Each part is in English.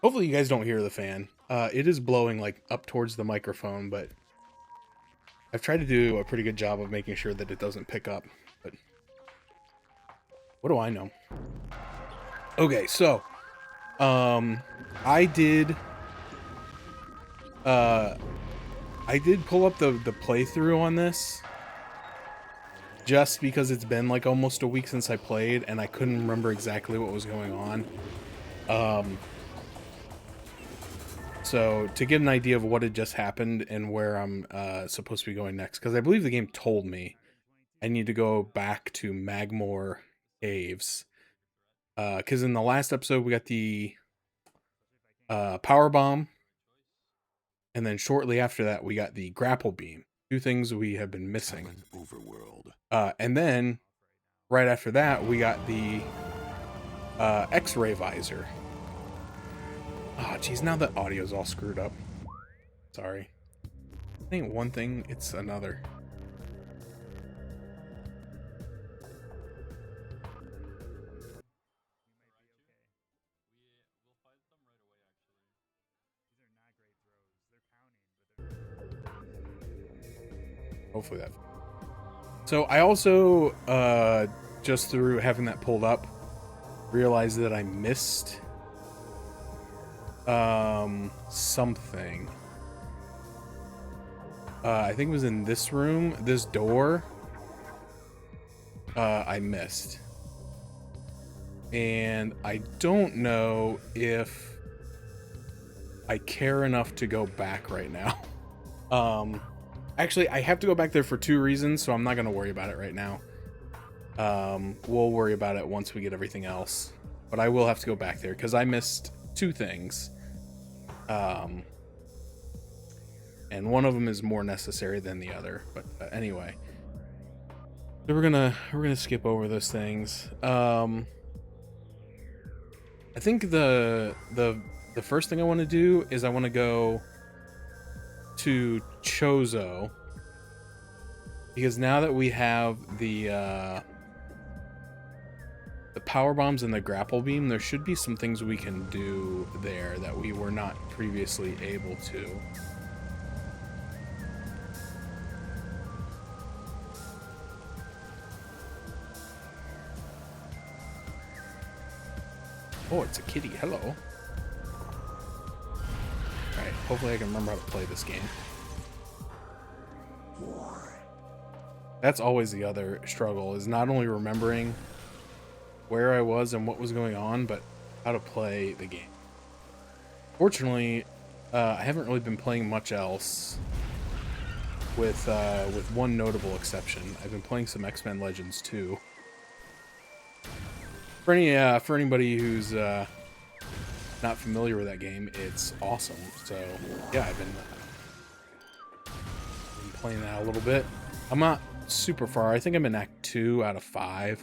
Hopefully you guys don't hear the fan. It is blowing like up towards the microphone, but I've tried to do a pretty good job of making sure that it doesn't pick up. But what do I know? Okay, so I did pull up the playthrough on this just because it's been like almost a week since I played and I couldn't remember exactly what was going on. So to get an idea of what had just happened and where I'm supposed to be going next, because I believe the game told me I need to go back to Magmore Caves. Because in the last episode we got the power bomb, and then shortly after that we got the grapple beam. Two things we have been missing. And then right after that we got the X-ray visor. Oh, geez, now the audio's all screwed up. Sorry. It ain't one thing, it's another. Hopefully that. So I also, just through having that pulled up, realized that I missed something. I think it was in this room, this door. I missed. And I don't know if I care enough to go back right now. Actually, I have to go back there for two reasons, so I'm not going to worry about it right now. We'll worry about it once we get everything else. But I will have to go back there, because I missed two things. And one of them is more necessary than the other. But anyway. So we're gonna skip over those things. I think the first thing I want to do is I want to go to Chozo, because now that we have the power bombs and the grapple beam, there should be some things we can do there that we were not previously able to. Oh, it's a kitty. Hello. Alright, hopefully I can remember how to play this game. That's always the other struggle, is not only remembering where I was and what was going on, but how to play the game. Fortunately, I haven't really been playing much else, with one notable exception. I've been playing some X-Men Legends 2. For anybody who's not familiar with that game, it's awesome. So yeah, I've been playing that a little bit. I'm not super far. I think I'm in Act 2 out of 5.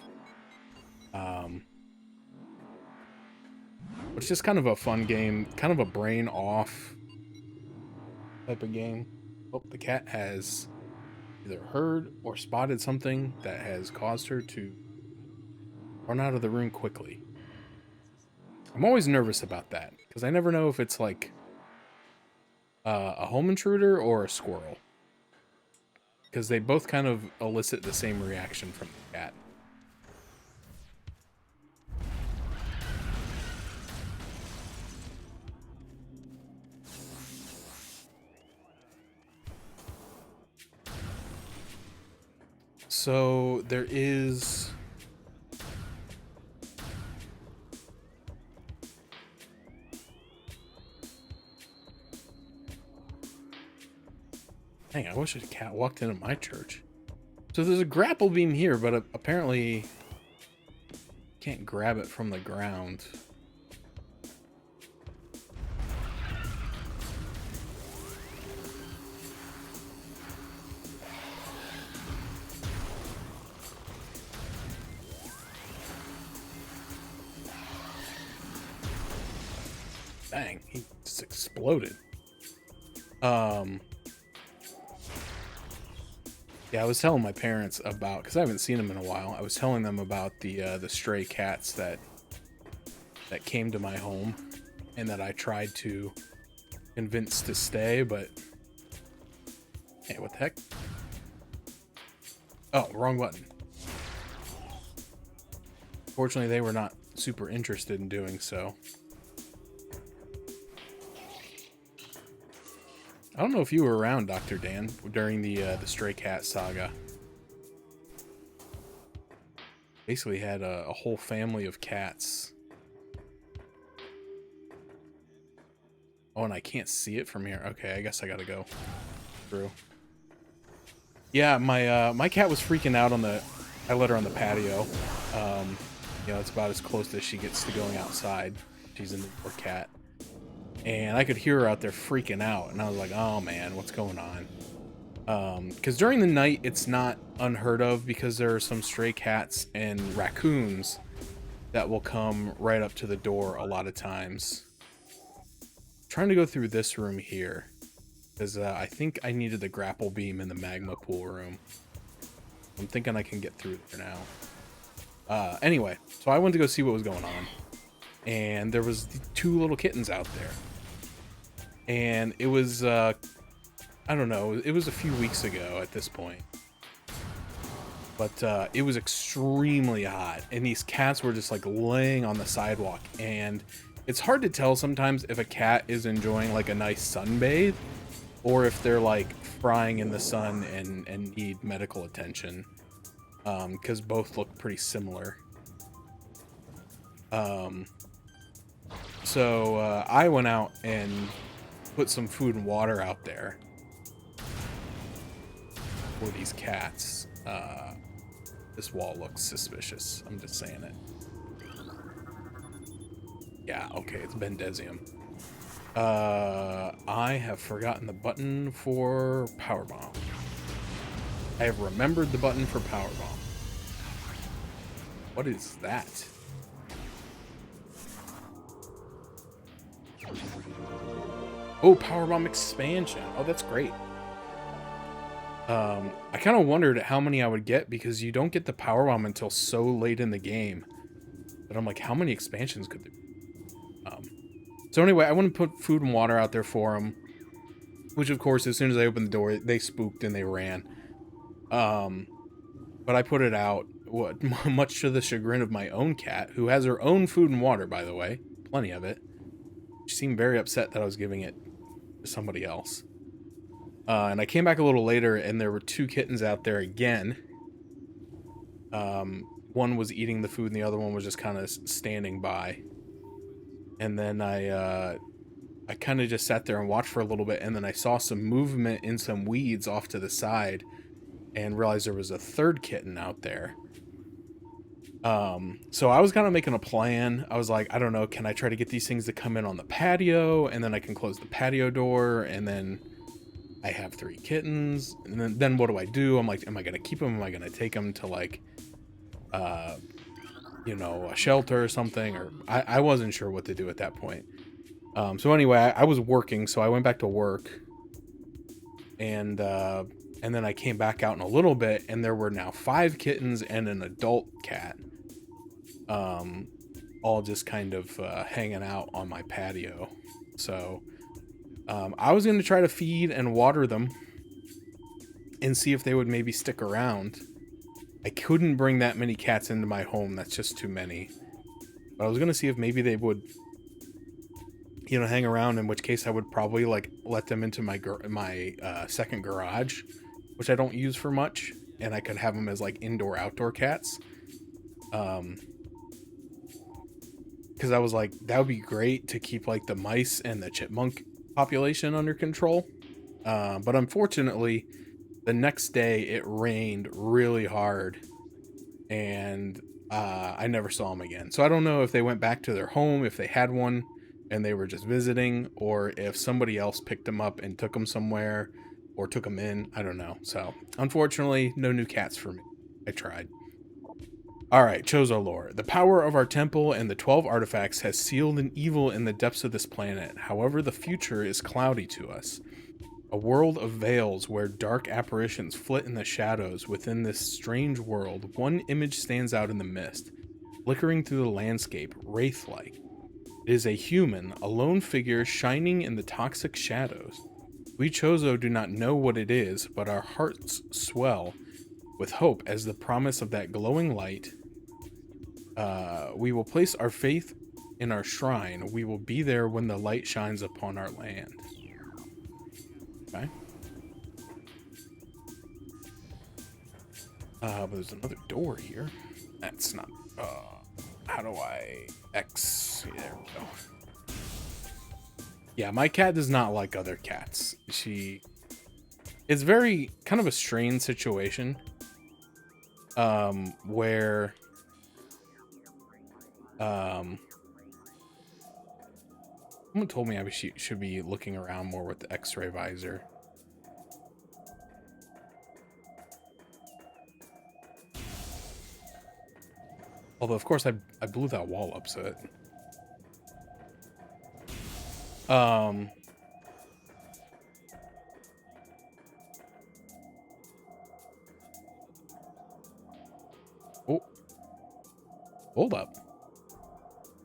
It's just kind of a fun game, kind of a brain off type of game. Oh, the cat has either heard or spotted something that has caused her to run out of the room quickly. I'm always nervous about that, because I never know if it's like a home intruder or a squirrel. Because they both kind of elicit the same reaction from the cat. So there is... Dang, I wish a cat walked into my church. So there's a grapple beam here, but apparently can't grab it from the ground. Dang, he just exploded. Yeah, I was telling my parents about, because I haven't seen them in a while. I was telling them about the stray cats that came to my home. and that I tried to convince to stay, but hey, what the heck? Oh, wrong button. Fortunately, they were not super interested in doing so. I don't know if you were around, Dr. Dan, during the Stray Cat saga. Basically had a whole family of cats. Oh, and I can't see it from here. Okay, I guess I gotta go through. Yeah, my cat was freaking out on the... I let her on the patio. You know, it's about as close as she gets to going outside. She's an indoor cat. And I could hear her out there freaking out. And I was like, oh man, what's going on? Because during the night, it's not unheard of because there are some stray cats and raccoons that will come right up to the door a lot of times. Trying to go through this room here. Because I think I needed the grapple beam in the magma pool room. I'm thinking I can get through there now. Anyway, so I went to go see what was going on. And there was 2 little kittens out there. And it was, I don't know, it was a few weeks ago at this point. But it was extremely hot. And these cats were just like laying on the sidewalk. And it's hard to tell sometimes if a cat is enjoying like a nice sunbathe or if they're like frying in the sun and need medical attention. Because both look pretty similar. So I went out and put some food and water out there for these cats. This wall looks suspicious. I'm just saying it. Yeah, okay, it's Bendesium. I have forgotten the button for Power Bomb. I have remembered the button for Power Bomb. What is that? Oh, Power Bomb expansion. Oh, that's great. I kind of wondered how many I would get because you don't get the Power Bomb until so late in the game. But I'm like, how many expansions could there be? So anyway, I want to put food and water out there for them. Which, of course, as soon as I opened the door, they spooked and they ran. But I put it out, much to the chagrin of my own cat, who has her own food and water, by the way. Plenty of it. She seemed very upset that I was giving it to somebody else. And I came back a little later, and there were 2 kittens out there again. One was eating the food, and the other one was just kind of standing by. And then I kind of just sat there and watched for a little bit, and then I saw some movement in some weeds off to the side, and realized there was a 3rd kitten out there. So I was kind of making a plan. I was like, I don't know, can I try to get these things to come in on the patio, and then I can close the patio door, and then I have 3 kittens, and then what do I do? I'm like, am I gonna keep them? Am I gonna take them to like, you know, a shelter or something? Or I wasn't sure what to do at that point. So anyway, I was working, so I went back to work, and then I came back out in a little bit, and there were now 5 kittens and an adult cat, all just kind of hanging out on my patio. So I was going to try to feed and water them and see if they would maybe stick around. I couldn't bring that many cats into my home. That's just too many. But I was going to see if maybe they would, you know, hang around, in which case I would probably like let them into my second garage, which I don't use for much, and I could have them as like indoor-outdoor cats. Because I was like, that would be great to keep like the mice and the chipmunk population under control. But unfortunately, the next day it rained really hard, and I never saw them again. So I don't know if they went back to their home, if they had one and they were just visiting, or if somebody else picked them up and took them somewhere, or took them in. I don't know. So unfortunately, no new cats for me. I tried. Alright, Chozo lore. The power of our temple and the 12 artifacts has sealed an evil in the depths of this planet. However, the future is cloudy to us. A world of veils where dark apparitions flit in the shadows. Within this strange world, one image stands out in the mist, flickering through the landscape, wraith-like. It is a human, a lone figure shining in the toxic shadows. We Chozo do not know what it is, but our hearts swell with hope as the promise of that glowing light. We will place our faith in our shrine. We will be there when the light shines upon our land. Okay. But there's another door here. That's not... how do I... X... There we go. Yeah, my cat does not like other cats. It's very... kind of a strange situation. Where... someone told me I should be looking around more with the X-ray visor. Although, of course, I blew that wall up, so it... Oh, hold up.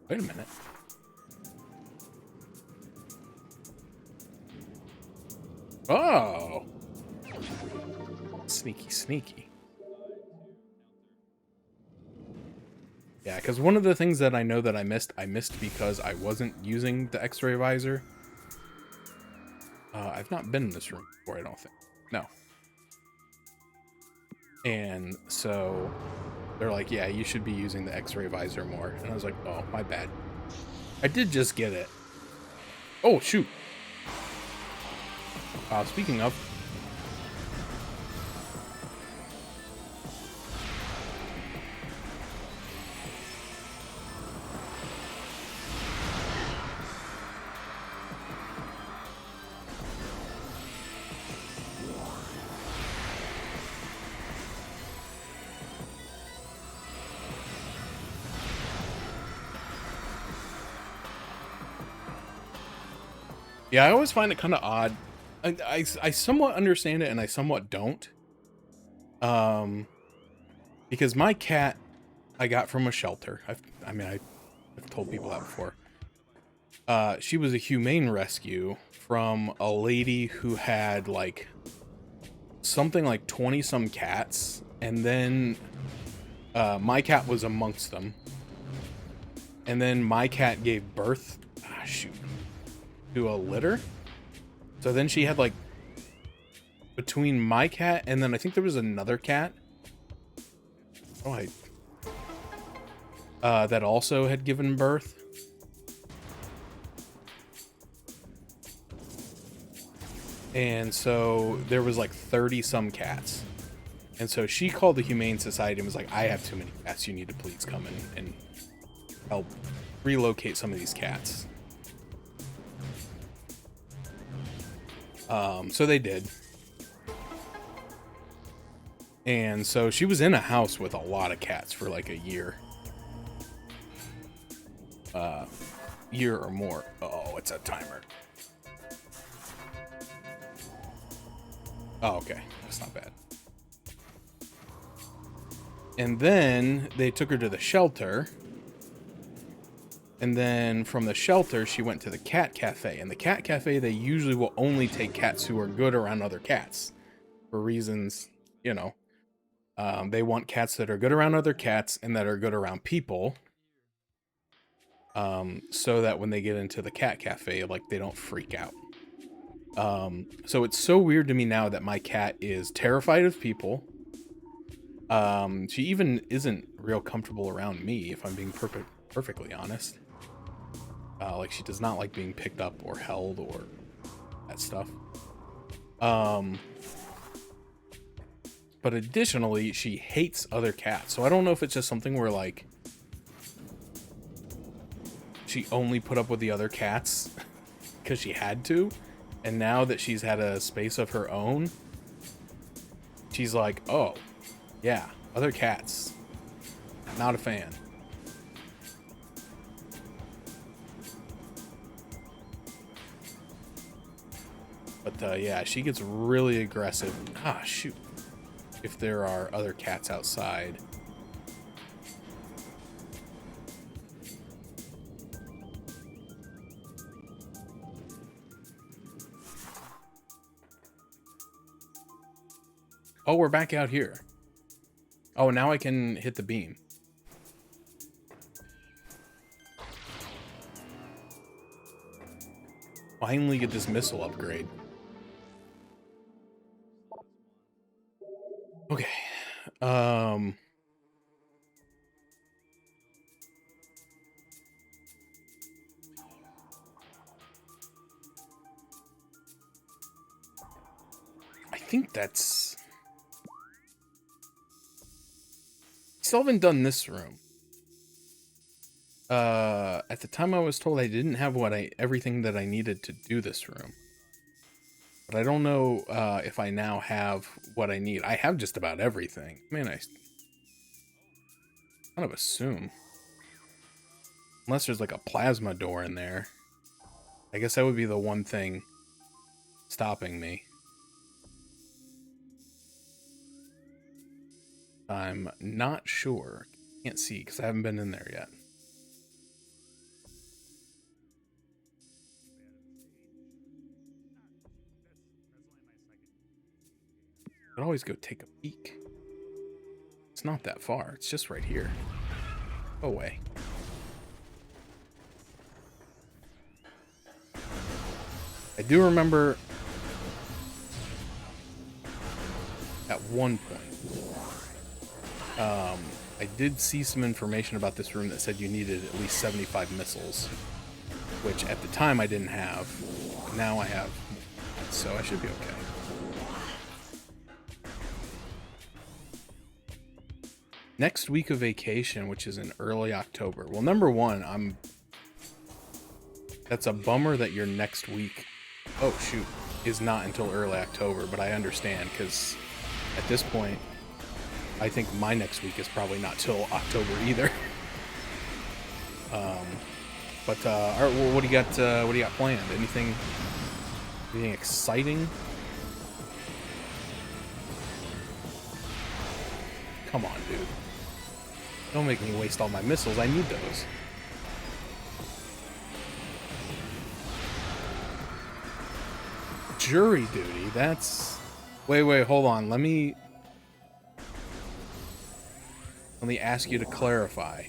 Wait a minute. Oh! Sneaky, sneaky. Yeah, because one of the things that I know that I missed because I wasn't using the X-ray visor. I've not been in this room before, I don't think. No. And so they're like, yeah, you should be using the X-ray visor more. And I was like, oh, my bad. I did just get it. Oh, shoot. Speaking of... yeah, I always find it kind of odd. I somewhat understand it and I somewhat don't. Because my cat I got from a shelter. I've told people that before. She was a humane rescue from a lady who had like something like 20 some cats, and then my cat was amongst them. And then my cat gave birth to a litter. So then she had like between my cat and then I think there was another cat. That also had given birth. And so there was like 30 some cats. And so she called the Humane Society and was like, I have too many cats. You need to please come in and help relocate some of these cats. So they did. And so she was in a house with a lot of cats for like a year. Year or more. Oh, it's a timer. Oh, okay. That's not bad. And then they took her to the shelter. And then from the shelter, she went to the cat cafe. And the cat cafe, they usually will only take cats who are good around other cats. For reasons, you know. They want cats that are good around other cats and that are good around people. So that when they get into the cat cafe, like, they don't freak out. So it's so weird to me now that my cat is terrified of people. She even isn't real comfortable around me, if I'm being perfectly honest. Like, she does not like being picked up or held or that stuff. But additionally, she hates other cats. So I don't know if it's just something where, like, she only put up with the other cats because she had to. And now that she's had a space of her own, she's like, oh, yeah, other cats. Not a fan. But, yeah, she gets really aggressive. Ah, shoot. If there are other cats outside. Oh, we're back out here. Oh, now I can hit the beam. Finally get this missile upgrade. Okay. I think that's... Still haven't done this room. At the time I was told I didn't have everything that I needed to do this room. But I don't know if I now have what I need. I have just about everything. Man, I kind of assume. Unless there's like a plasma door in there. I guess that would be the one thing stopping me. I'm not sure. Can't see because I haven't been in there yet. I could always go take a peek. It's not that far. It's just right here. Go away. I do remember at one point, I did see some information about this room that said you needed at least 75 missiles, which at the time I didn't have. Now I have, so I should be okay. Next week of vacation, which is in early October. Well, number one, that's a bummer that your next week, oh shoot, is not until early October, but I understand because at this point, I think my next week is probably not till October either. All right, well, what do you got? What do you got planned? Anything exciting? Come on, dude. Don't make me waste all my missiles. I need those. Jury duty. That's. Wait. Hold on. Let me ask you to clarify.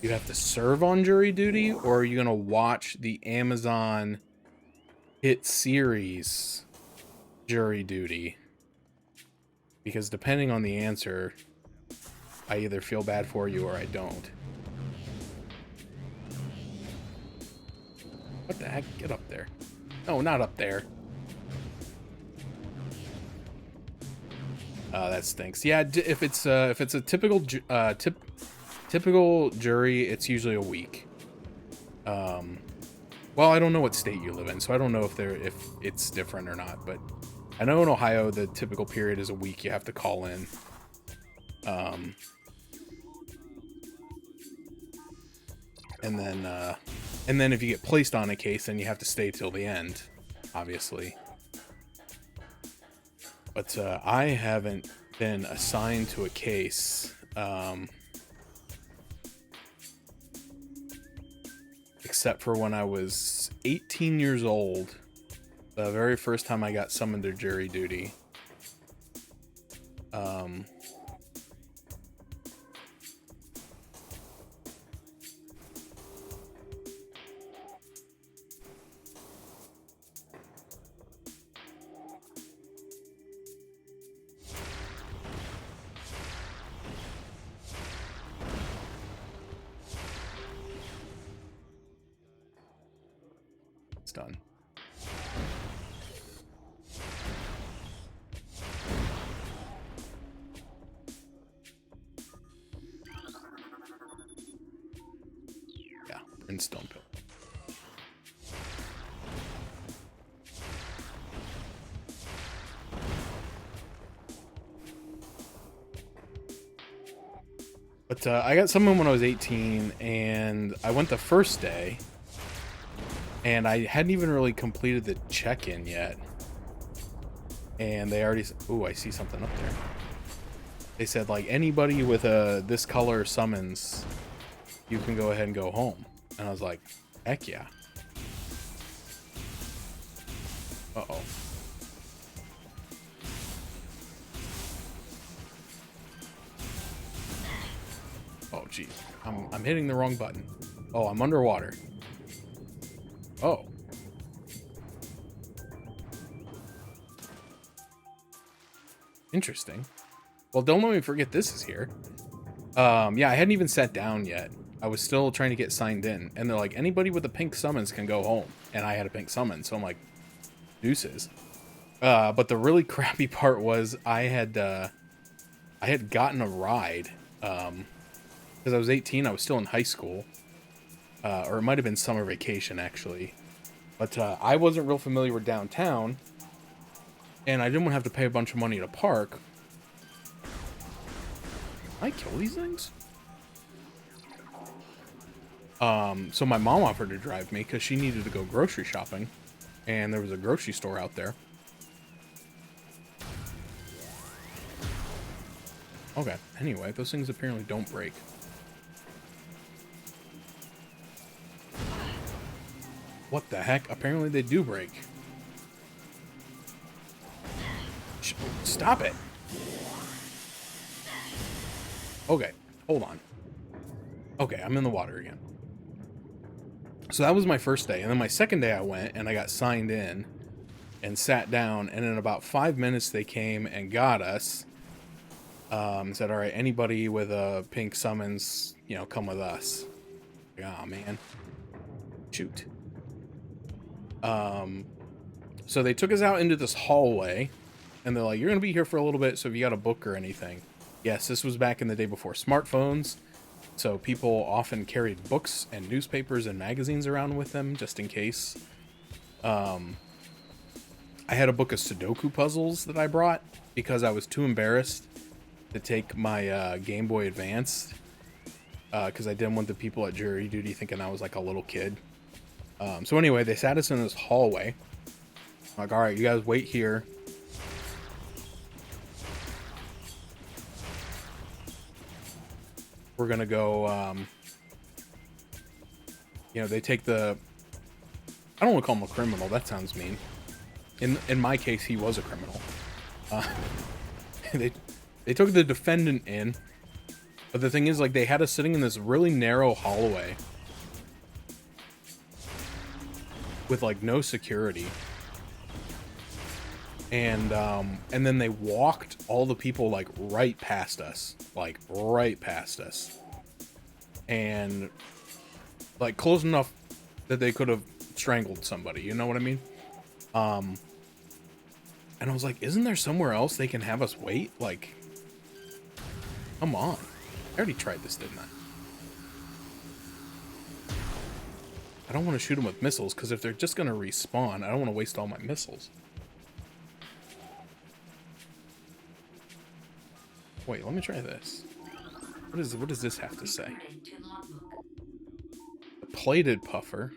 You have to serve on jury duty, or are you gonna watch the Amazon hit series Jury Duty? Because depending on the answer, I either feel bad for you or I don't. What the heck? Get up there. No, not up there. That stinks. Yeah, if it's a typical jury, it's usually a week. Well, I don't know what state you live in, so I don't know if it's different or not. But I know in Ohio the typical period is a week. You have to call in. And then if you get placed on a case, then you have to stay till the end, obviously. But I haven't been assigned to a case except for when I was 18 years old, the very first time I got summoned to jury duty. It's done. Yeah, brimstone pill. But I got summoned when I was 18, and I went the first day, and I hadn't even really completed the check-in yet. And they already... Ooh, I see something up there. They said, like, anybody with this color summons, you can go ahead and go home. And I was like, heck yeah. Uh-oh. geez. I'm hitting the wrong button. Oh, I'm underwater. Oh. Interesting. Well, don't let me forget this is here. Yeah, I hadn't even sat down yet. I was still trying to get signed in. And they're like, anybody with a pink summons can go home. And I had a pink summon, so I'm like, deuces. But the really crappy part was I had gotten a ride. Because I was 18, I was still in high school. Or it might have been summer vacation, actually. But I wasn't real familiar with downtown. And I didn't want to have to pay a bunch of money to park. Can I kill these things? So my mom offered to drive me because she needed to go grocery shopping. And there was a grocery store out there. Okay, anyway, those things apparently don't break. What the heck? Apparently they do break. Stop it! Okay, hold on. Okay, I'm in the water again. So that was my first day, and then my second day I went and I got signed in and sat down, and in about 5 minutes they came and got us. Said, all right, anybody with a pink summons, you know, come with us. Like, oh man, shoot. So they took us out into this hallway, and they're like, you're gonna be here for a little bit, so if you got a book or anything. Yes, this was back in the day before smartphones, so people often carried books and newspapers and magazines around with them, just in case. I had a book of Sudoku puzzles that I brought, because I was too embarrassed to take my Game Boy Advance, because I didn't want the people at jury duty thinking I was like a little kid. So anyway, they sat us in this hallway. I'm like, all right, you guys wait here. We're gonna go, you know, they take the, I don't want to call him a criminal, that sounds mean. In my case, he was a criminal. They took the defendant in, but the thing is, like, they had us sitting in this really narrow hallway with like no security, and then they walked all the people like right past us, and like close enough that they could have strangled somebody, you know what I mean? And I was like, isn't there somewhere else they can have us wait? Like, come on. I already tried this, didn't I? I don't want to shoot them with missiles, because if they're just going to respawn, I don't want to waste all my missiles. Wait, let me try this. What does this have to say? Plated puffer.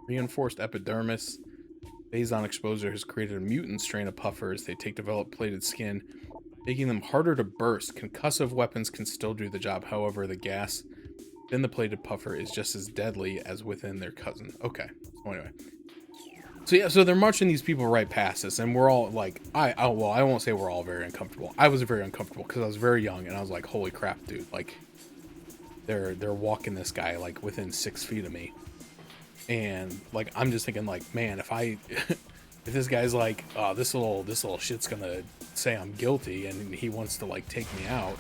Reinforced epidermis. Phazon exposure has created a mutant strain of puffers. They take developed plated skin, making them harder to burst. Concussive weapons can still do the job. However, the gas in the plated puffer is just as deadly as within their cousin. Okay. So anyway. So yeah, so they're marching these people right past us, and we're all like, well, I won't say we're all very uncomfortable. I was very uncomfortable because I was very young, and I was like, holy crap, dude. Like, they're walking this guy like within 6 feet of me. And like, I'm just thinking like, man, if if this guy's like, oh, this little shit's gonna say I'm guilty and he wants to like take me out,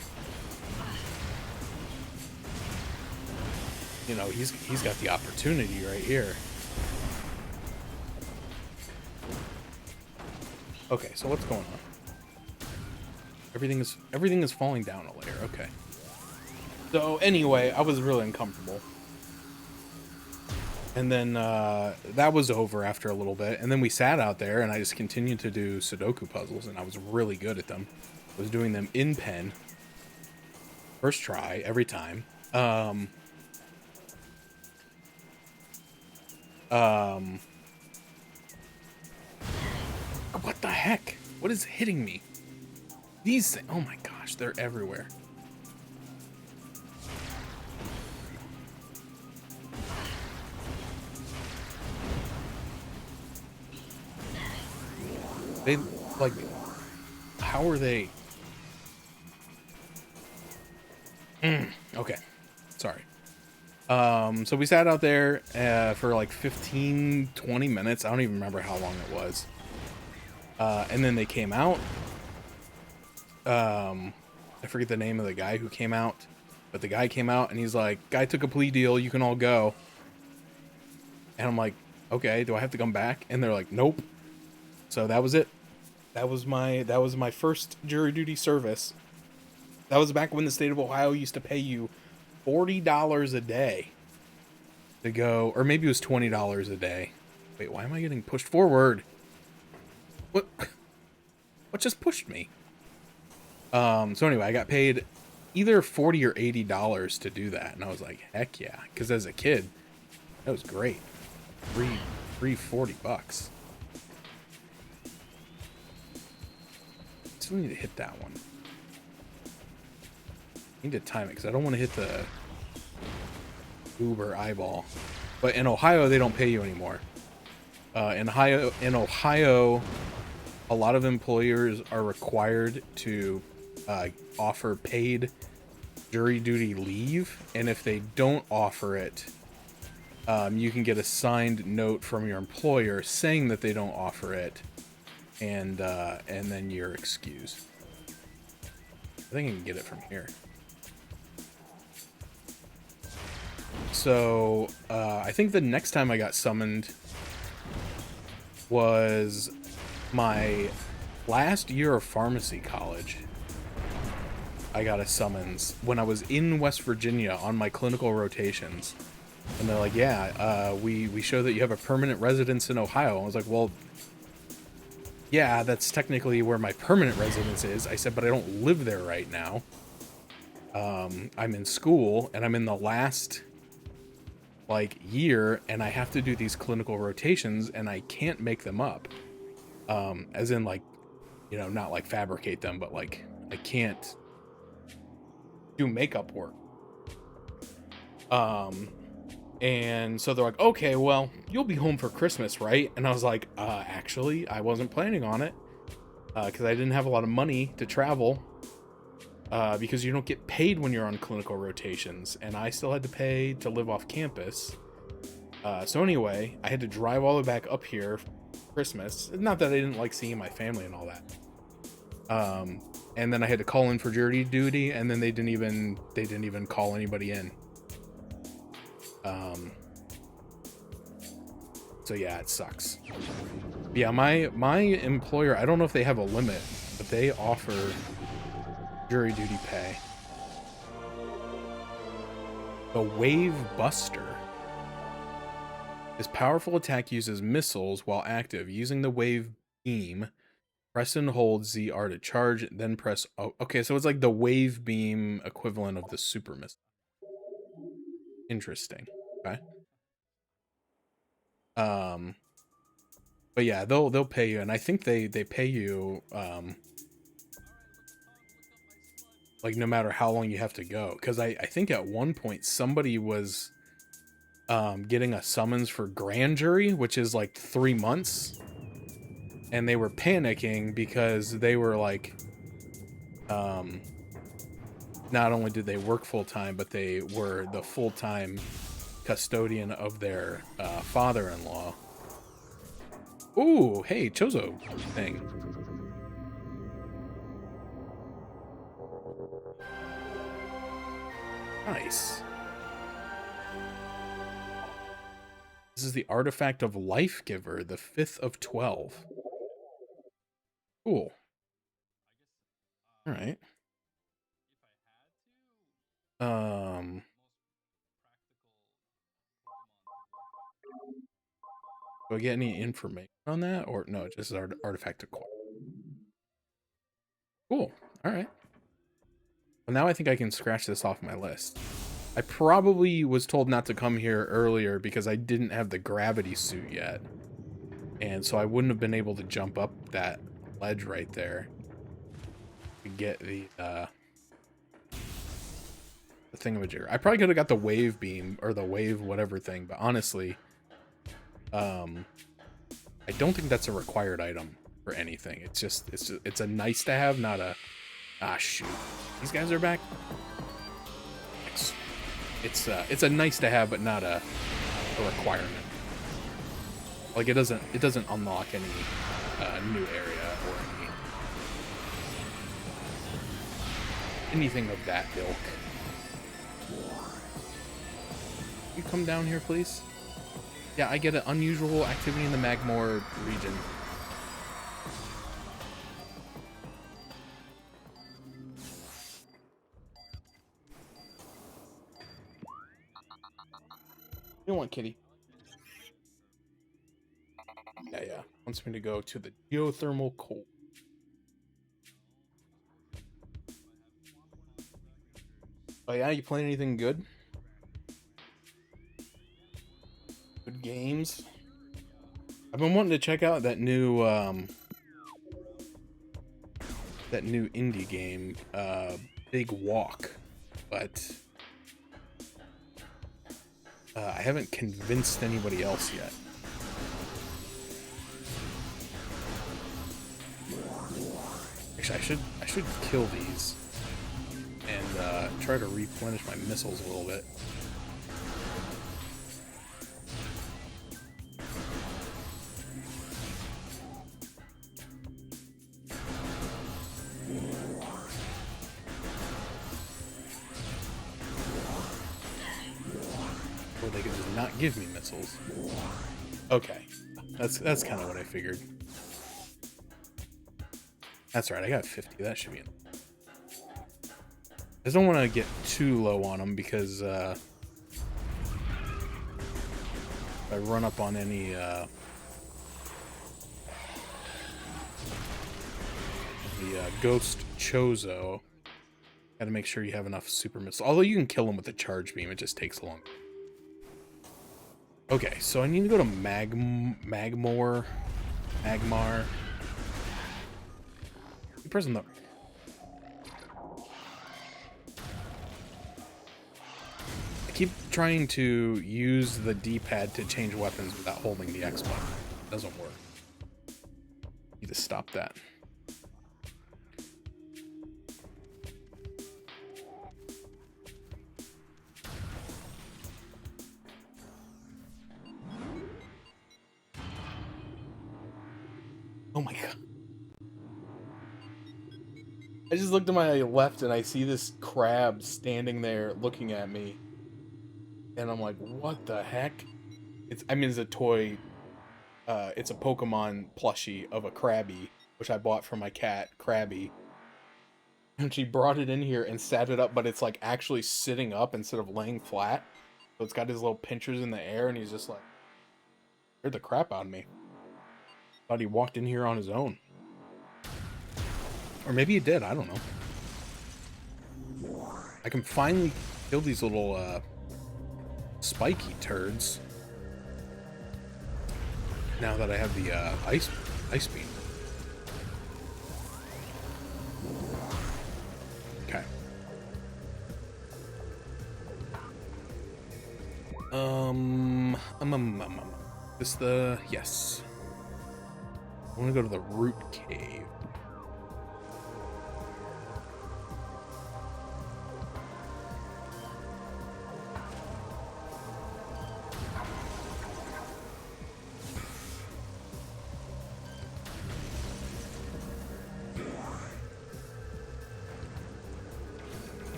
you know, he's got the opportunity right here. Okay, so what's going on? Everything is falling down a layer. Okay. So anyway, I was really uncomfortable. And then that was over after a little bit. And then we sat out there, and I just continued to do Sudoku puzzles, and I was really good at them. I was doing them in pen. First try, every time. What the heck? What is hitting me? These things, oh my gosh, they're everywhere. They, like, how are they? Okay, sorry. So we sat out there for like 15, 20 minutes. I don't even remember how long it was. And then they came out. I forget the name of the guy who came out, but the guy came out and he's like, "Guy took a plea deal. You can all go." And I'm like, "Okay, do I have to come back?" And they're like, "Nope." So that was it. That was my first jury duty service. That was back when the state of Ohio used to pay you $40 a day to go, or maybe it was $20 a day. Wait, why am I getting pushed forward? What? What just pushed me? So anyway, I got paid either $40 or $80 to do that, and I was like, heck yeah, because as a kid, that was great. Free $40. Still need to hit that one. I need to time it because I don't want to hit the Uber eyeball. But in Ohio, they don't pay you anymore. In Ohio, a lot of employers are required to offer paid jury duty leave, and if they don't offer it, you can get a signed note from your employer saying that they don't offer it, and then you're excused. I think I can get it from here. So I think the next time I got summoned was my last year of pharmacy college. I got a summons when I was in West Virginia on my clinical rotations. And they're like, yeah, we show that you have a permanent residence in Ohio. I was like, well, yeah, that's technically where my permanent residence is. I said, but I don't live there right now. I'm in school, and I'm in the last, like, year, and I have to do these clinical rotations, and I can't make them up. As in, like, you know, not, like, fabricate them, but, like, I can't do makeup work. And so they're like, okay, well, you'll be home for Christmas, right? And I was like, actually, I wasn't planning on it, because I didn't have a lot of money to travel, because you don't get paid when you're on clinical rotations, and I still had to pay to live off campus. So anyway, I had to drive all the way back up here for Christmas. Not that I didn't like seeing my family and all that. And then I had to call in for jury duty, and then they didn't even call anybody in. So yeah, it sucks. Yeah, my employer, I don't know if they have a limit, but they offer jury duty pay. The Wave Buster. This powerful attack uses missiles while active. Using the wave beam, press and hold ZR to charge, then press O. Okay, so it's like the wave beam equivalent of the super missile. Interesting. Okay. But yeah, they'll pay you, and I think they pay you like no matter how long you have to go. Because I think at one point somebody was getting a summons for grand jury, which is like 3 months, and they were panicking because they were like, not only did they work full-time, but they were the full-time custodian of their father-in-law. Ooh, hey, Chozo thing. Nice. This is the artifact of Life Giver, the 5th of 12. Cool. All right. Do I get any information on that, or no? Just artifact acquired. Cool. All right. Well, now I think I can scratch this off my list. I probably was told not to come here earlier because I didn't have the gravity suit yet, and so I wouldn't have been able to jump up that ledge right there to get the thingamajigger. I probably could have got the wave beam or the wave whatever thing, but honestly, I don't think that's a required item for anything. It's a nice to have, not a shoot. These guys are back. Thanks. It's a nice to have, but not a requirement. Like it doesn't unlock any new area or anything of that ilk. You come down here, please? Yeah, I get an unusual activity in the Magmore region. You don't want kitty. Yeah. Wants me to go to the geothermal coal. Oh yeah, you playing anything good? Good games? I've been wanting to check out that new indie game, Big Walk, but I haven't convinced anybody else yet. Actually, I should kill these and try to replenish my missiles a little bit. Or they could just not give me missiles. Okay, that's kind of what I figured. That's right, I got 50. That should be enough. I just don't want to get too low on them because if I run up on any the Ghost Chozo, gotta make sure you have enough super missiles. Although you can kill them with the charge beam, it just takes long. Okay, so I need to go to Magmar. You pressing the... I keep trying to use the D-pad to change weapons without holding the X button. It doesn't work. Need to stop that. Oh my god. I just looked to my left and I see this crab standing there looking at me. And I'm like, what the heck? It's a toy. It's a Pokemon plushie of a Krabby, which I bought for my cat, Krabby. And she brought it in here and sat it up, but it's like actually sitting up instead of laying flat. So it's got his little pinchers in the air and he's just like, scared the crap out of me. Thought he walked in here on his own. Or maybe he did, I don't know. I can finally kill these little spiky turds now that I have the ice beam. Okay. This the... Yes. I want to go to the root cave.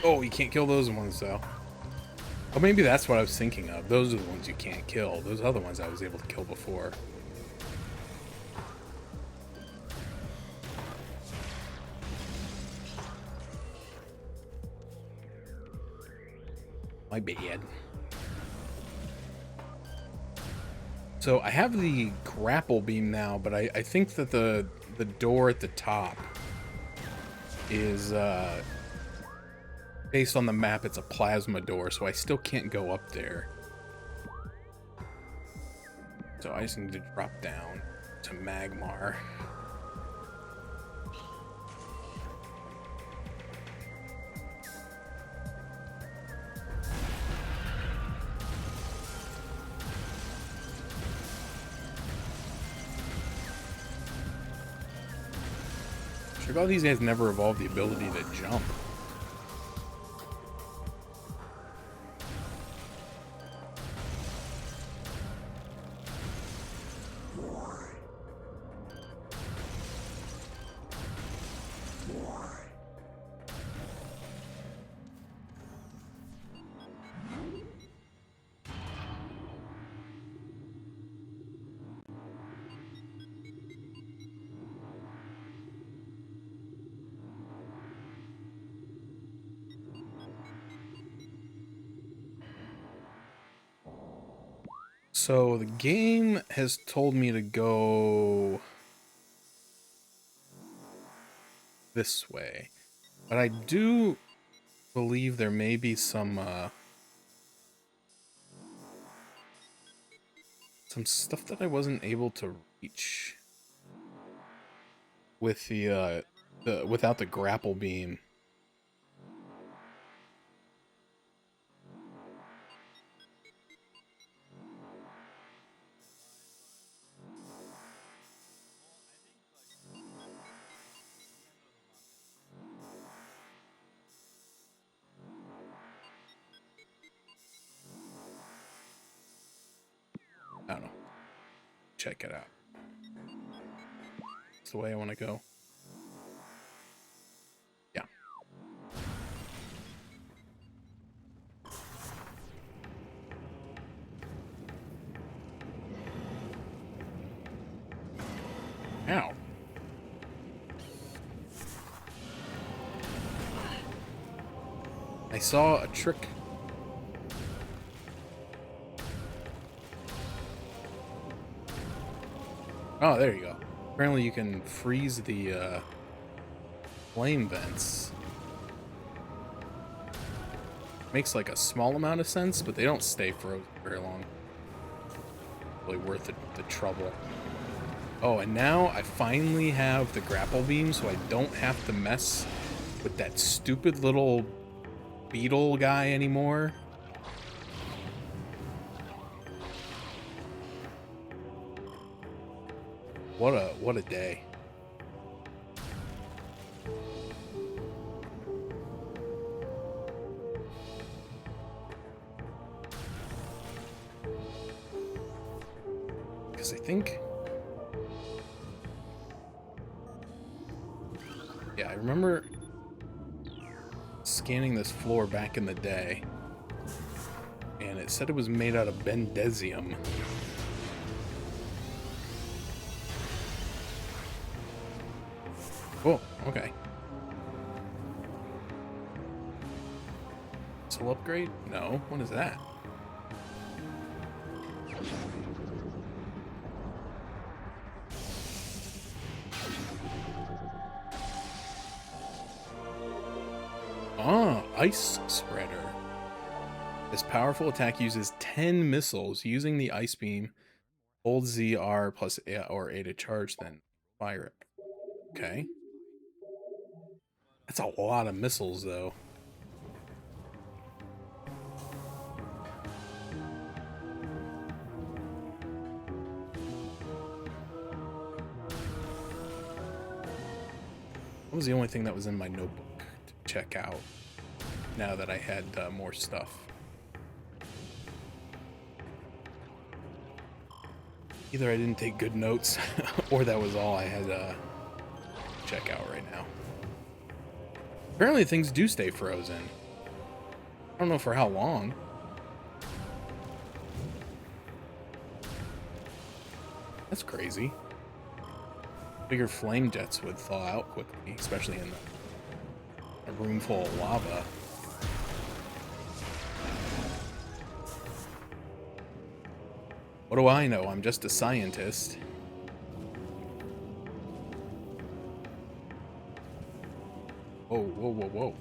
Oh, you can't kill those ones, though. Oh, maybe that's what I was thinking of. Those are the ones you can't kill. Those other ones I was able to kill before. My bad. So I have the grapple beam now, but I think that the door at the top is... based on the map, it's a plasma door, so I still can't go up there. So I just need to drop down to Magmar. Sure, all these guys never evolved the ability to jump. So the game has told me to go this way, but I do believe there may be some stuff that I wasn't able to reach with the without the grapple beam. I don't know. Check it out. It's the way I want to go. Yeah. Ow. I saw a trick. Oh, there you go. Apparently you can freeze the flame vents. Makes like a small amount of sense, but they don't stay frozen very long. Really worth the trouble. Oh, and now I finally have the grapple beam, so I don't have to mess with that stupid little beetle guy anymore. What a day. Because I think, yeah, I remember scanning this floor back in the day, and it said it was made out of bendesium. Oh, okay. Soul upgrade? No. What is that? Ah, ice spreader. This powerful attack uses 10 missiles. Using the ice beam, hold ZR plus A or A to charge, then fire it. Okay. That's a lot of missiles, though. What was the only thing that was in my notebook to check out now that I had more stuff? Either I didn't take good notes, or that was all I had to check out right now. Apparently things do stay frozen. I don't know for how long. That's crazy. Bigger flame jets would thaw out quickly, especially in a room full of lava. What do I know? I'm just a scientist. Whoa, whoa, whoa, whoa.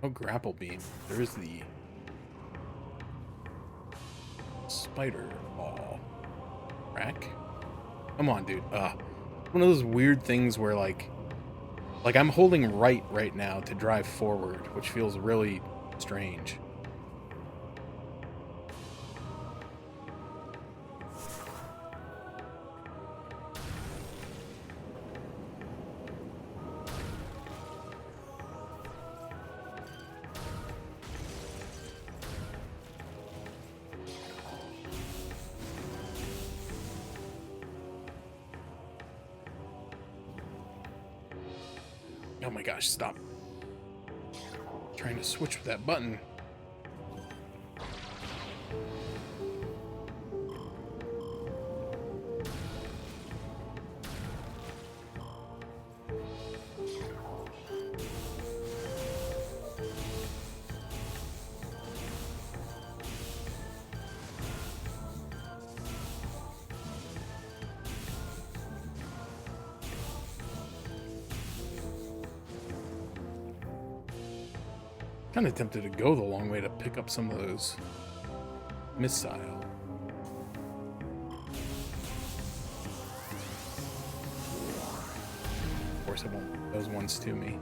Oh, grapple beam. There's the spider ball. Crack? Come on, dude. One of those weird things where like I'm holding right now to drive forward, which feels really strange. Oh my gosh, stop. Trying to switch with that button. Kind of tempted to go the long way to pick up some of those missile. Of course, I won't those ones to me.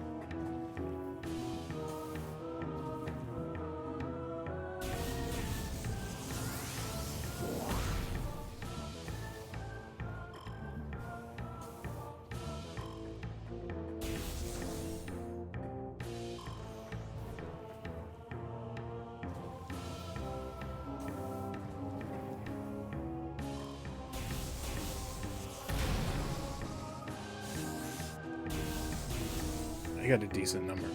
I got a decent number.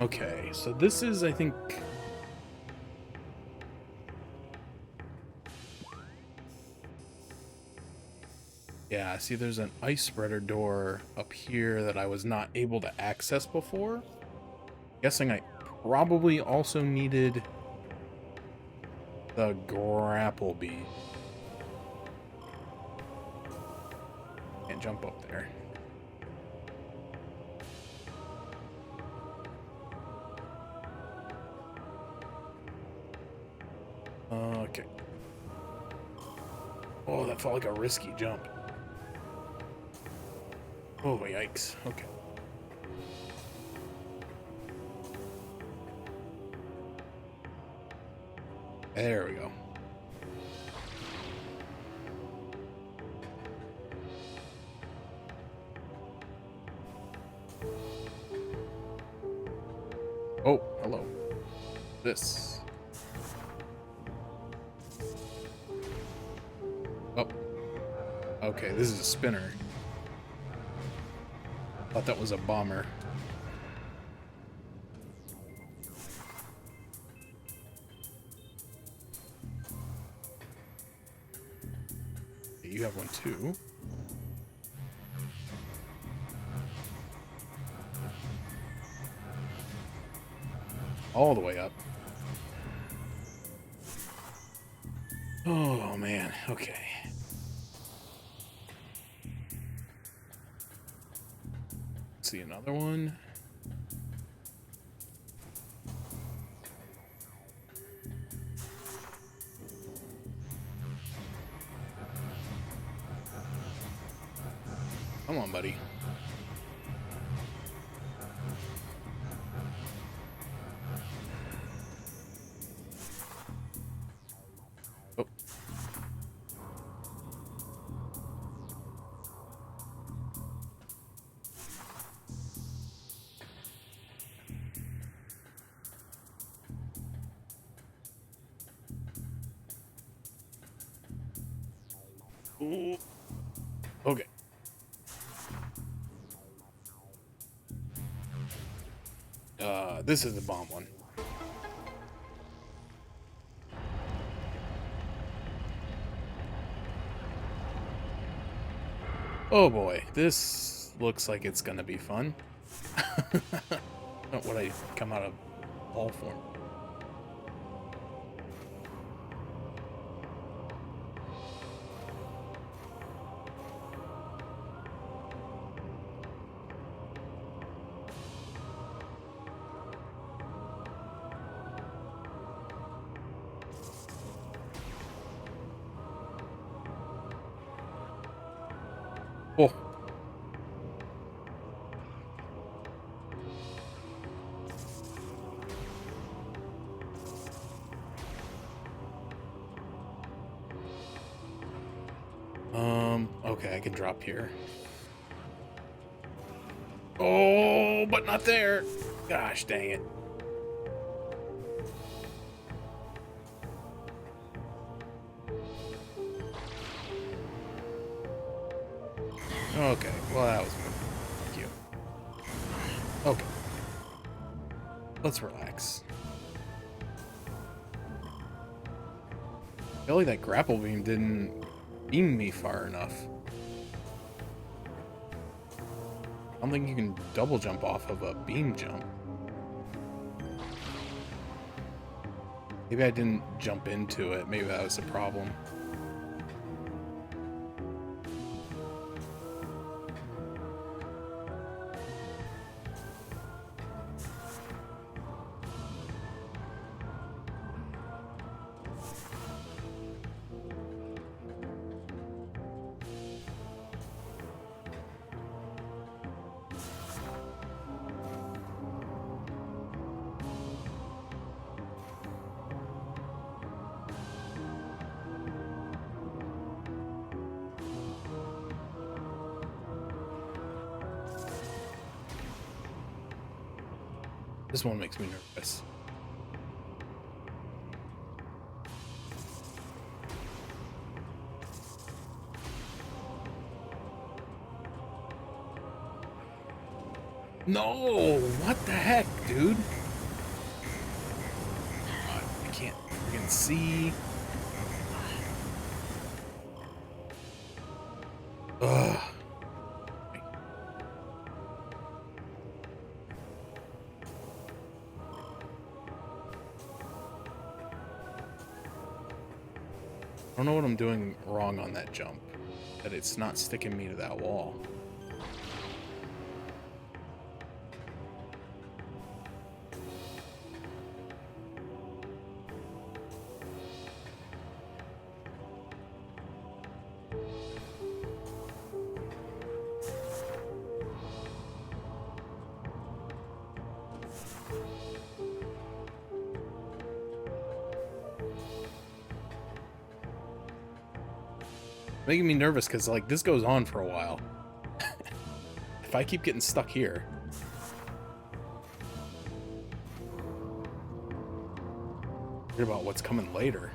Okay, so this is, I think... Yeah, see there's an ice spreader door up here that I was not able to access before. Guessing I probably also needed the grapple bead. Can't jump up there. Okay. Oh, that felt like a risky jump. Oh, yikes. Okay. There we go. Oh, hello. This. Oh. Okay, this is a spinner. Thought that was a bomber. You have one too. All the way up. Oh man, okay. Let's see another one. Come on, buddy. Oh. Ooh. Okay. This is the bomb one. Oh boy, this looks like it's gonna be fun. Not what I come out of ball form. Oh. Okay, I can drop here. Oh, but not there. Gosh, dang it. Okay, well that was good. Thank you. Okay. Let's relax. I feel like that grapple beam didn't beam me far enough. I don't think you can double jump off of a beam jump. Maybe I didn't jump into it. Maybe that was the problem. This one makes me nervous. No! What the heck, dude? I can't freaking see. Ugh. I don't know what I'm doing wrong on that jump, that it's not sticking me to that wall. Making me nervous because, like, this goes on for a while. If I keep getting stuck here. Worried about what's coming later.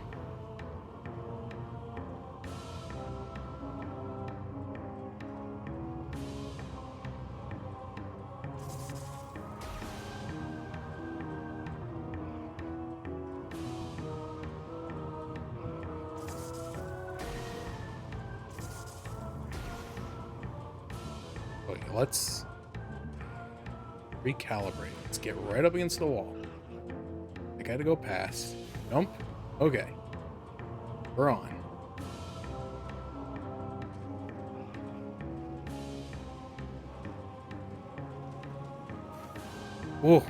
Okay, let's recalibrate. Let's get right up against the wall. I gotta go past. Jump. Okay. We're on. Whoa.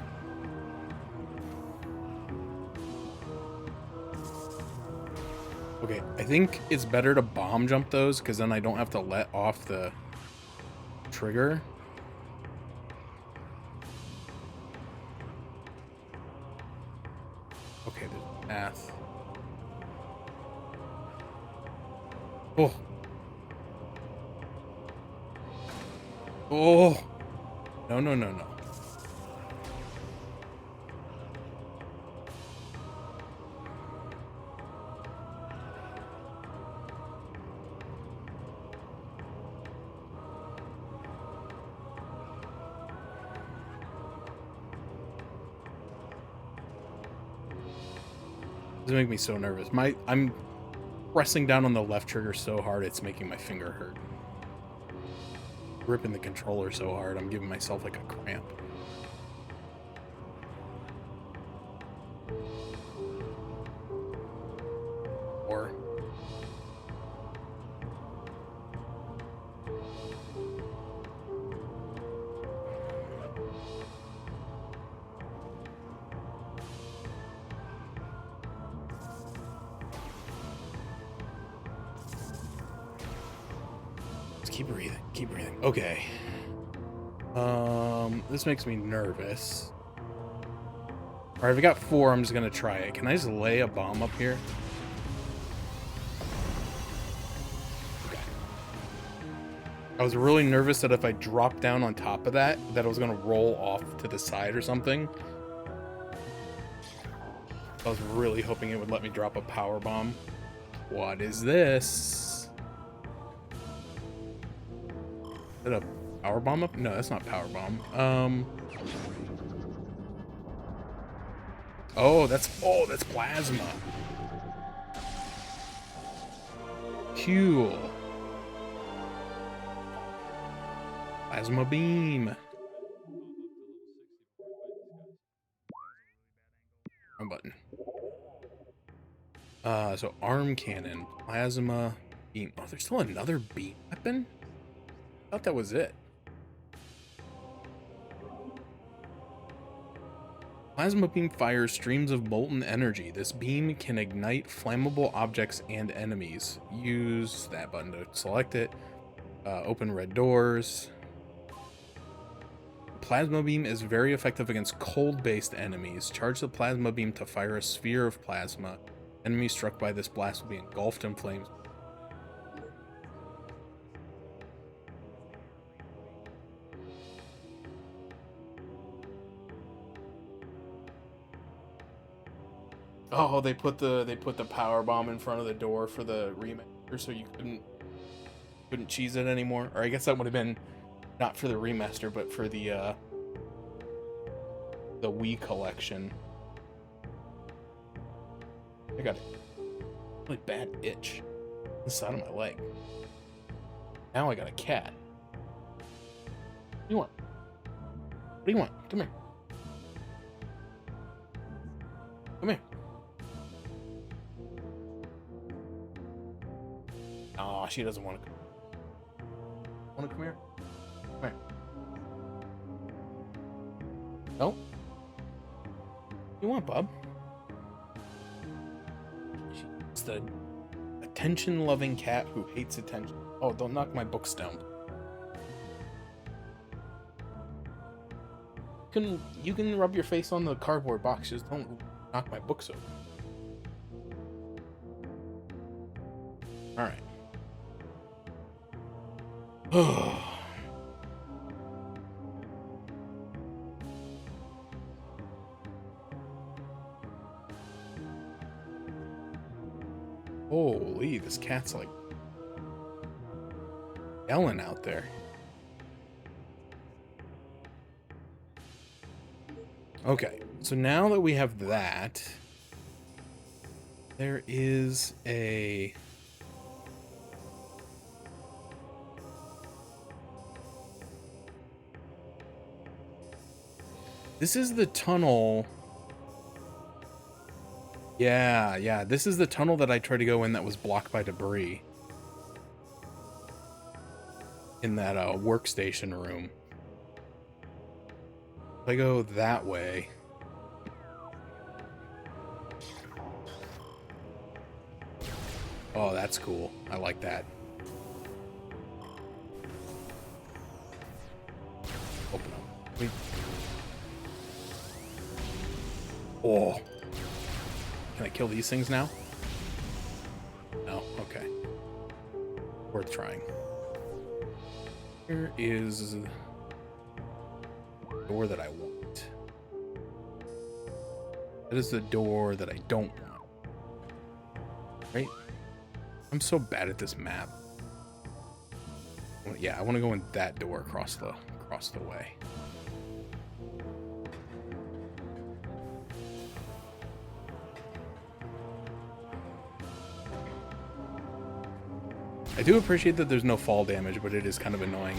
Okay, I think it's better to bomb jump those because then I don't have to let off the trigger. Okay, there's math. Oh. Oh. No, no, no, no. This makes me so nervous. I'm pressing down on the left trigger so hard it's making my finger hurt. Gripping the controller so hard I'm giving myself like a cramp. Or just keep breathing. Keep breathing. Okay. This makes me nervous. All right, I've got 4. I'm just gonna try it. Can I just lay a bomb up here? Okay. I was really nervous that if I dropped down on top of that I was gonna roll off to the side or something. I was really hoping it would let me drop a power bomb. What is this? Is that a power bomb up? No, that's not power bomb. Oh, that's plasma. Cool. Plasma beam. Wrong button. So arm cannon, plasma beam. Oh, there's still another beam weapon? I thought that was it. Plasma beam fires streams of molten energy. This beam can ignite flammable objects and enemies. Use that button to select it. Open red doors. Plasma beam is very effective against cold-based enemies. Charge the plasma beam to fire a sphere of plasma. Enemies struck by this blast will be engulfed in flames. Oh, they put the power bomb in front of the door for the remaster, so you couldn't cheese it anymore. Or I guess that would have been not for the remaster, but for the Wii collection. I got a really bad itch on the side of my leg. Now I got a cat. What do you want? What do you want? Come here. Come here. Oh, she doesn't want to come. Want to come here? Come here. No? You want, bub? She's the attention-loving cat who hates attention. Oh, don't knock my books down. You can rub your face on the cardboard box. Just don't knock my books over. All right. Holy, this cat's like yelling out there. Okay, so now that we have that, there is a... This is the tunnel. Yeah, this is the tunnel that I tried to go in that was blocked by debris. In that workstation room. If I go that way... Oh, that's cool. I like that. Open up. Wait. Oh. Can I kill these things now? No? Okay. Worth trying. Here is the door that I want. That is the door that I don't want. Right? I'm so bad at this map. Yeah, I want to go in that door across the way. I do appreciate that there's no fall damage, but it is kind of annoying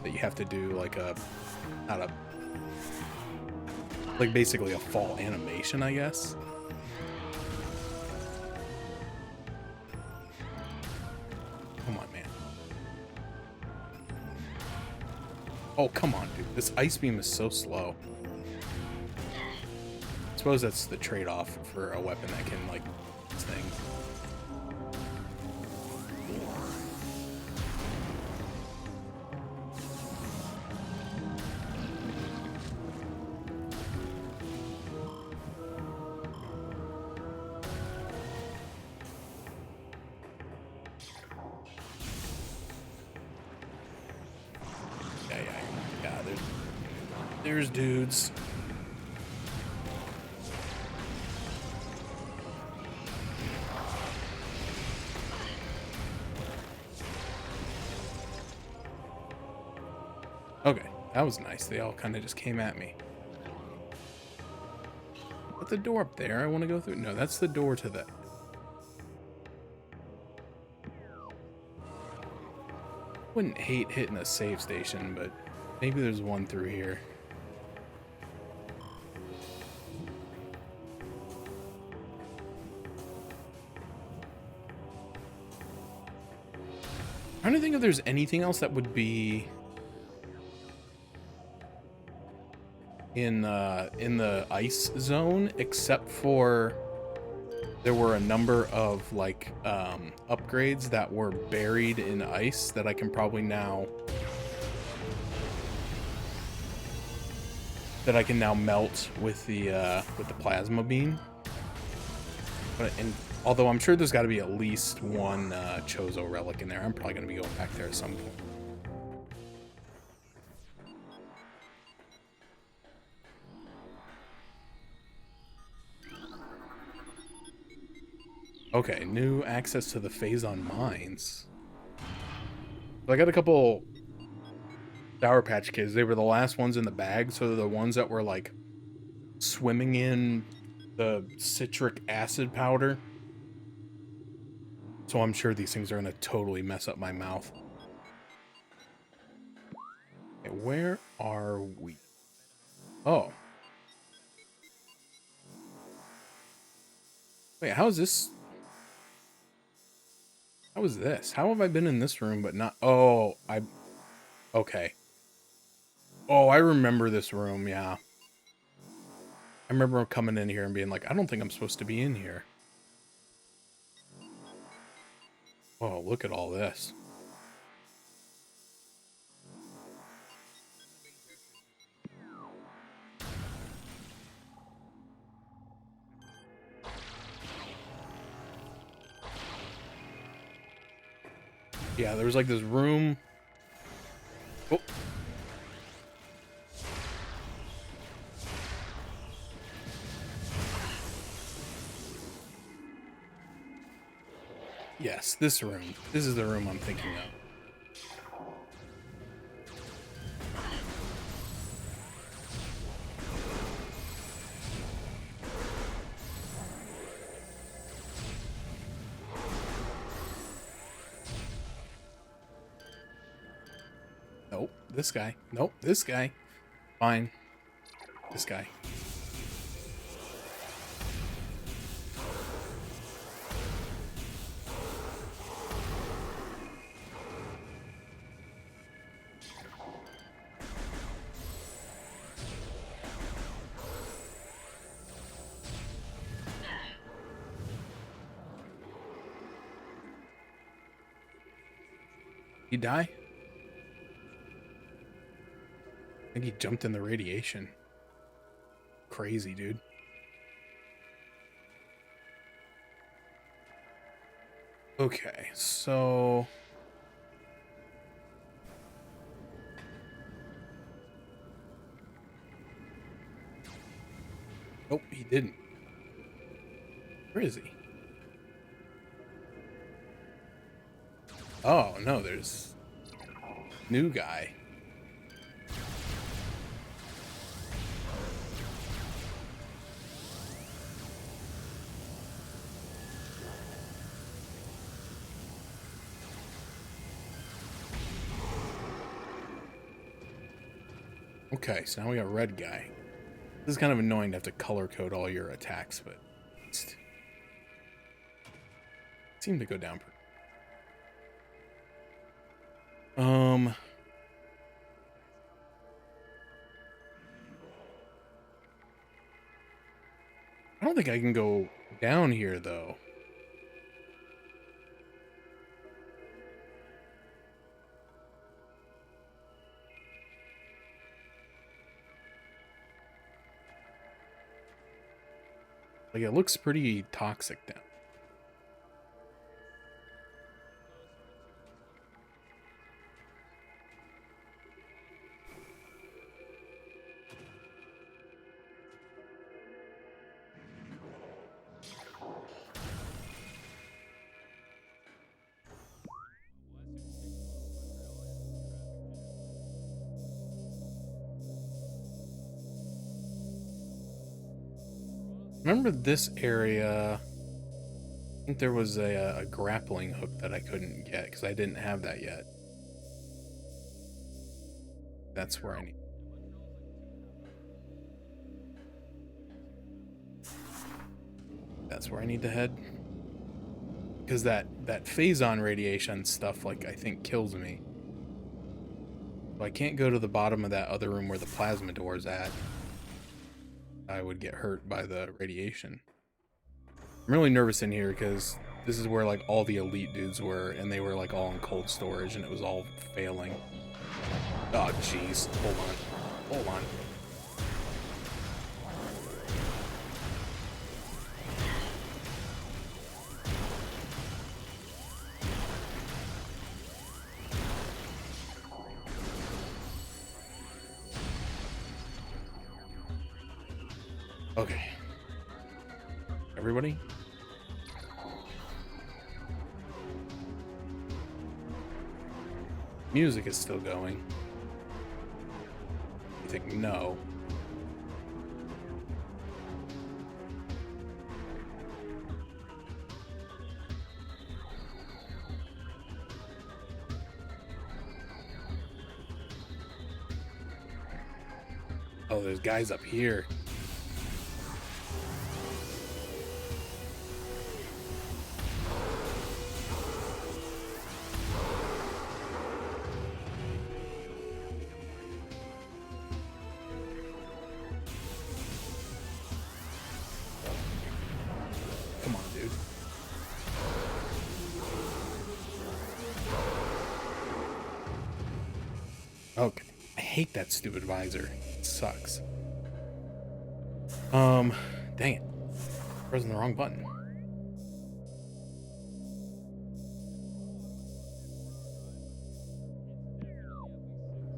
that you have to do like basically a fall animation, I guess. Come on, man. Oh, come on, dude. This ice beam is so slow. I suppose that's the trade-off for a weapon that can, like, this thing. There's dudes. Okay, that was nice. They all kind of just came at me. But the door up there I want to go through? No, that's the door to the... Wouldn't hate hitting a save station, but maybe there's one through here. I'm trying to think if there's anything else that would be in the ice zone, except for there were a number of like upgrades that were buried in ice that I can probably now melt with the plasma beam. But although I'm sure there's got to be at least one Chozo relic in there. I'm probably going to be going back there at some point. Okay, new access to the Phazon mines. So I got a couple Sour Patch Kids. They were the last ones in the bag, so they're the ones that were like swimming in the citric acid powder. So I'm sure these things are gonna totally mess up my mouth. Okay, where are we? Oh. Wait, how is this? How is this? How have I been in this room but not... Oh, okay. Oh, I remember this room, yeah. I remember coming in here and being like, I don't think I'm supposed to be in here. Oh, look at all this. Yeah, there was like this room. Oh. Yes, this room. This is the room I'm thinking of. Nope, this guy. Nope, this guy. Fine. This guy. He die? I think he jumped in the radiation. Crazy, dude. Okay, so... Nope, he didn't. Where is he? Oh, no, there's... New guy. Okay, so now we got red guy. This is kind of annoying to have to color code all your attacks, but... It seemed to go down pretty... I don't think I can go down here, though. Like, it looks pretty toxic down. Remember this area? I think there was a grappling hook that I couldn't get because I didn't have that yet. That's where I need. That's where I need to head. Because that Phazon radiation stuff, like, I think kills me. So I can't go to the bottom of that other room where the plasma door is at. I would get hurt by the radiation. I'm really nervous in here because this is where like all the elite dudes were, and they were like all in cold storage, and it was all failing. Oh jeez, hold on, hold on. Okay. Everybody? Music is still going. You think no. Oh, there's guys up here. Come on, dude. Okay. I hate that stupid visor. It sucks. Dang it. Pressing the wrong button.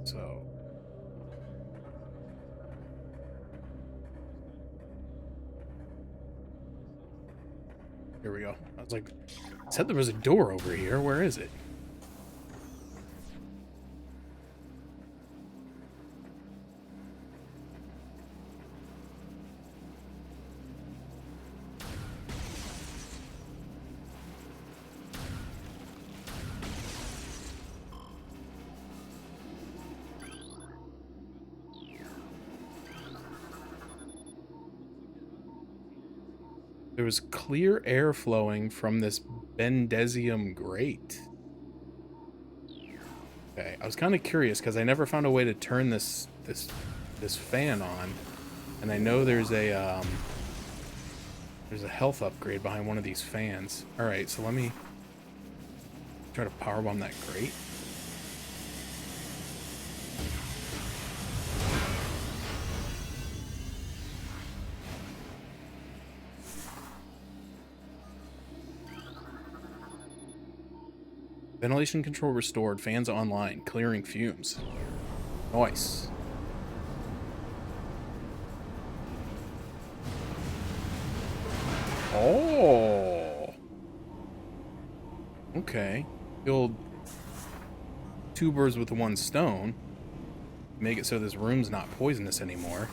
So. Here we go. I was like, I said there was a door over here. Where is it? There was clear air flowing from this Bendesium grate. Okay, I was kind of curious because I never found a way to turn this fan on, and I know there's a health upgrade behind one of these fans. All right, so let me try to powerbomb that grate. Ventilation control restored. Fans online. Clearing fumes. Nice. Oh. Okay. Killed two birds with one stone. Make it so this room's not poisonous anymore.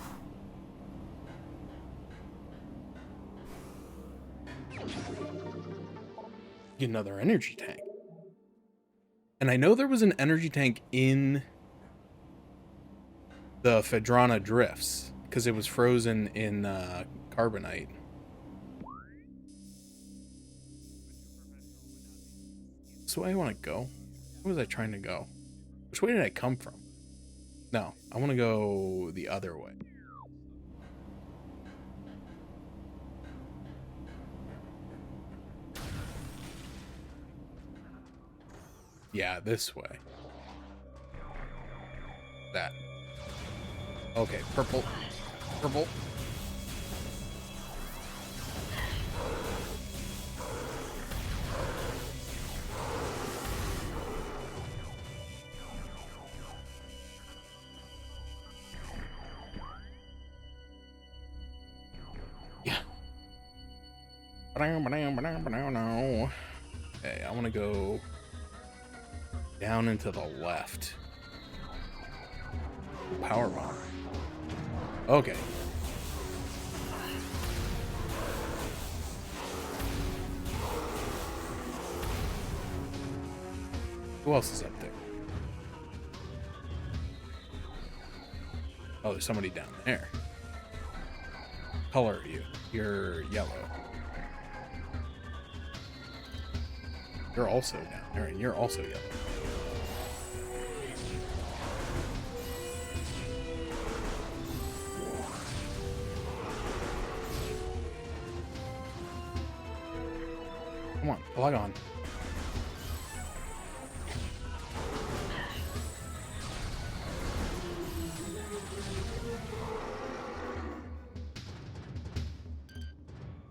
Get another energy tank. And I know there was an energy tank in the Phadrana Drifts, because it was frozen in carbonite. So I want to go. Where was I trying to go? Which way did I come from? No, I want to go the other way. Yeah, this way. That. Okay, purple. Purple. Yeah. Okay, I want to go down into the left. Power bomb. Okay. Who else is up there? Oh, there's somebody down there. Color are you? You're yellow. You're also down there, and you're also yellow. Come on, log on.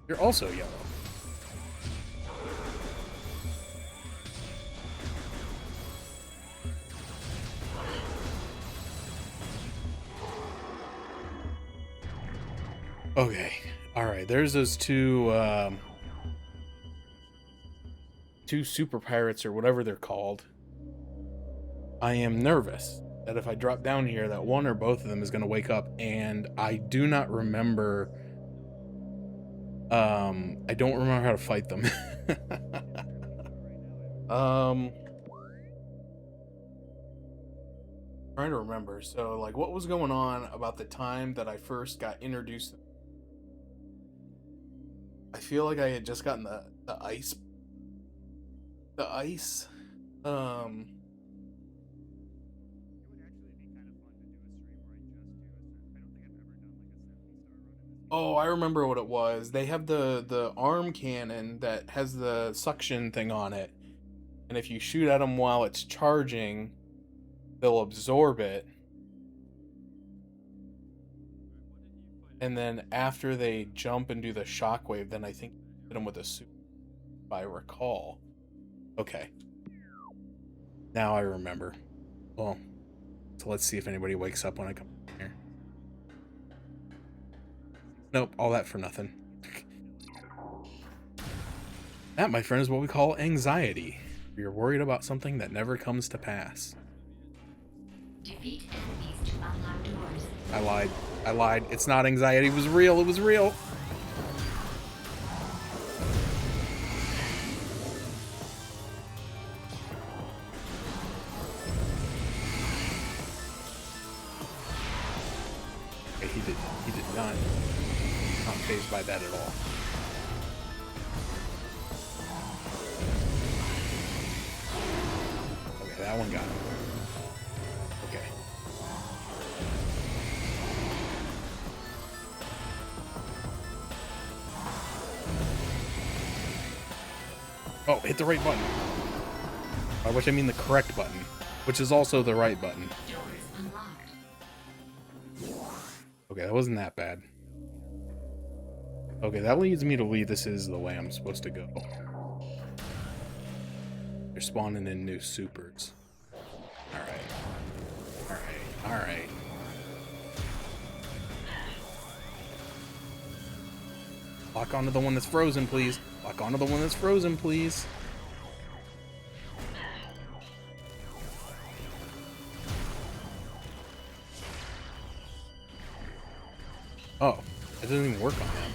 You're also yellow. Okay. All right. There's those two super pirates or whatever they're called. I am nervous that if I drop down here, that one or both of them is going to wake up, and I do not remember. I don't remember how to fight them. um, Trying to remember. So, like, what was going on about the time that I first got introduced? I feel like I had just gotten the ice. The ice. Um. Oh, I remember what it was. They have the arm cannon that has the suction thing on it, and if you shoot at them while it's charging, they'll absorb it. And then after they jump and do the shockwave, then I think hit them with a super, if I recall. Okay. Now I remember. Well, so let's see if anybody wakes up when I come here. Nope, all that for nothing. That, my friend, is what we call anxiety. You're worried about something that never comes to pass. Defeat enemies to unlock doors. I lied. I lied. It's not anxiety. It was real. It was real. Okay, he did not fazed by that at all. Okay, that one got him. Okay. Oh, hit the right button. By which I mean the correct button, which is also the right button. Okay, that wasn't that bad. Okay, that leads me to believe this is the way I'm supposed to go. They're spawning in new supers. Alright. Alright. Alright. Lock onto the one that's frozen, please. Lock onto the one that's frozen, please. Oh, it doesn't even work on them.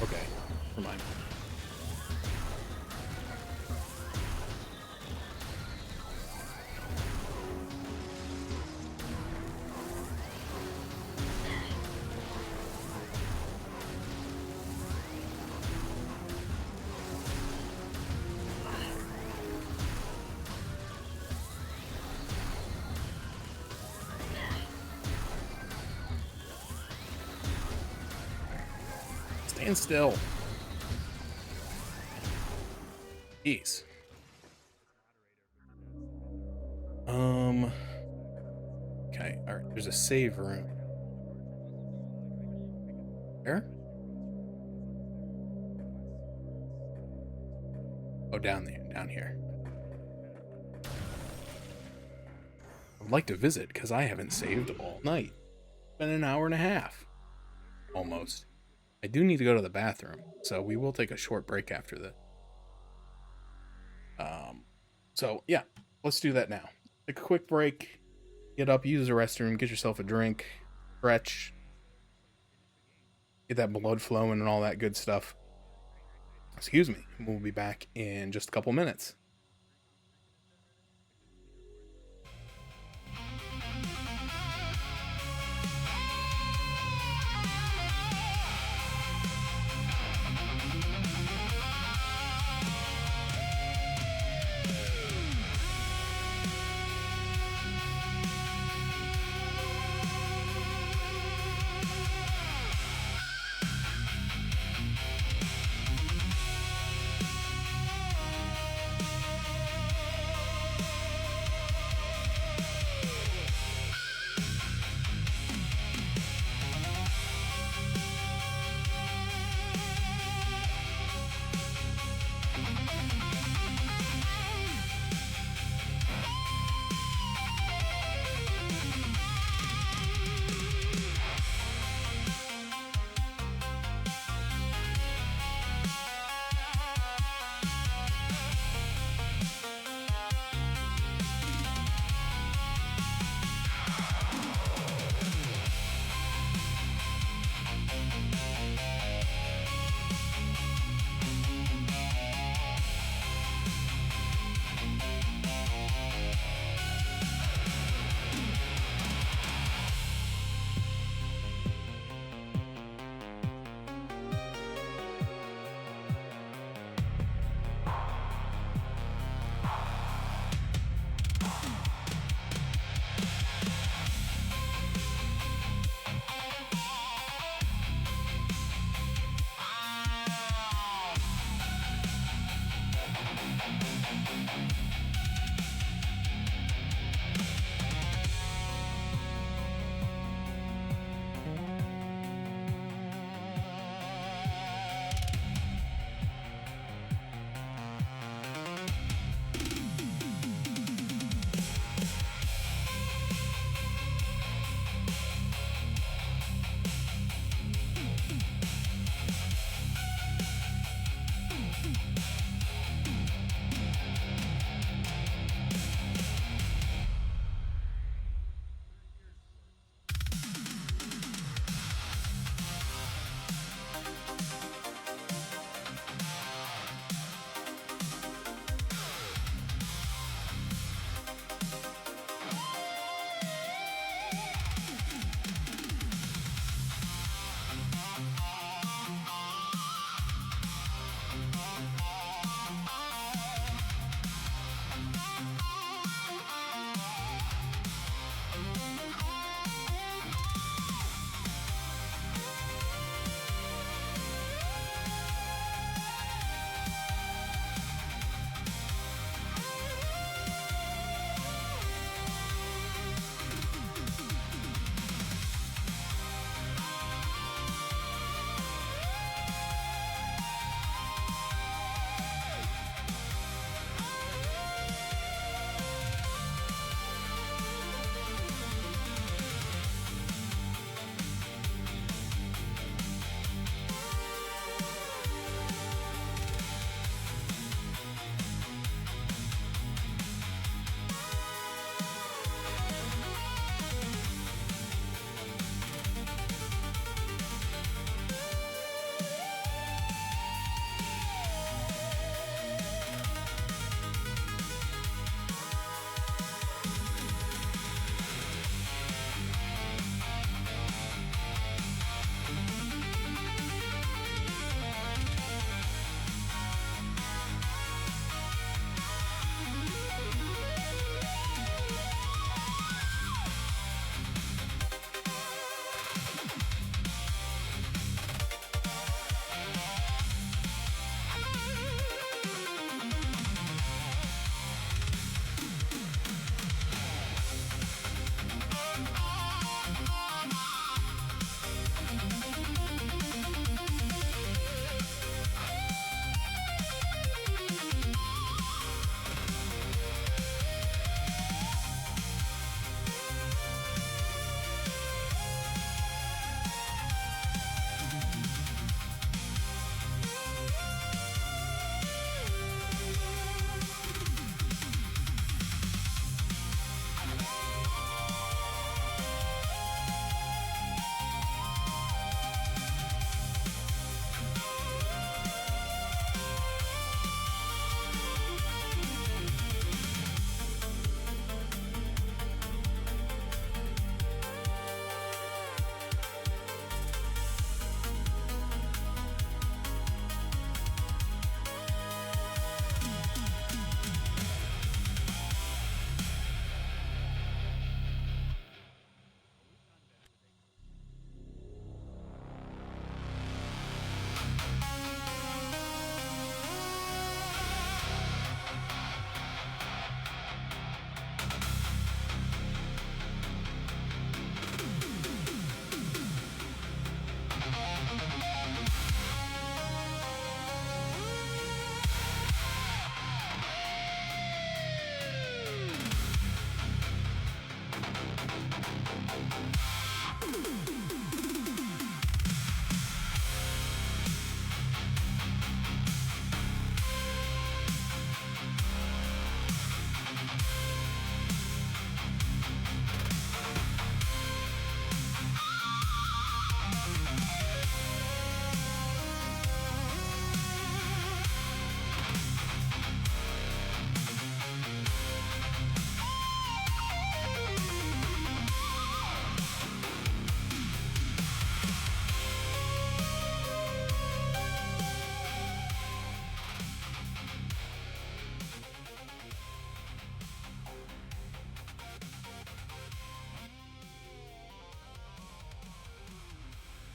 Okay, never mind. Stand still. Jeez. Okay, alright, there's a save room. Where? Oh, down there, down here. I would like to visit, because I haven't saved all night. It's been an hour and a half. Almost. I do need to go to the bathroom, so we will take a short break after this. So yeah, let's do that now. Take a quick break, get up, use the restroom, get yourself a drink, stretch, get that blood flowing and all that good stuff. Excuse me. We'll be back in just a couple minutes.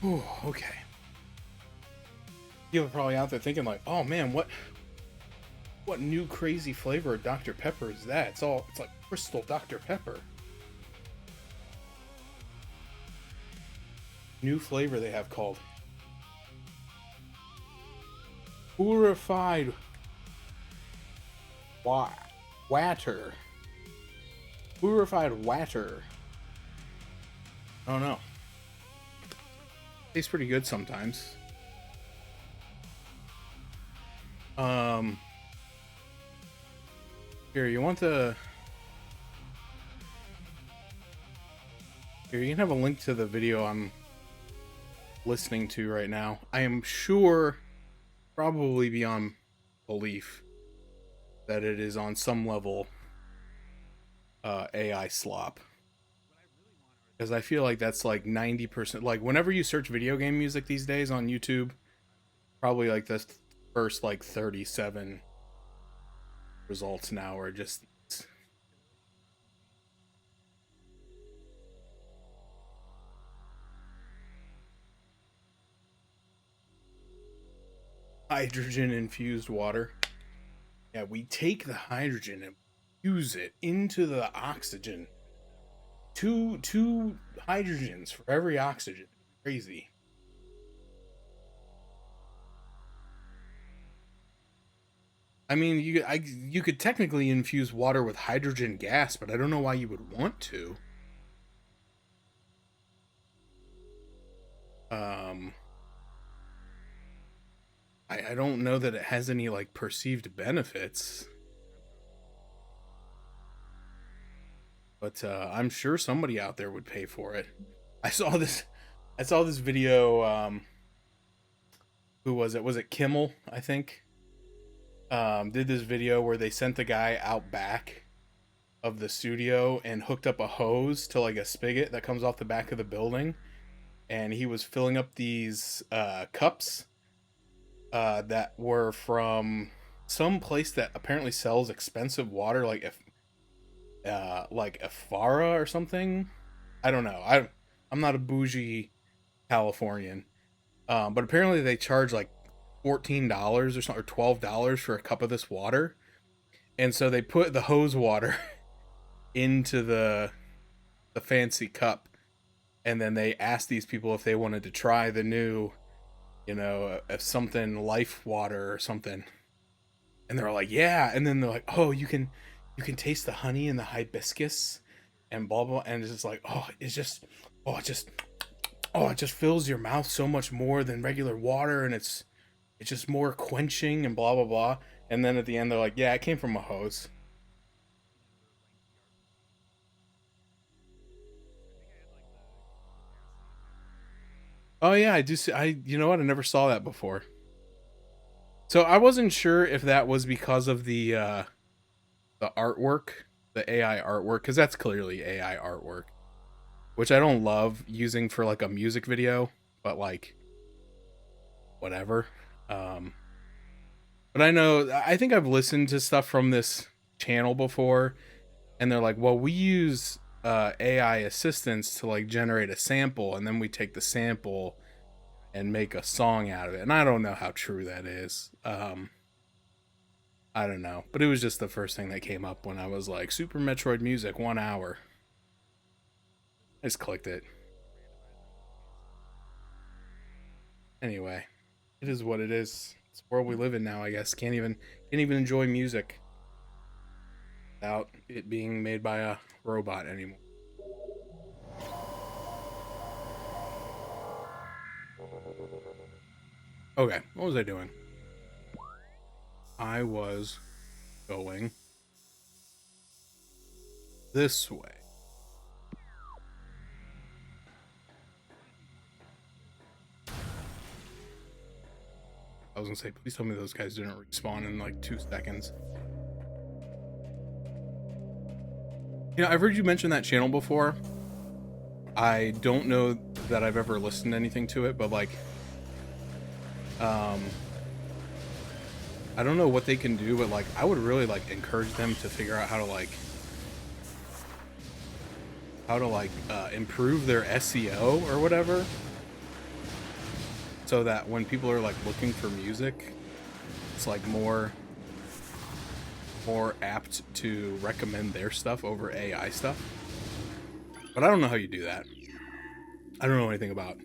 Ooh, okay. People are probably out there thinking like, oh man, what new crazy flavor of Dr. Pepper is that? It's like crystal Dr. Pepper. New flavor they have called purified water. Purified water. I don't know. Tastes pretty good sometimes. Here, you want the... Here, you can have a link to the video I'm listening to right now. I am sure, probably beyond belief, that it is on some level AI slop. Because I feel like that's like 90%. Like, whenever you search video game music these days on YouTube, probably like the first like 37 results now are just these. Hydrogen infused water. Yeah, we take the hydrogen and fuse it into the oxygen. Two hydrogens for every oxygen. Crazy. I mean, you could technically infuse water with hydrogen gas, but I don't know why you would want to. Um, I don't know that it has any like perceived benefits, but I'm sure somebody out there would pay for it. I saw this, I saw this video. Who was it? Was it Kimmel? I think. Did this video where they sent the guy out back of the studio and hooked up a hose to like a spigot that comes off the back of the building, and he was filling up these cups that were from some place that apparently sells expensive water, like a Pharma or something. I don't know. I'm not a bougie Californian, but apparently they charge like $14 or something, or $12 for a cup of this water, and so they put the hose water into the fancy cup, and then they asked these people if they wanted to try the new, something life water or something, and they're like, yeah, and then they're like, oh, you can taste the honey and the hibiscus and blah blah, and it's just like, it just fills your mouth so much more than regular water, and it's just more quenching and blah blah blah. And then at the end they're like, yeah, it came from a hose. Oh yeah, I do see. You know what, I never saw that before. So I wasn't sure if that was because of the artwork, the AI artwork, because that's clearly AI artwork, which I don't love using for like a music video, but like whatever. Um, but I think I've listened to stuff from this channel before, and they're like, well, we use AI assistants to like generate a sample, and then we take the sample and make a song out of it. And I don't know how true that is. I don't know, but it was just the first thing that came up when I was like, Super Metroid music, 1 hour. I just clicked it. Anyway, it is what it is. It's the world we live in now, I guess. Can't even enjoy music without it being made by a robot anymore. Okay, what was I doing? I was going this way. I was gonna say, please tell me those guys didn't respawn in like 2 seconds. I've heard you mention that channel before. I don't know that I've ever listened to anything to it, but like, I don't know what they can do, but like, I would really like encourage them to figure out how to improve their SEO or whatever. so that when people are like looking for music, it's like more apt to recommend their stuff over AI stuff. But I don't know how you do that. I don't know anything about.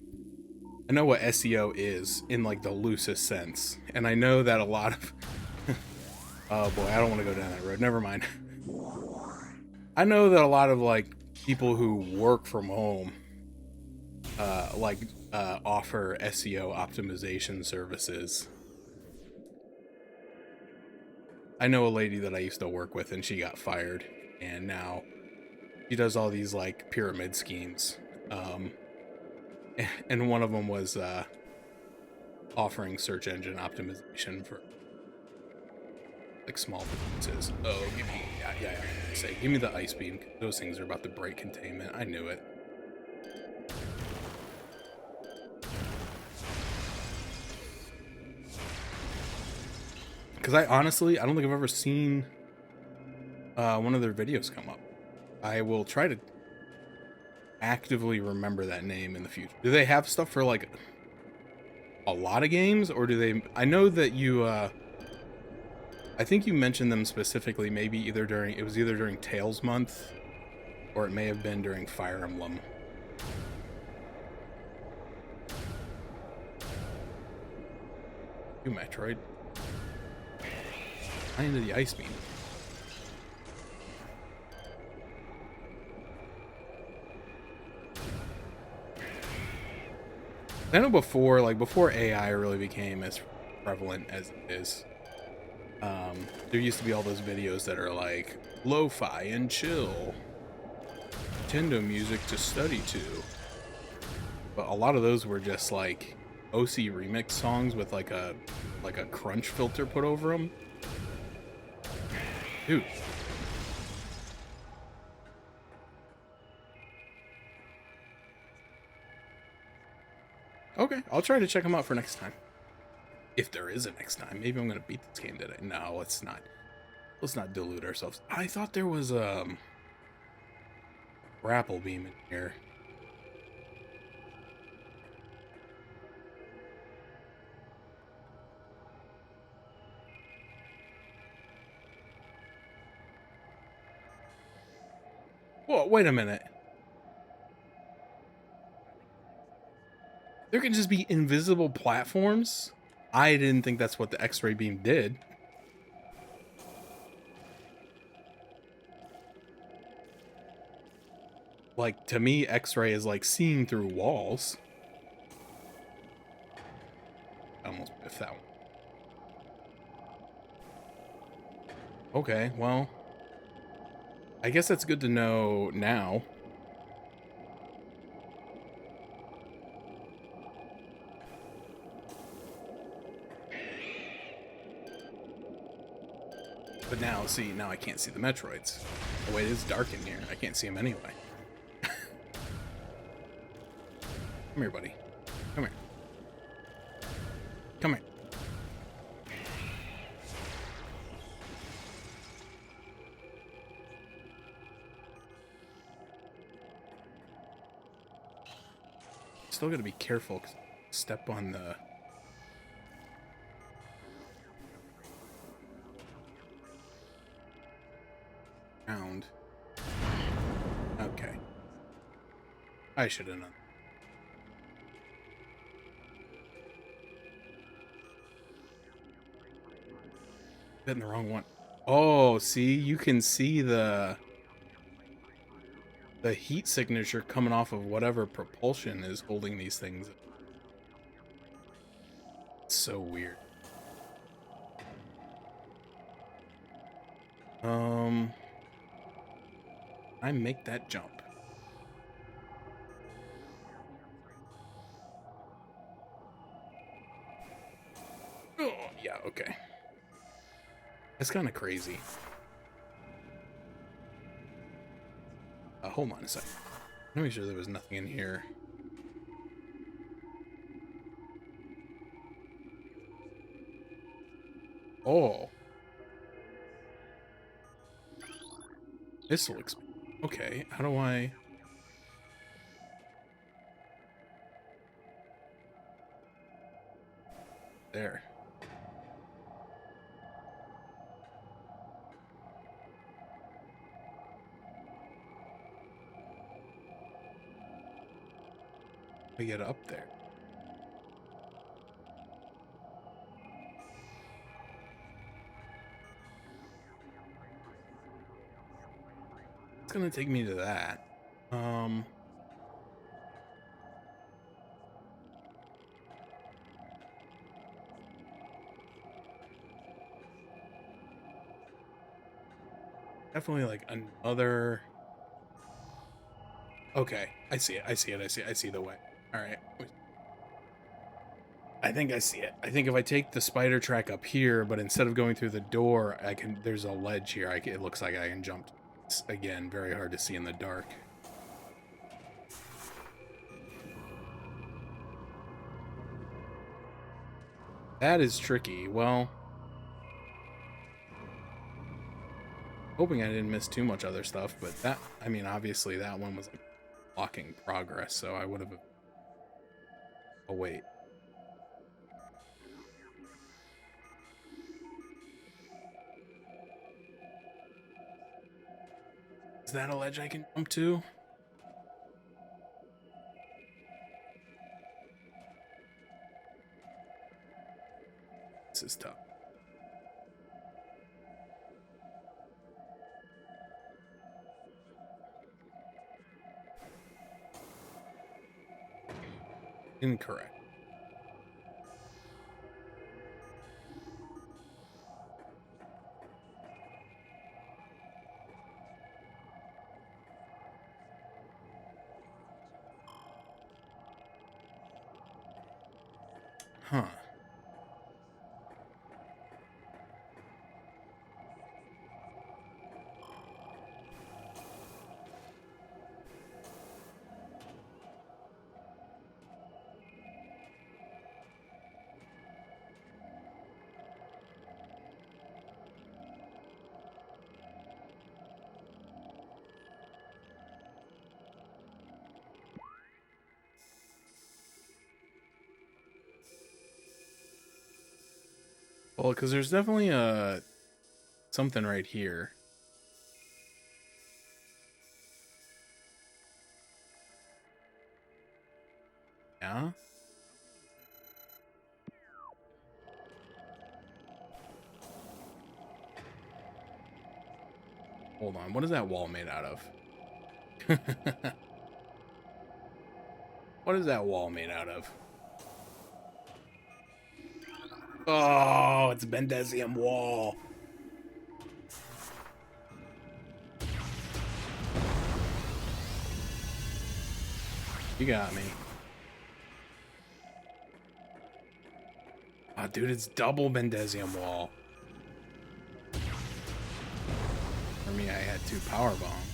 I know what SEO is in like the loosest sense, and I know that a lot of oh boy, I don't want to go down that road. Never mind. I know that a lot of like people who work from home offer SEO optimization services. I know a lady that I used to work with and she got fired, and now she does all these like pyramid schemes. Um, and one of them was offering search engine optimization for like small businesses. Oh, give me yeah. Say, give me the ice beam. Those things are about to break containment. I knew it. Because I honestly, I don't think I've ever seen one of their videos come up. I will try to actively remember that name in the future. Do they have stuff for like a lot of games, or do they? I know that you. I think you mentioned them specifically. Maybe either during it was either during Tales Month, or it may have been during Fire Emblem. You Metroid. I into the ice beam. I know before AI really became as prevalent as it is, there used to be all those videos that are like lo-fi and chill, Nintendo music to study to. But a lot of those were just like OC remix songs with like a crunch filter put over them. Dude. Okay, I'll try to check them out for next time. If there is a next time. Maybe I'm gonna beat this game today. No, let's not. Let's not delude ourselves. I thought there was grapple beam in here. Whoa, wait a minute. There can just be invisible platforms? I didn't think that's what the X-ray beam did. Like, to me, X-ray is like seeing through walls. I almost biffed that one. Okay, well, I guess that's good to know now. But now, see, now I can't see the Metroids. Oh wait, it's dark in here. I can't see them anyway. Come here, buddy. Come here. Come here. Still gotta be careful, 'cause step on the... ground. Okay. I should have known. Getting the wrong one. Oh, see, you can see the heat signature coming off of whatever propulsion is holding these things. It's so weird. I make that jump. Oh, yeah, okay. That's kind of crazy. Hold on a second. Let me make sure there was nothing in here. Oh. This looks... okay, how do I... there. We get up there. It's gonna take me to that. Definitely like another. Okay, I see it. I see it. I see the way. All right. I think I see it. I think if I take the spider track up here, but instead of going through the door, I can. There's a ledge here. It looks like I can jump. It's, again, very hard to see in the dark. That is tricky. Well, hoping I didn't miss too much other stuff, but that. I mean, obviously that one was like blocking progress, so I would have. Oh wait. Is that a ledge I can jump to? This is tough. Incorrect. Huh. Well, because there's definitely a something right here. Yeah. Hold on. What is that wall made out of? What is that wall made out of? Oh, it's a Bendesium wall. You got me. Oh, dude, it's double Bendesium wall. For me, I had 2 power bombs.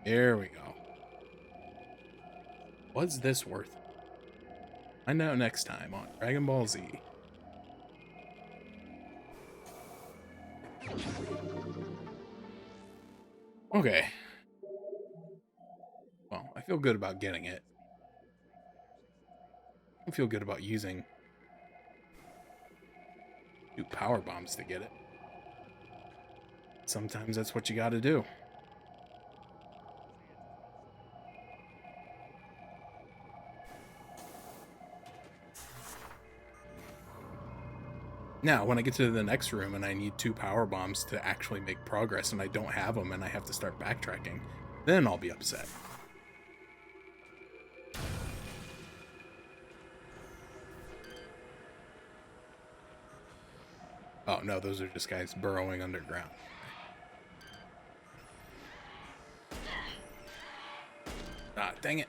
There we go. What's this worth? Find out next time on Dragon Ball Z. Okay. Well, I feel good about getting it. I feel good about using 2 power bombs to get it. Sometimes that's what you gotta do. Now, when I get to the next room and I need 2 power bombs to actually make progress and I don't have them and I have to start backtracking, then I'll be upset. Oh, no, those are just guys burrowing underground. Ah, dang it.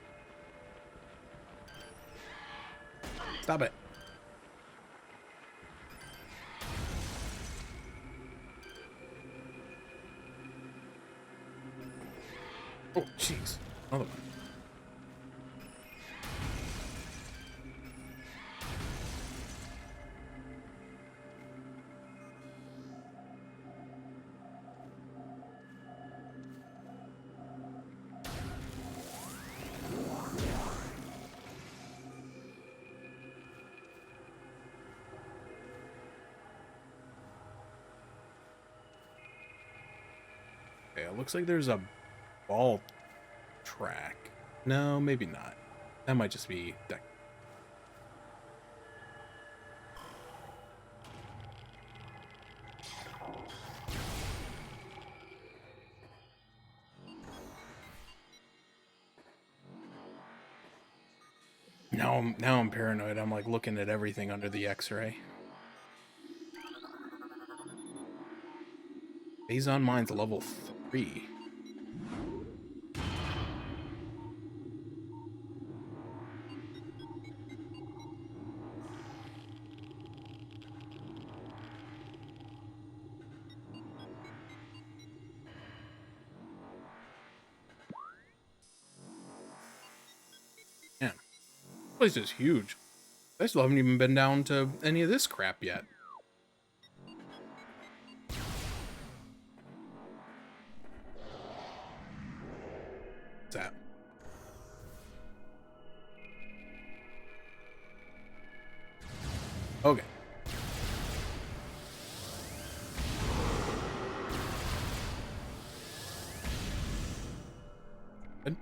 Stop it. Oh, jeez. Another one. it looks like there's a ball track. No, maybe not. That might just be deck. Now I'm paranoid. I'm like looking at everything under the X-ray. Phazon Mine's level 3. Yeah, this place is huge. I still haven't even been down to any of this crap yet. What's that? Okay. Good.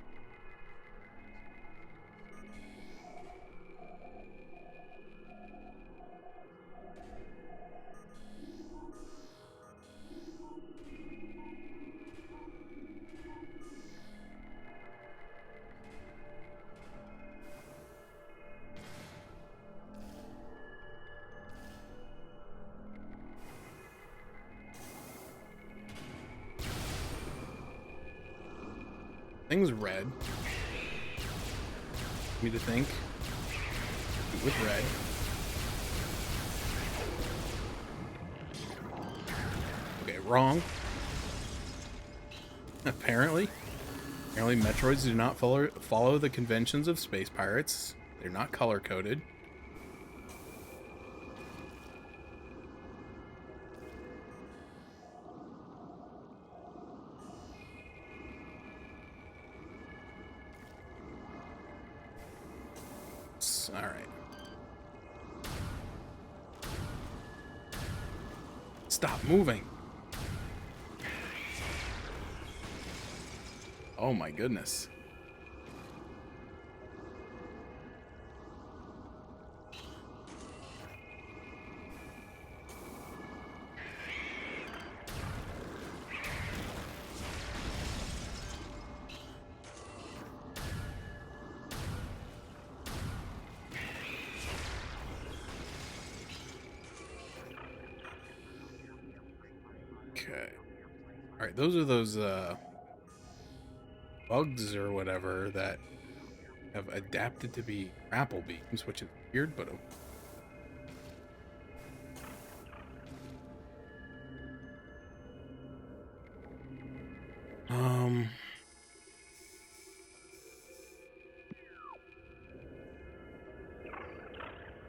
Thing's red. Me to think. With red. Okay, wrong. Apparently Metroids do not follow the conventions of space pirates. They're not color-coded. Alright. Stop moving! Oh my goodness. Okay. Alright, those are those bugs or whatever that have adapted to be grapple beams, which is weird, but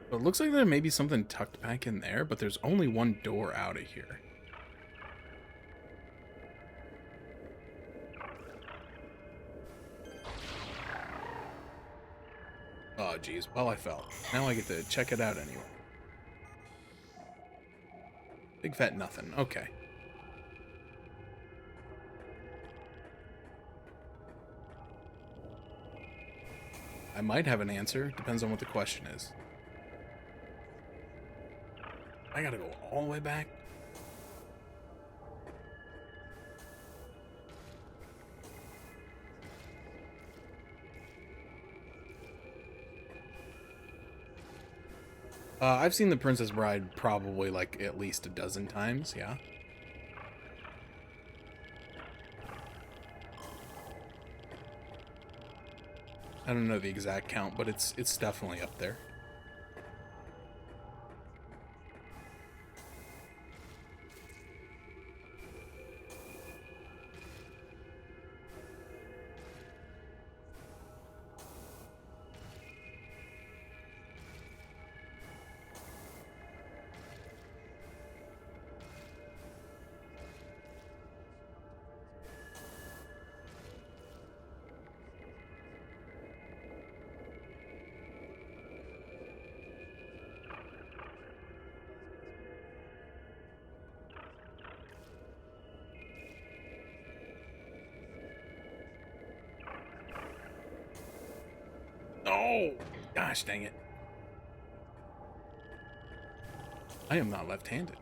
so it looks like there may be something tucked back in there, but there's only one door out of here. Oh, geez. Well, I fell. Now I get to check it out anyway. Big fat nothing. Okay. I might have an answer. Depends on what the question is. I gotta go all the way back. I've seen The Princess Bride probably like at least a dozen times, yeah. I don't know the exact count, but it's definitely up there. No! Gosh dang it. I am not left-handed.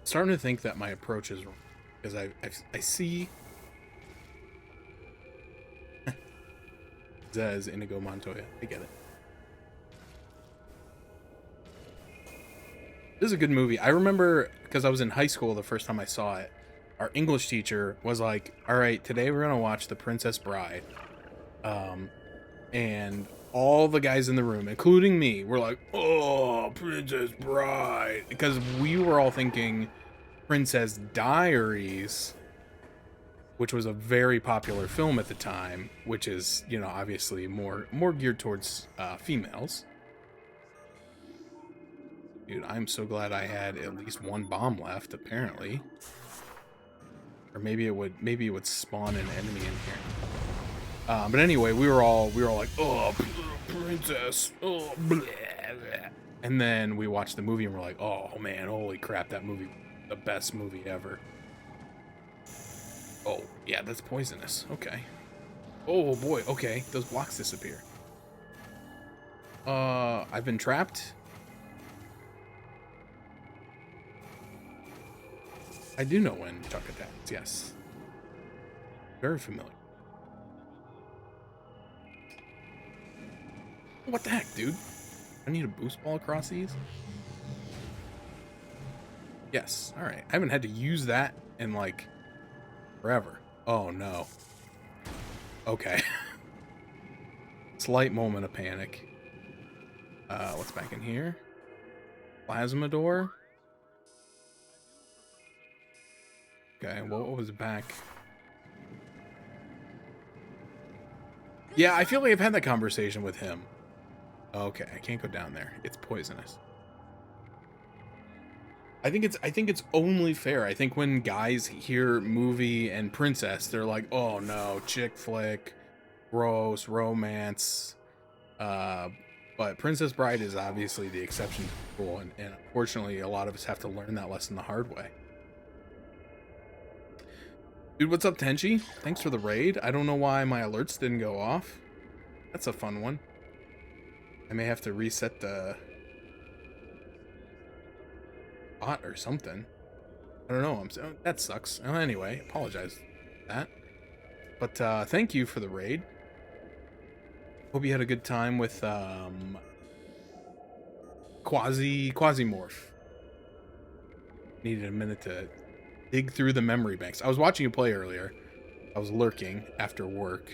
Starting to think that my approach is wrong because I see Zez Inigo Montoya. I get it. This is a good movie. I remember because I was in high school the first time I saw it. Our English teacher was like, "All right, today we're gonna watch The Princess Bride," and all the guys in the room, including me, were like, "Oh, Princess Bride," because we were all thinking Princess Diaries, which was a very popular film at the time, which is, you know, obviously more geared towards females. Dude, I'm so glad I had at least one bomb left, apparently. Or maybe it would spawn an enemy in here. But anyway, we were all like, "Oh, princess, oh, blah, blah." And then we watched the movie and we're like, "Oh man, holy crap, that movie, the best movie ever." Oh yeah, that's poisonous. Okay. Oh boy. Okay, those blocks disappear. I've been trapped. I do know when Chuck attacks. Yes. Very familiar. What the heck, dude? I need a boost ball across these? Yes. Alright. I haven't had to use that in, like, forever. Oh, no. Okay. Slight moment of panic. What's back in here? Plasma door? Okay, what was back? Yeah, I feel like I've had that conversation with him. Okay, I can't go down there. It's poisonous. I think it's only fair. I think when guys hear movie and princess, they're like, "Oh no, chick flick, gross, romance." But Princess Bride is obviously the exception to the rule, and unfortunately, a lot of us have to learn that lesson the hard way. Dude, what's up, Tenchi? Thanks for the raid. I don't know why my alerts didn't go off. That's a fun one. I may have to reset the bot or something. I don't know. That sucks. Anyway, apologize for that. But thank you for the raid. Hope you had a good time with Quasimorph. Needed a minute to dig through the memory banks. I was watching you play earlier. I was lurking after work.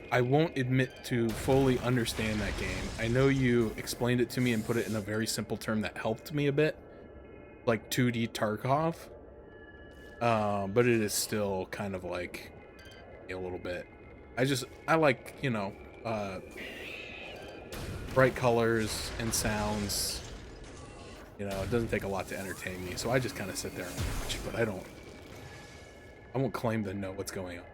I won't admit to fully understand that game. I know you explained it to me and put it in a very simple term that helped me a bit, like 2D Tarkov. But it is still kind of like a little bit. I like, you know, bright colors and sounds. You know, it doesn't take a lot to entertain me, so I just kind of sit there and watch. But I won't claim to know what's going on.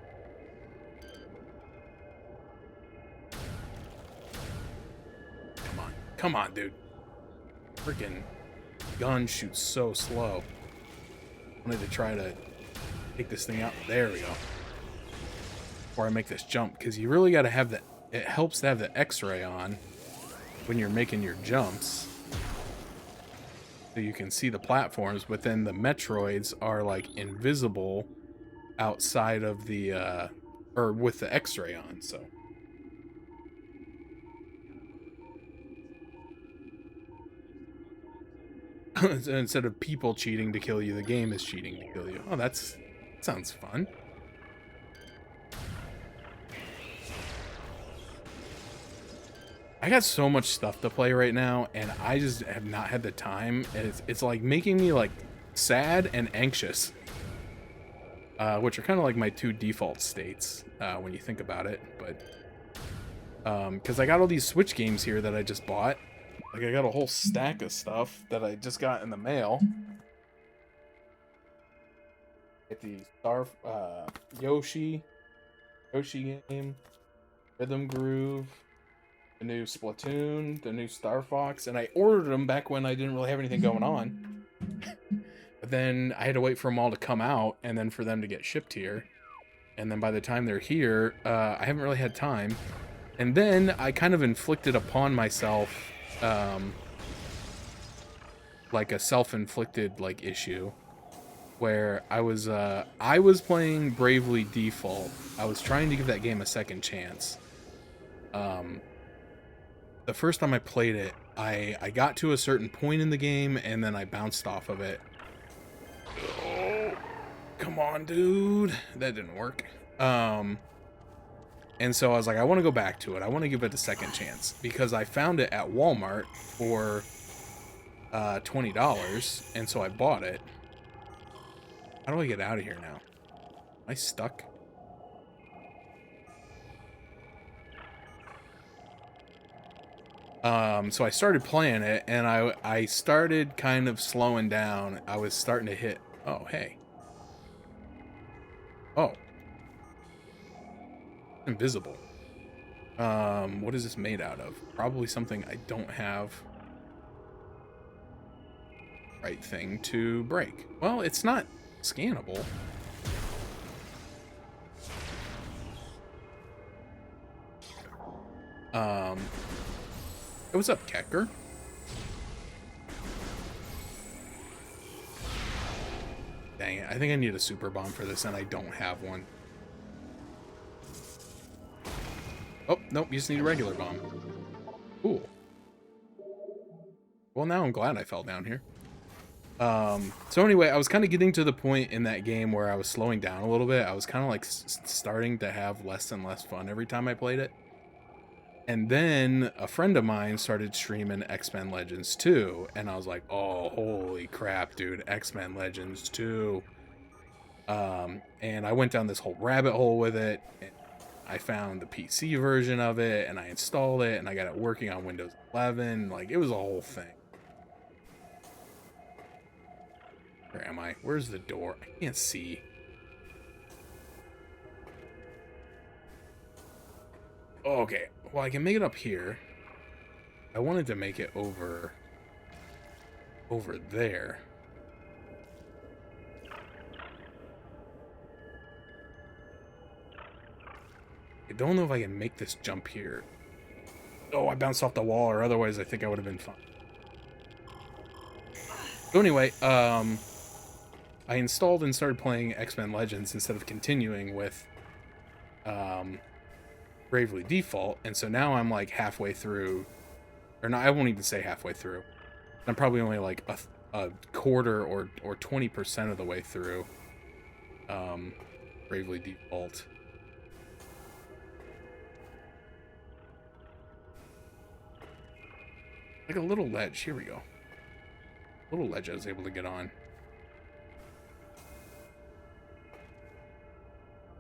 Come on, dude. Freaking gun shoots so slow. I wanted to try to take this thing out. There we go. Before I make this jump, because you really got to have that. It helps to have the X-ray on when you're making your jumps, so you can see the platforms. But then the Metroids are like invisible outside of the or with the X-ray on. So. Instead of people cheating to kill you, the game is cheating to kill you. Oh, that sounds fun. I got so much stuff to play right now, and I just have not had the time. And it's like making me like sad and anxious, which are kind of like my two default states when you think about it. But because I got all these Switch games here that I just bought, Like, I got a whole stack of stuff that I just got in the mail. Get the Yoshi game, Rhythm Groove, the new Splatoon, the new Star Fox, and I ordered them back when I didn't really have anything going on. But then I had to wait for them all to come out, and then for them to get shipped here. And then by the time they're here, I haven't really had time. And then I kind of inflicted upon myself, like a self-inflicted like issue, where I was playing Bravely Default. I was trying to give that game a second chance. The first time I played it, I got to a certain point in the game, and then I bounced off of it. Oh, come on, dude. That didn't work. And so I was like, I want to go back to it. I want to give it a second chance, because I found it at Walmart for $20, and so I bought it. How do I get out of here now? Am I stuck? So I started playing it, and I started kind of slowing down. I was starting to hit... Oh, hey. Oh. Invisible. What is this made out of? Probably something I don't have right thing to break. Well, it's not scannable. Hey, what's up, Kecker? Dang it, I think I need a super bomb for this, and I don't have one. Oh, nope, you just need a regular bomb. Cool. Well, now I'm glad I fell down here. So anyway, I was kind of getting to the point in that game where I was slowing down a little bit. I was kind of like starting to have less and less fun every time I played it. And then a friend of mine started streaming X-Men Legends 2, and I was like, oh, holy crap, dude, X-Men Legends 2. And I went down this whole rabbit hole with it, and I found the PC version of it, and I installed it, and I got it working on Windows 11. Like, it was a whole thing. Where am I? Where's the door? I can't see. Oh, okay. Well, I can make it up here. I wanted to make it over there. I don't know if I can make this jump here. Oh, I bounced off the wall, or otherwise I think I would have been fine. So anyway, I installed and started playing X-Men Legends instead of continuing with Bravely Default, and so now I'm like halfway through, or no, I won't even say halfway through. I'm probably only like a quarter or 20% of the way through Bravely Default. Like a little ledge. Here we go. Little ledge I was able to get on.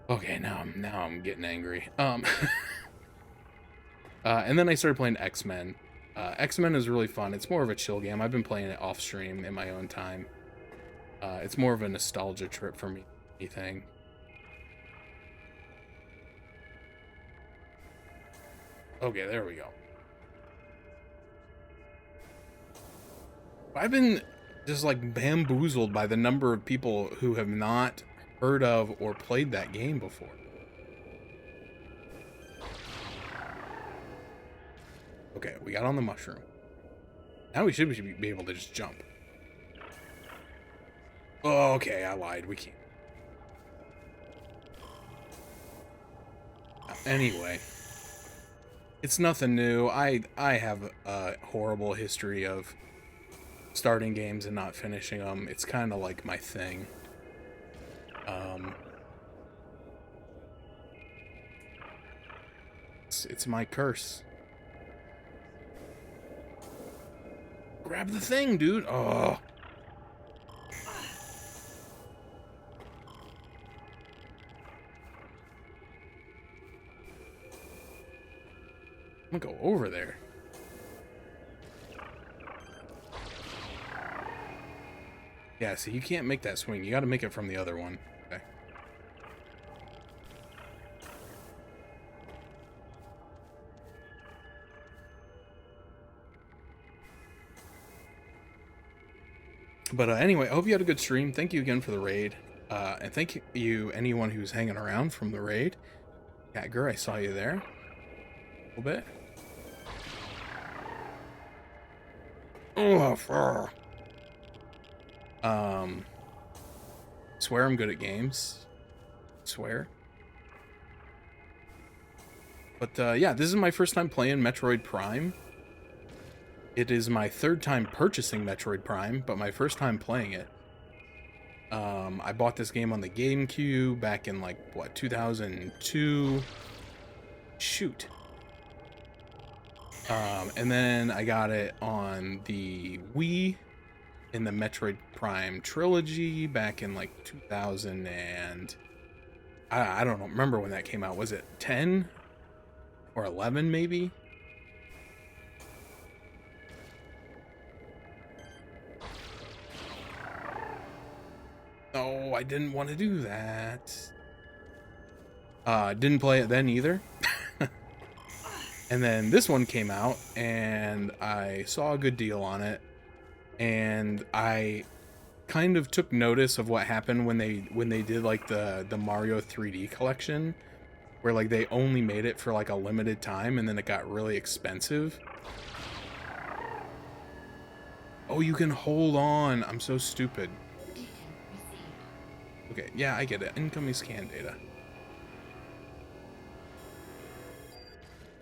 Okay, now I'm getting angry. And then I started playing X-Men. X-Men is really fun. It's more of a chill game. I've been playing it off stream in my own time. It's more of a nostalgia trip for me, anything. Okay, there we go. I've been just like bamboozled by the number of people who have not heard of or played that game before. Okay, we got on the mushroom. Now we should be able to just jump. Oh, okay, I lied. We can't. Anyway, it's nothing new. I have a horrible history of starting games and not finishing them. It's kind of like my thing. It's my curse. Grab the thing, dude. Oh. I'm gonna go over there. Yeah, so you can't make that swing. You got to make it from the other one. Okay. But anyway, I hope you had a good stream. Thank you again for the raid. And thank you, anyone who's hanging around from the raid. Catger, I saw you there. A little bit. Oh, swear I'm good at games. Swear. But yeah, this is my first time playing Metroid Prime. It is my third time purchasing Metroid Prime, but my first time playing it. I bought this game on the GameCube back in, like, what, 2002? Shoot. And then I got it on the Wii in the Metroid Prime trilogy back in, like, 2000 and... I don't know, remember when that came out. Was it 10? Or 11, maybe? Oh, I didn't want to do that. Didn't play it then either. And then this one came out, and I saw a good deal on it, and I kind of took notice of what happened when they did like the Mario 3D collection, where like they only made it for like a limited time, and then it got really expensive. Oh, you can hold on. I'm so stupid. Okay, yeah, I get it. Incoming scan data.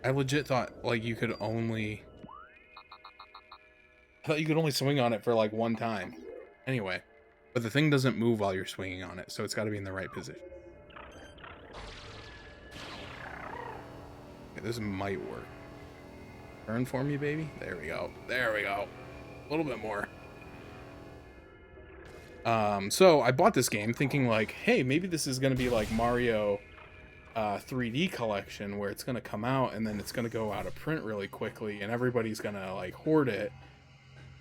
I legit thought like you could only... I thought you could only swing on it for like one time. Anyway, but the thing doesn't move while you're swinging on it, so it's got to be in the right position. Okay, this might work. Turn for me, baby. There we go. There we go. A little bit more. So I bought this game thinking like, hey, maybe this is going to be like Mario 3D collection, where it's going to come out and then it's going to go out of print really quickly and everybody's going to like hoard it.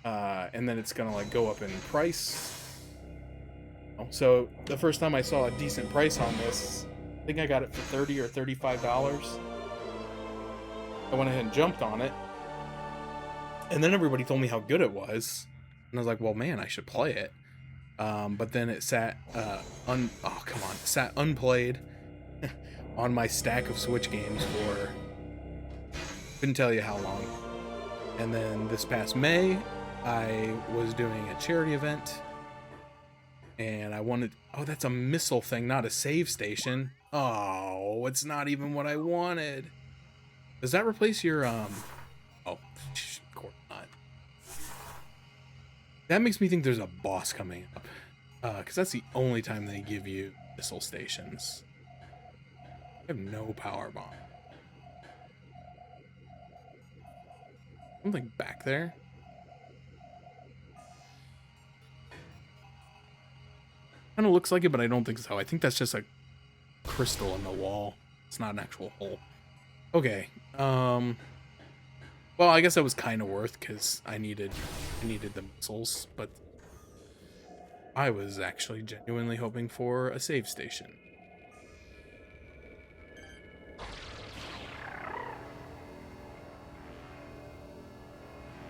And then it's going to like go up in price. So the first time I saw a decent price on this, I think I got it for $30 or $35. I went ahead and jumped on it. And then everybody told me how good it was. And I was like, well, man, I should play it. But then it sat, sat unplayed on my stack of Switch games for, couldn't tell you how long. And then this past May, I was doing a charity event, and I wanted, oh, that's a missile thing, not a save station. Oh, it's not even what I wanted. Does that replace your, oh, of course not. That makes me think there's a boss coming up. Because that's the only time they give you missile stations. I have no power bomb. Something back there? Kind of looks like it, but I don't think so. I think that's just a crystal in the wall. It's not an actual hole. Okay. Well, I guess that was kind of worth, because I needed the missiles, but I was actually genuinely hoping for a save station.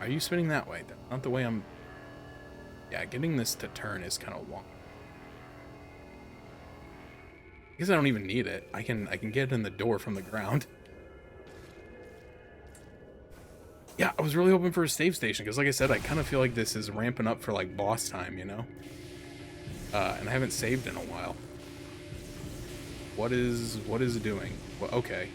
Are you spinning that way? That's not the way I'm... Yeah, getting this to turn is kind of long. I guess I don't even need it. I can get it in the door from the ground. Yeah, I was really hoping for a save station, because like I said, I kind of feel like this is ramping up for like boss time, you know? And I haven't saved in a while. What is it doing? Well, okay.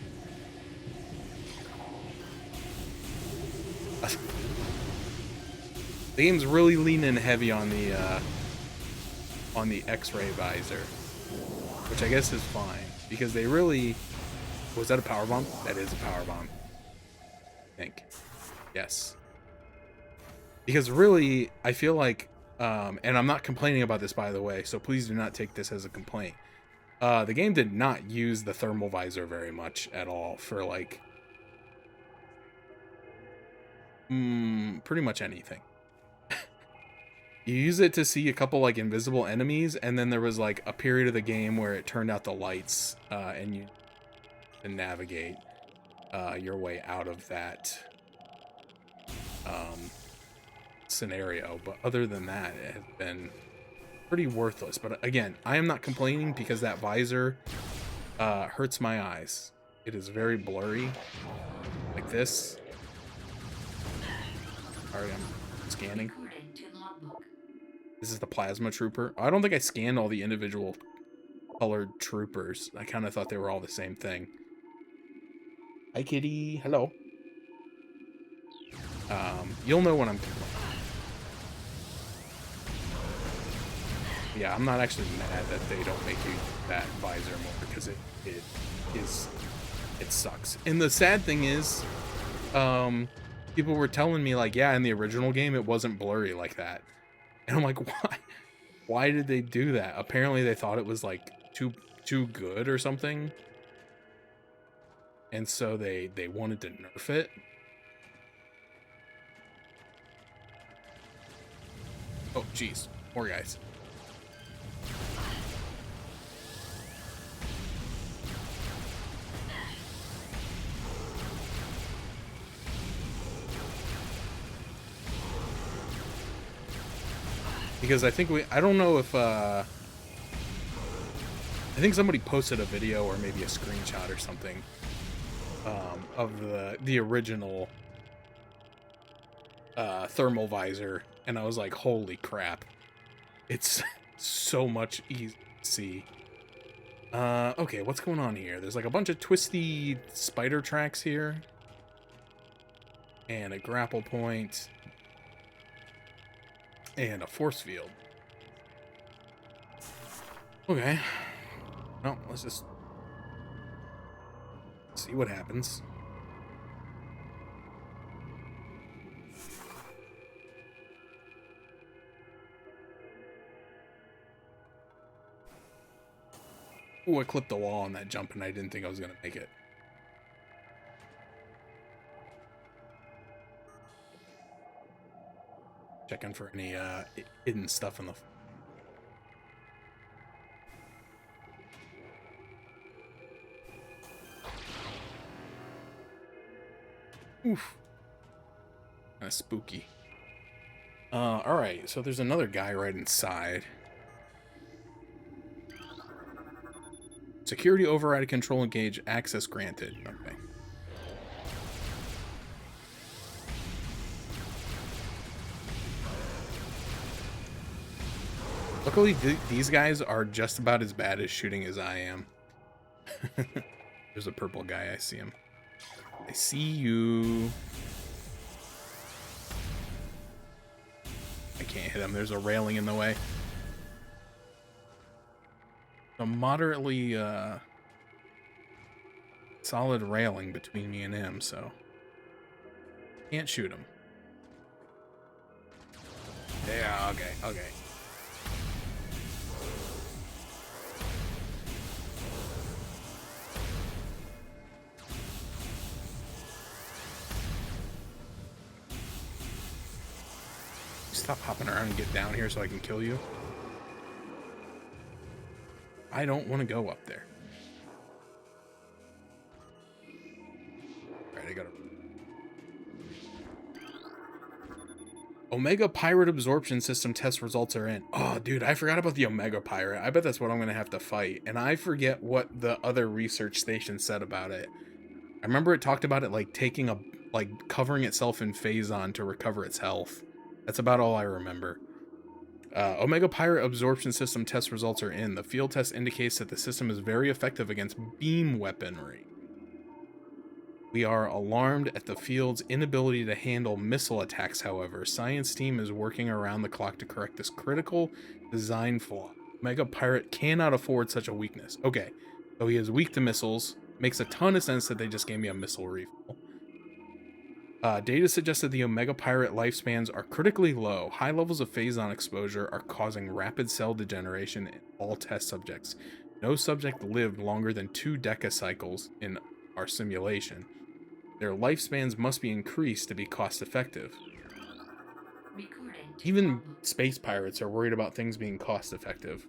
The game's really leaning heavy on the X-ray visor, which I guess is fine, because they really... Was that a power bomb? That is a power bomb. I think. Yes. Because really, I feel like, and I'm not complaining about this, by the way, so please do not take this as a complaint. The game did not use the thermal visor very much at all for, like, pretty much anything. You use it to see a couple like invisible enemies, and then there was like a period of the game where it turned out the lights, and you can navigate your way out of that scenario. But other than that, it has been pretty worthless. But again, I am not complaining because that visor hurts my eyes. It is very blurry, like this. Sorry, I'm scanning. Recording to logbook. This is the plasma trooper. I don't think I scanned all the individual colored troopers. I kind of thought they were all the same thing. Hi, kitty. Hello. You'll know when I'm. Yeah, I'm not actually mad that they don't make you that visor more because it sucks. And the sad thing is, people were telling me like, yeah, in the original game it wasn't blurry like that, and I'm like, why? Why did they do that? Apparently they thought it was like too good or something, and so they wanted to nerf it. Oh, jeez, more guys. Because I think I don't know if, I think somebody posted a video or maybe a screenshot or something, of the original, thermal visor, and I was like, holy crap. It's so much easy to see. Okay, what's going on here? There's like a bunch of twisty spider tracks here. And a grapple point. And a force field. Okay. Well, let's just see what happens. Ooh, I clipped the wall on that jump and I didn't think I was going to make it. Checking for any hidden stuff in the... Oof. Kind of spooky. Alright, so there's another guy right inside. Security override control engage, access granted. Okay. Luckily, these guys are just about as bad as shooting as I am. There's a purple guy. I see him. I see you. I can't hit him. There's a railing in the way. A moderately solid railing between me and him, so can't shoot him. Yeah, okay. Stop hopping around and get down here so I can kill you. I don't want to go up there. Alright, I gotta... Omega Pirate Absorption System test results are in. Oh, dude, I forgot about the Omega Pirate. I bet that's what I'm going to have to fight. And I forget what the other research station said about it. I remember it talked about it like taking a... like covering itself in Phazon to recover its health. That's about all I remember. Omega Pirate Absorption System test results are in. The field test indicates that the system is very effective against beam weaponry. We are alarmed at the field's inability to handle missile attacks, however. Science team is working around the clock to correct this critical design flaw. Omega Pirate cannot afford such a weakness. Okay, so he is weak to missiles. Makes a ton of sense that they just gave me a missile refill. Data suggests that the Omega Pirate lifespans are critically low. High levels of Phazon exposure are causing rapid cell degeneration in all test subjects. No subject lived longer than 2 decacycles in our simulation. Their lifespans must be increased to be cost effective. Recording to Even follow. space pirates are worried about things being cost effective.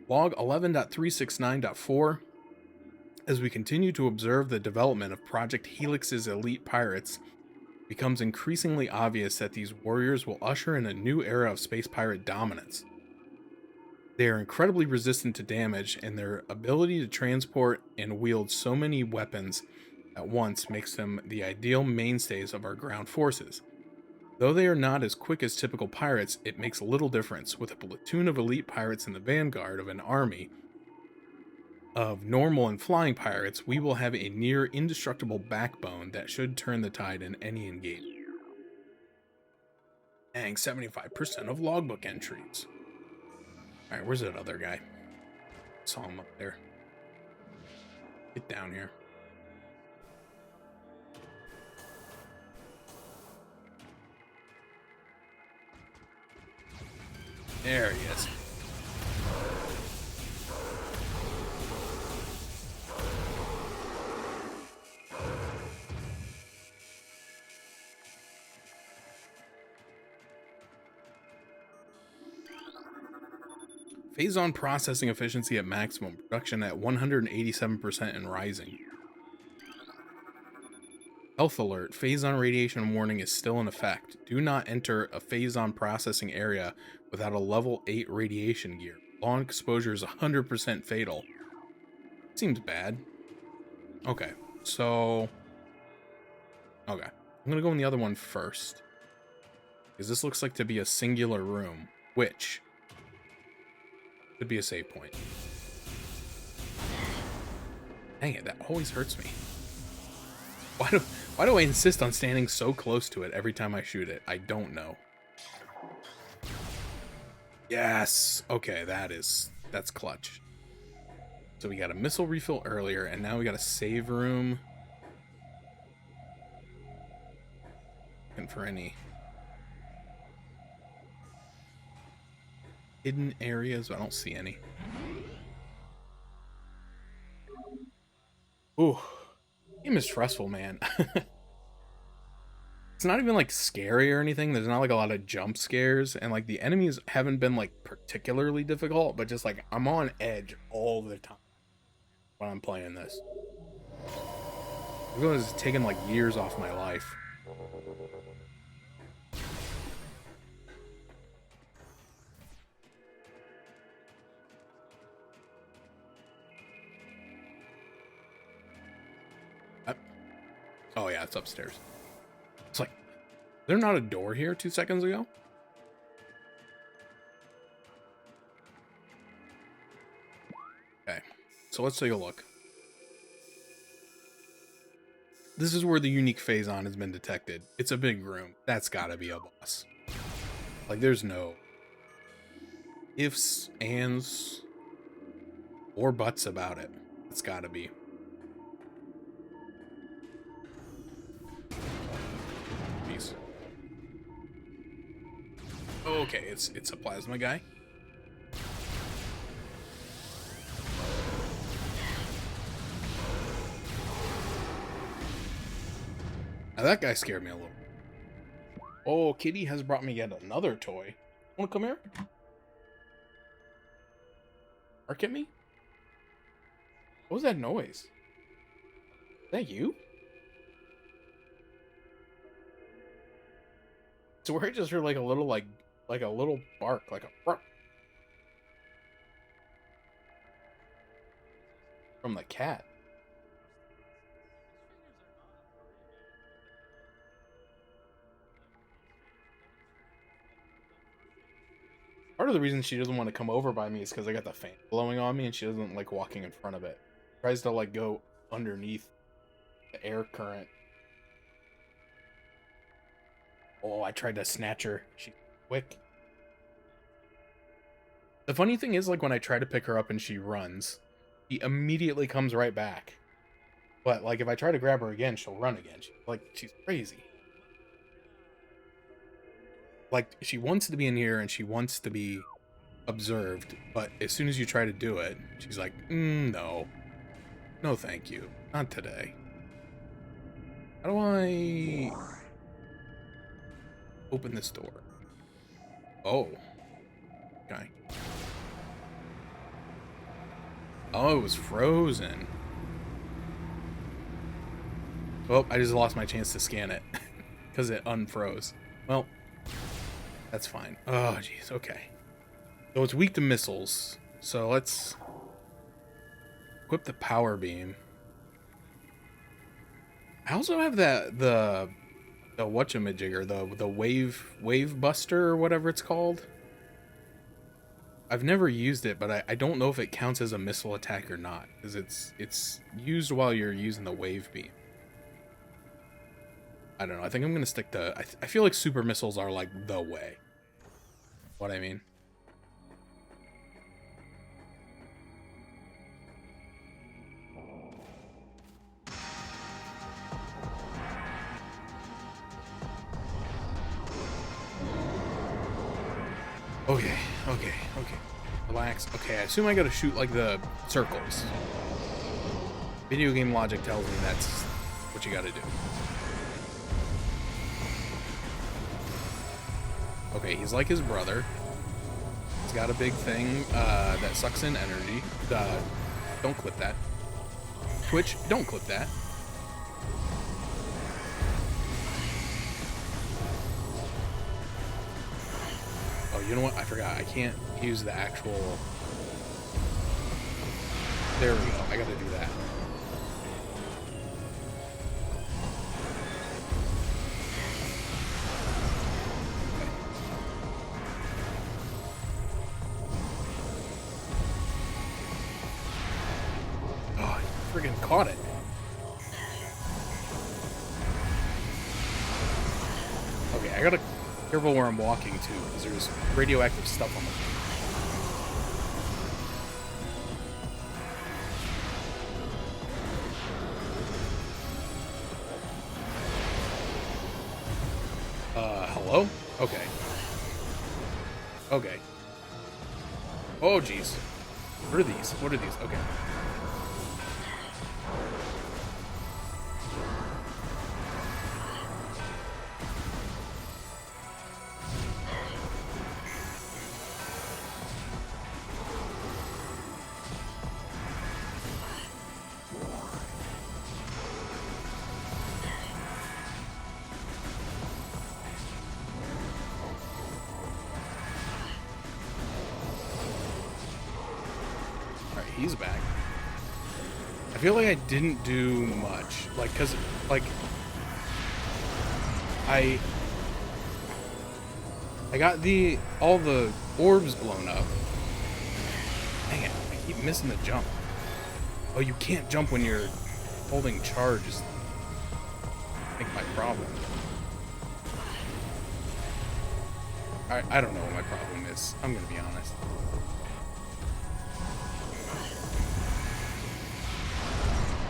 Log 11.369.4. As we continue to observe the development of Project Helix's elite pirates, it becomes increasingly obvious that these warriors will usher in a new era of space pirate dominance. They are incredibly resistant to damage, and their ability to transport and wield so many weapons at once makes them the ideal mainstays of our ground forces. Though they are not as quick as typical pirates, it makes little difference. With a platoon of elite pirates in the vanguard of an army of normal and flying pirates, we will have a near indestructible backbone that should turn the tide in any engagement. Dang, 75% of logbook entries. Alright, where's that other guy? Saw him up there. Get down here. There he is. Phase-on processing efficiency at maximum. Production at 187% and rising. Health alert. Phase-on radiation warning is still in effect. Do not enter a phase-on processing area without a level 8 radiation gear. Long exposure is 100% fatal. Seems bad. Okay, so... Okay. I'm gonna go in the other one first. Because this looks like to be a singular room. Which... could be a save point. Dang it, that always hurts me. Why do I insist on standing so close to it every time I shoot it? I don't know. Yes! Okay, that's clutch. So we got a missile refill earlier, and now we got a save room. Looking for any hidden areas. I don't see any. Ooh, game is stressful, man. It's not even like scary or anything. There's not like a lot of jump scares, and like the enemies haven't been like particularly difficult, but just like I'm on edge all the time when I'm playing this. It was taking like years off my life. Oh yeah, it's upstairs. It's like, is there not a door here 2 seconds ago? Okay, so let's take a look. This is where the unique phase-on has been detected. It's a big room. That's gotta be a boss. Like, there's no ifs, ands, or buts about it. It's gotta be. Jeez. Okay, it's a plasma guy. Now that guy scared me a little. Oh, Kitty has brought me yet another toy. Wanna come here? Bark at me? What was that noise? Is that you? So where I just heard like a little like a little bark, like a bark from the cat. Part of the reason she doesn't want to come over by me is because I got the fan blowing on me and she doesn't like walking in front of it. Tries to like go underneath the air current. Oh, I tried to snatch her. She's quick. The funny thing is, like, when I try to pick her up and she runs, she immediately comes right back. But, like, if I try to grab her again, she'll run again. She's crazy. Like, she wants to be in here and she wants to be observed, but as soon as you try to do it, she's like, no. No, thank you. Not today. How do I open this door? Oh, okay. Oh, it was frozen. Well, I just lost my chance to scan it because it unfroze. Well, that's fine. Oh, jeez. Okay. So it's weak to missiles. So let's equip the power beam. I also have the whatchamajigger, the wave buster or whatever it's called. I've never used it, but I don't know if it counts as a missile attack or not, because it's used while you're using the wave beam. I don't know. I think I'm gonna stick to. I feel like super missiles are like the way. What I mean. Okay, okay, okay. Relax. Okay, I assume I gotta shoot like the circles. Video game logic tells me that's what you gotta do. Okay, he's like his brother. He's got a big thing that sucks in energy. Don't clip that. Twitch, don't clip that. Oh, you know what? I forgot. I can't use the actual... There we go. I gotta do that. Oh, I friggin' caught it. Okay, I gotta be careful where I'm walking to, because there's radioactive stuff on the floor. Hello? Okay. Okay. Oh, jeez. What are these? What are these? Okay. He's back. I feel like I didn't do much. Like, cause, like, I got all the orbs blown up. Dang it, I keep missing the jump. Oh, you can't jump when you're holding charge is, I think, my problem. I don't know what my problem is. I'm gonna be honest.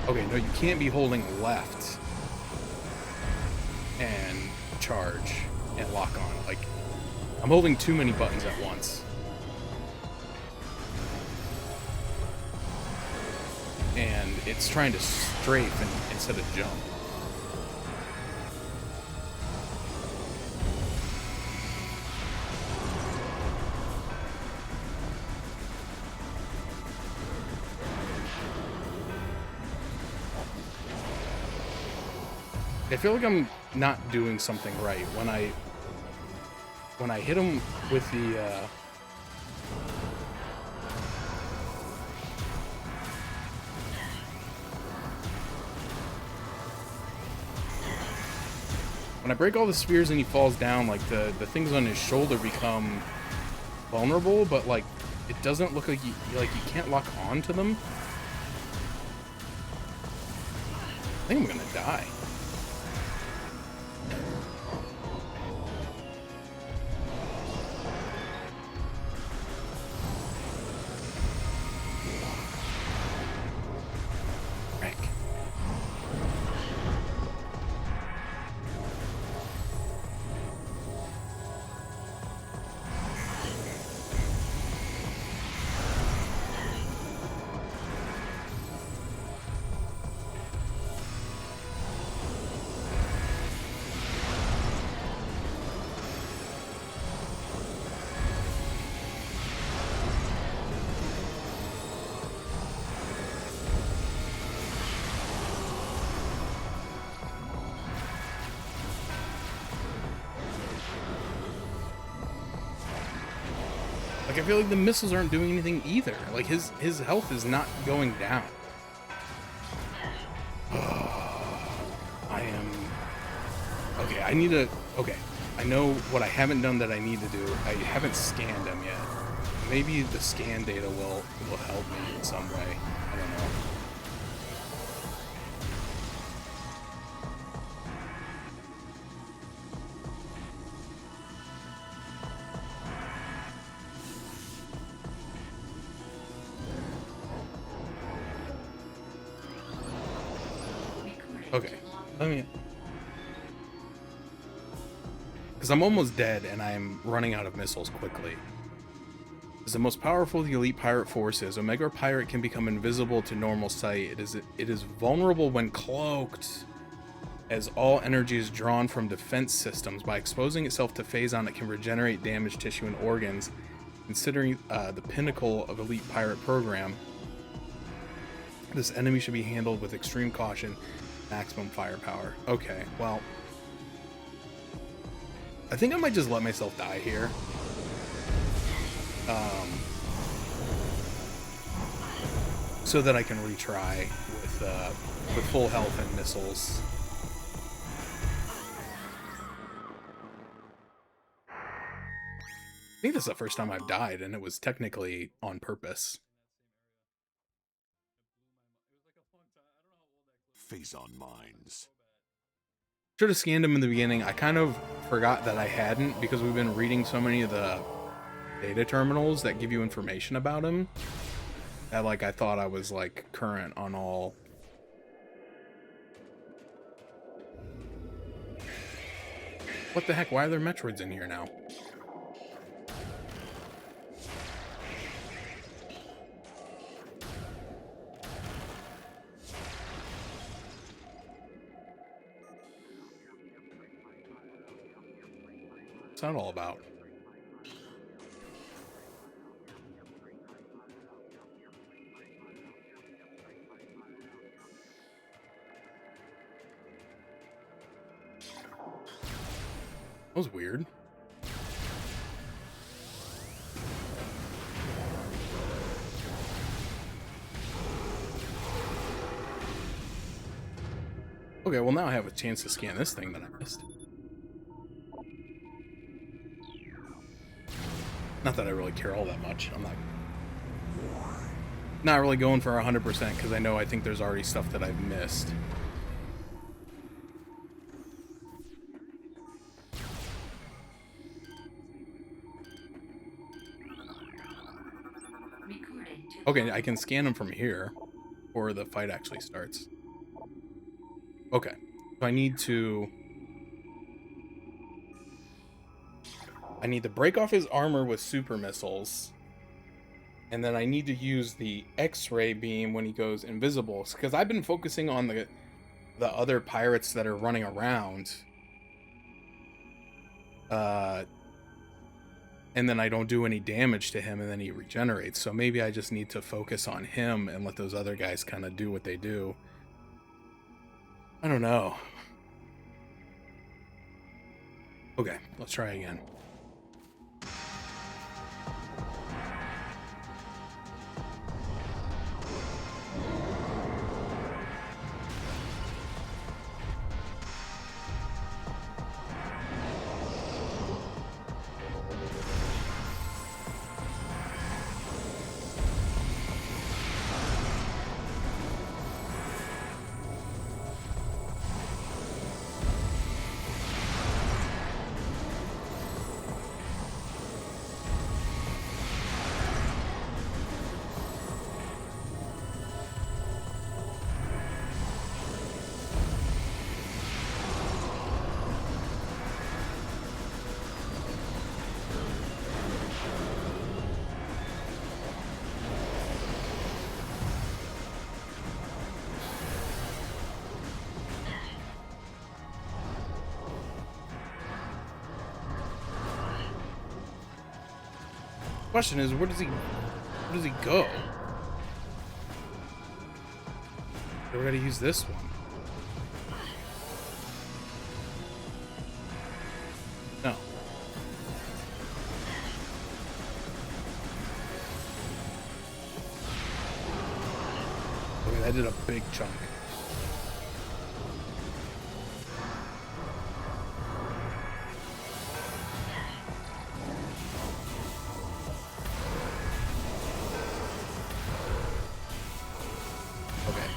Okay, no, you can't be holding left and charge and lock on. Like, I'm holding too many buttons at once. And it's trying to strafe instead of jump. I feel like I'm not doing something right when I hit him with the when I break all the spheres and he falls down, like the things on his shoulder become vulnerable, but like it doesn't look like you can't lock onto them. I think I'm gonna die. Like, I feel like the missiles aren't doing anything either. Like, his health is not going down. I am... Okay, I need to... Okay, I know what I haven't done that I need to do. I haven't scanned him yet. Maybe the scan data will help me in some way. I don't know. Okay, let me... Because I'm almost dead and I'm running out of missiles quickly. As the most powerful of the elite pirate forces, Omega Pirate can become invisible to normal sight. It is vulnerable when cloaked, as all energy is drawn from defense systems. By exposing itself to Phazon, it can regenerate damaged tissue and organs. Considering the pinnacle of elite pirate program, this enemy should be handled with extreme caution, maximum firepower. Okay, well, I think I might just let myself die here. So that I can retry with full health and missiles. I think this is the first time I've died, and it was technically on purpose. Phazon mines. Should have scanned him in the beginning. I kind of forgot that I hadn't because we've been reading so many of the data terminals that give you information about him. That, like, I thought I was, like, current on all. What the heck? Why are there Metroids in here now? What's that all about? That was weird. Okay, well now I have a chance to scan this thing that I missed. Not that I really care all that much. I'm not really going for 100% because I think there's already stuff that I've missed. Okay, I can scan them from here before the fight actually starts. Okay, so I need to break off his armor with super missiles, and then I need to use the X-ray beam when he goes invisible, because I've been focusing on the other pirates that are running around, and then I don't do any damage to him, and then he regenerates. So maybe I just need to focus on him and let those other guys kind of do what they do. I don't know. Okay, let's try again. Question is, where does he go? We gotta use this one. No. Okay, that did a big chunk. Okay.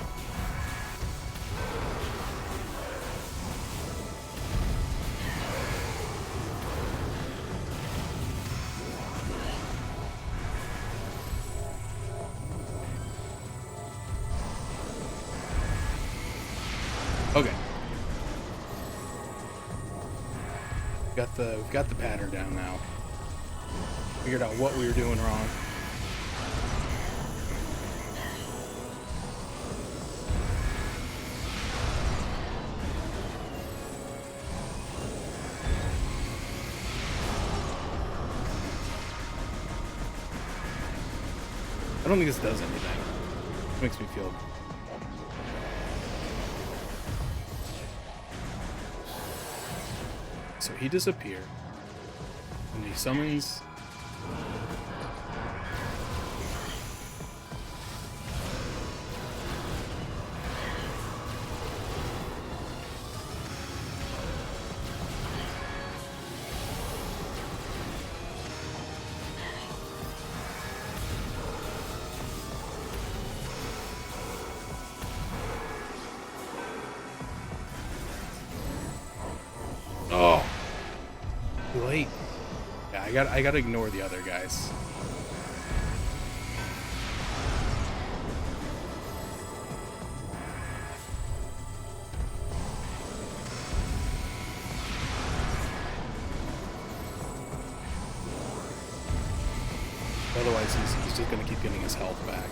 Okay. We've got the pattern down now. Figured out what we were doing wrong. I don't think this does anything. It makes me feel. So he disappeared. And he summons. Oh, too late. Yeah, I gotta ignore the other guys. Otherwise, he's just gonna keep getting his health back.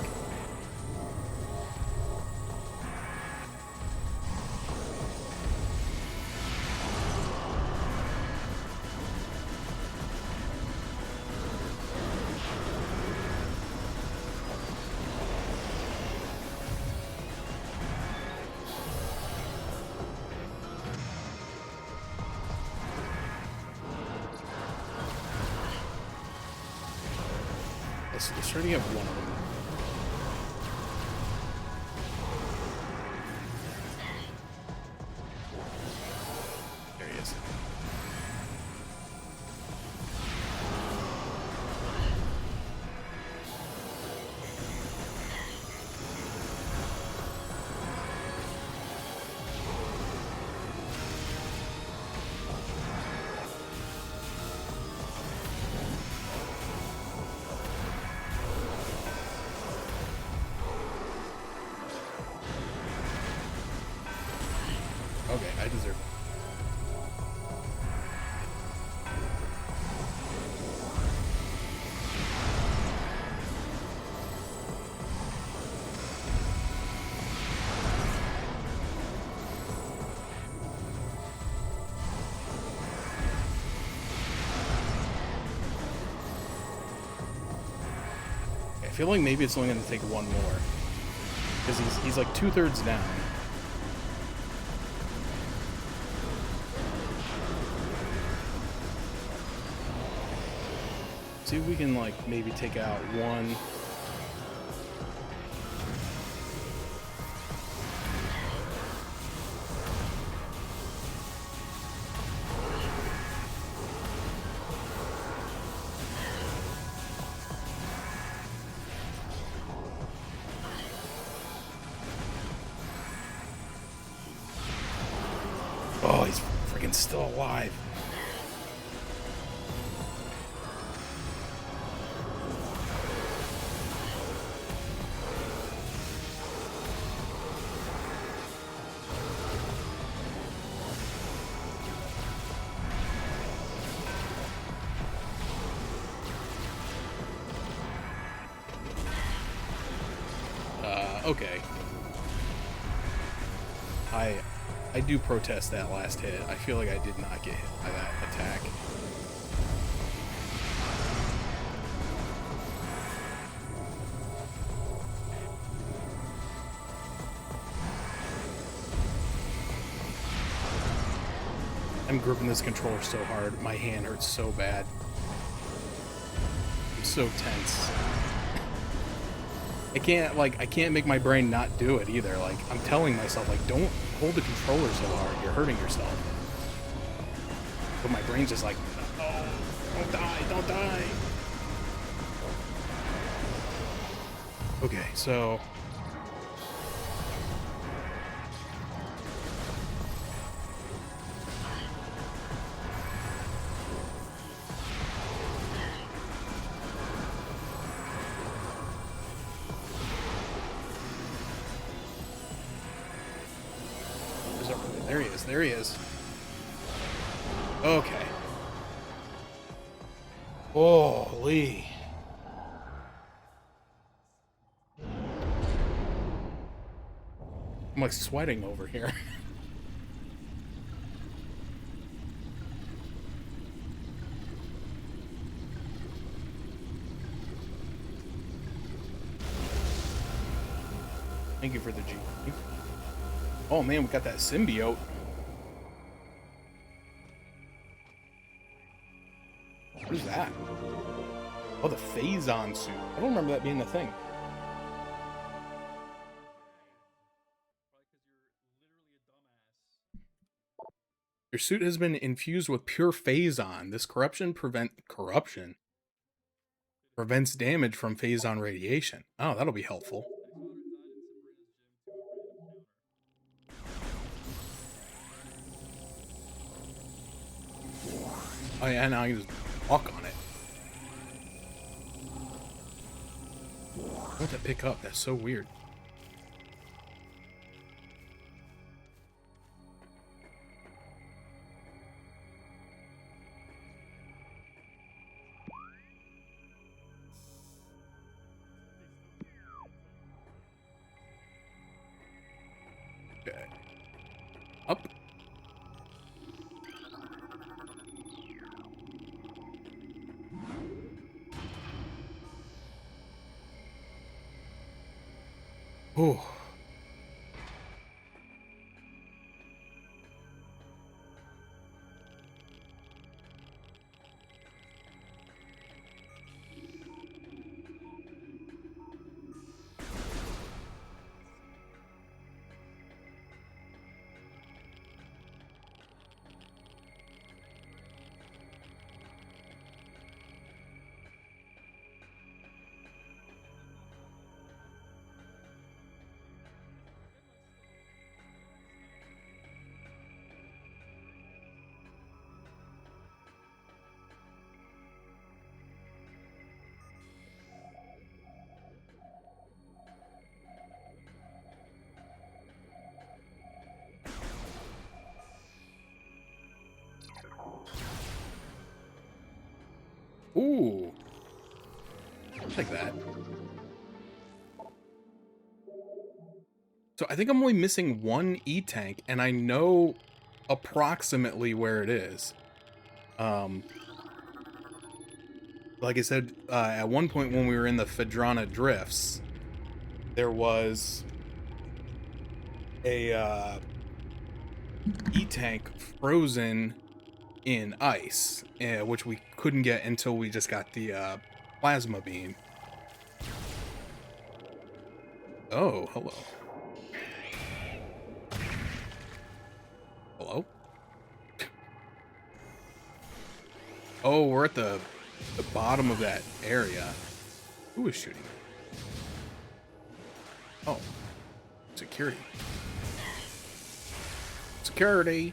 Let's try to get one of them. There he is. Okay, I deserve it. I feel like maybe it's only going to take one more. Because he's like 2/3 down. See if we can, like, maybe take out one. Oh, he's freaking still alive. Okay. I do protest that last hit. I feel like I did not get hit by that attack. I'm gripping this controller so hard. My hand hurts so bad. I'm so tense. I can't make my brain not do it either. Like, I'm telling myself, like, don't hold the controller so hard. You're hurting yourself. But my brain's just like, oh, don't die, don't die. Okay, so there he is. There he is. Okay. Holy. I'm like sweating over here. Thank you for the G. Oh man, we got that symbiote. What is that? Oh, the Phazon suit. I don't remember that being the thing. Your suit has been infused with pure Phazon. This corruption prevents damage from Phazon radiation. Oh, that'll be helpful. Oh yeah, now I can just walk on it. What to pick up? That's so weird. Okay. Up. Oh. Ooh. Like that. So I think I'm only missing one E-tank, and I know approximately where it is. Like I said, at one point when we were in the Phadrana Drifts, there was a E-tank frozen in ice, which we couldn't get until we just got the plasma beam. Oh, hello. Hello? Oh, we're at the bottom of that area. Who is shooting? Oh, security. Security.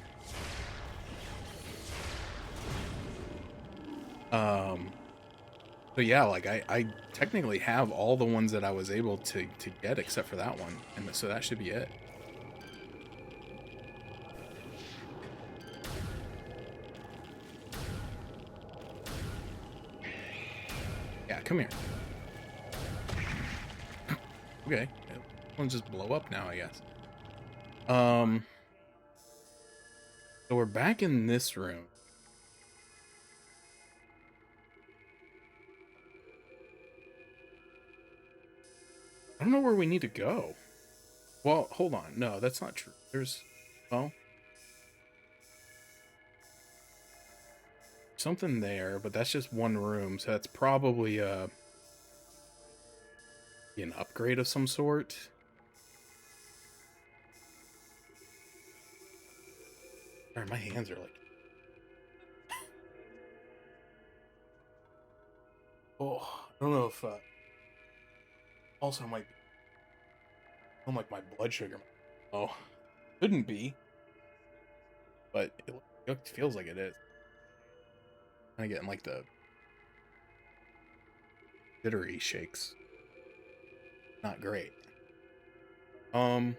So yeah, like I technically have all the ones that I was able to get except for that one, and so that should be it. Yeah, come here. Okay, one's just blow up now, I guess. So we're back in this room. I don't know where we need to go. Well, hold on. No, that's not true. There's, well, something there, but that's just one room, so that's probably Be an upgrade of some sort. Sorry, my hands are like... Oh, I don't know if... also might be... I don't like my blood sugar. Oh, couldn't be. But it feels like it is. Kind of getting like the jittery shakes. Not great. So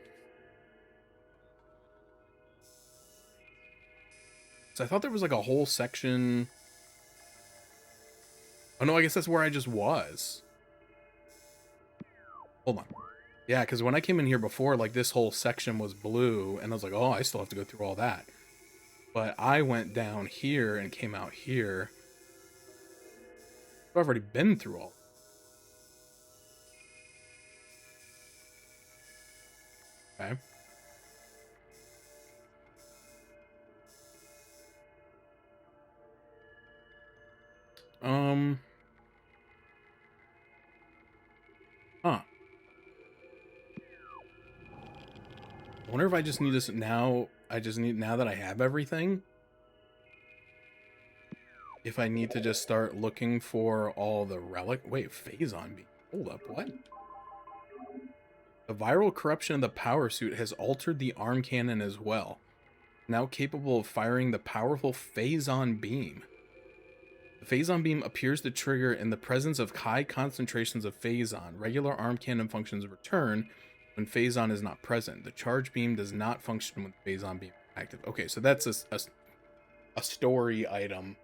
I thought there was like a whole section. Oh no, I guess that's where I just was. Hold on. Yeah, because when I came in here before, like this whole section was blue, and I was like, oh, I still have to go through all that. But I went down here and came out here. I've already been through all. Okay. Huh. I wonder if I just need this now. Now that I have everything, if I need to just start looking for all the relic. Wait, phase on me. Hold up, what? The viral corruption of the power suit has altered the arm cannon as well. Now capable of firing the powerful phase-on beam. The phase-on beam appears to trigger in the presence of high concentrations of phase-on. Regular arm cannon functions return when phase-on is not present. The charge beam does not function when phase-on beam is active. Okay, so that's a story item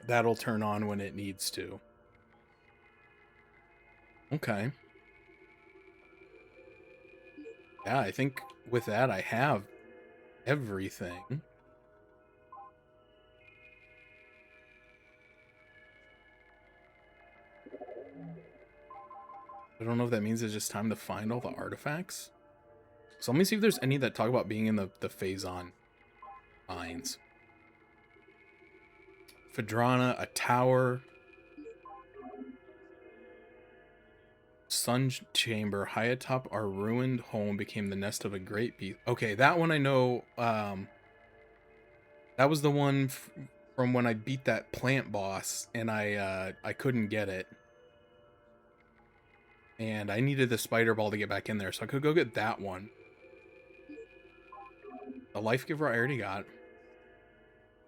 that'll turn on when it needs to. Okay. Yeah, I think with that I have everything. I don't know if that means it's just time to find all the artifacts. So let me see if there's any that talk about being in the phase-on mines. Phadrana, a tower. Sun chamber, high atop our ruined home became the nest of a great beast. Okay, that one I know. That was the one from when I beat that plant boss, and I couldn't get it, and I needed the spider ball to get back in there, so I could go get that one. The life giver I already got.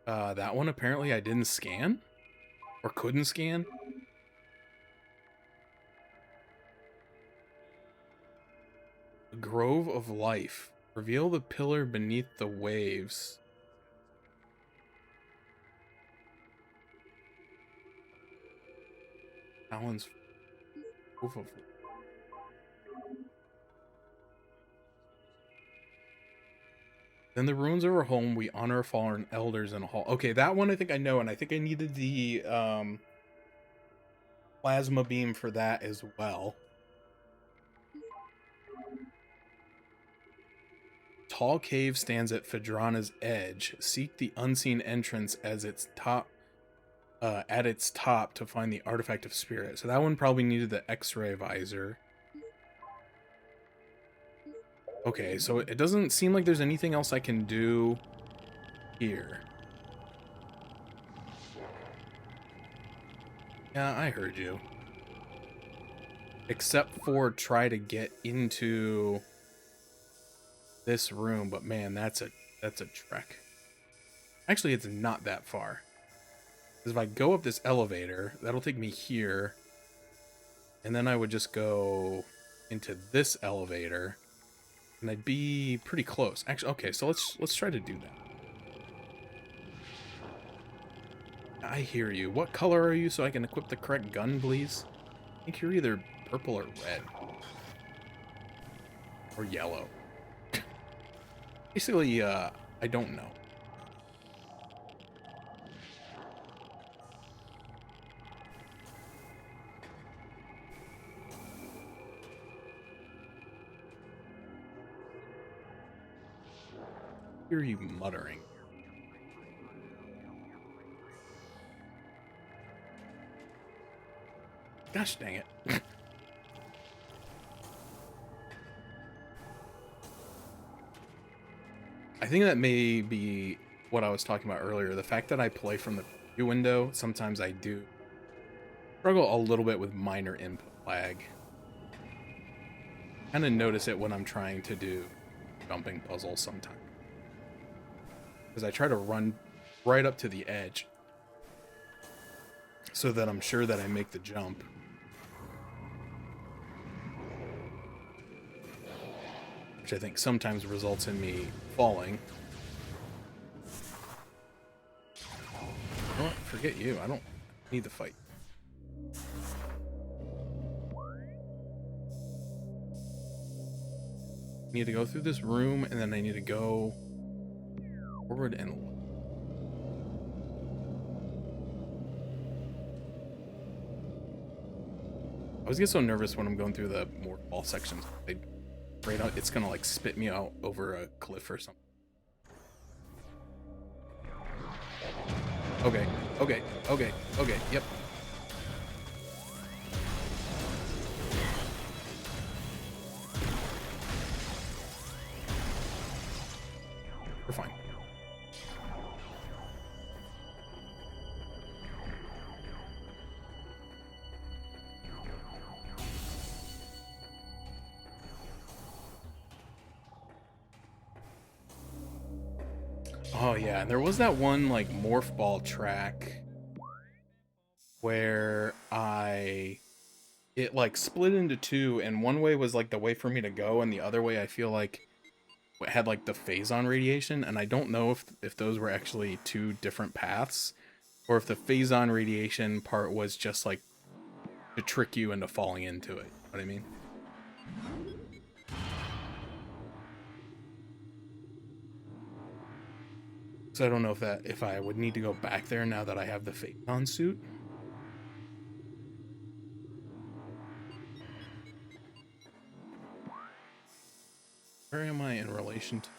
That one apparently I didn't scan or couldn't scan. The Grove of Life. Reveal the pillar beneath the waves. Alan's Grove of Life. In the ruins of our home, we honor fallen elders in a hall. Okay, that one I think I know, and I think I needed the plasma beam for that as well. Tall cave stands at Phadrana's edge. Seek the unseen entrance as its top, at its top to find the artifact of spirit. So that one probably needed the X-ray visor. Okay, so it doesn't seem like there's anything else I can do here. Yeah, I heard you. Except for try to get into this room, but man, that's a trek. Actually, it's not that far. Because if I go up this elevator, that'll take me here. And then I would just go into this elevator. And I'd be pretty close. Actually, okay, so let's try to do that. I hear you. What color are you so I can equip the correct gun, please? I think you're either purple or red. Or yellow. Basically, I don't know. I hear you muttering. Gosh dang it. I think that may be what I was talking about earlier. The fact that I play from the preview window, sometimes I do struggle a little bit with minor input lag. Kind of notice it when I'm trying to do jumping puzzles sometimes. Because I try to run right up to the edge so that I'm sure that I make the jump. Which I think sometimes results in me falling. You know what? Forget you. I don't need to fight. I need to go through this room, and then I need to go forward and look. I always get so nervous when I'm going through the more ball sections. It's gonna like spit me out over a cliff or something. Okay, okay, okay, okay, yep. We're fine. Oh yeah, and there was that one like morph ball track where it like split into two, and one way was like the way for me to go, and the other way I feel like it had like the phazon radiation, and I don't know if those were actually two different paths, or if the phazon radiation part was just like to trick you into falling into it. You know what I mean? So I don't know if I would need to go back there now that I have the phazon suit. Where am I in relation to?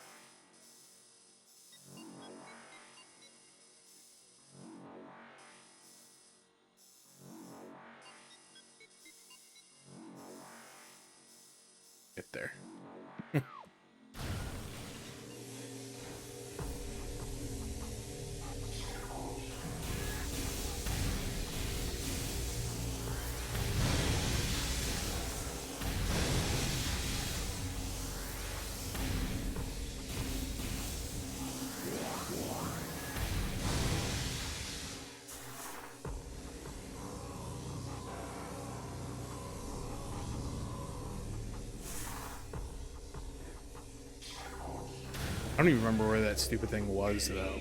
Get there. I don't even remember where that stupid thing was, though.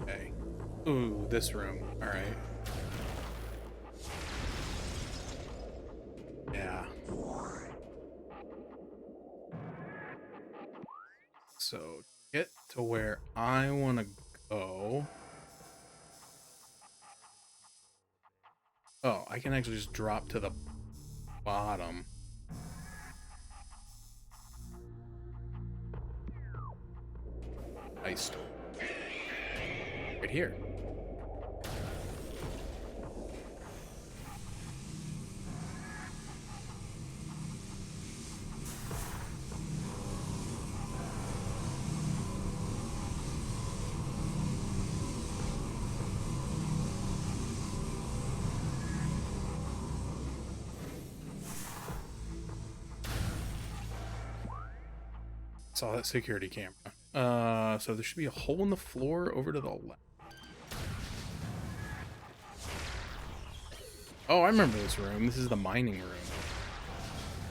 Okay. Ooh, this room. Alright. Yeah. So, get to where I want to go. Oh, I can actually just drop to the bottom. Iced. Right here. Saw that security camera. So there should be a hole in the floor over to the left. Oh, I remember this room. This is the mining room.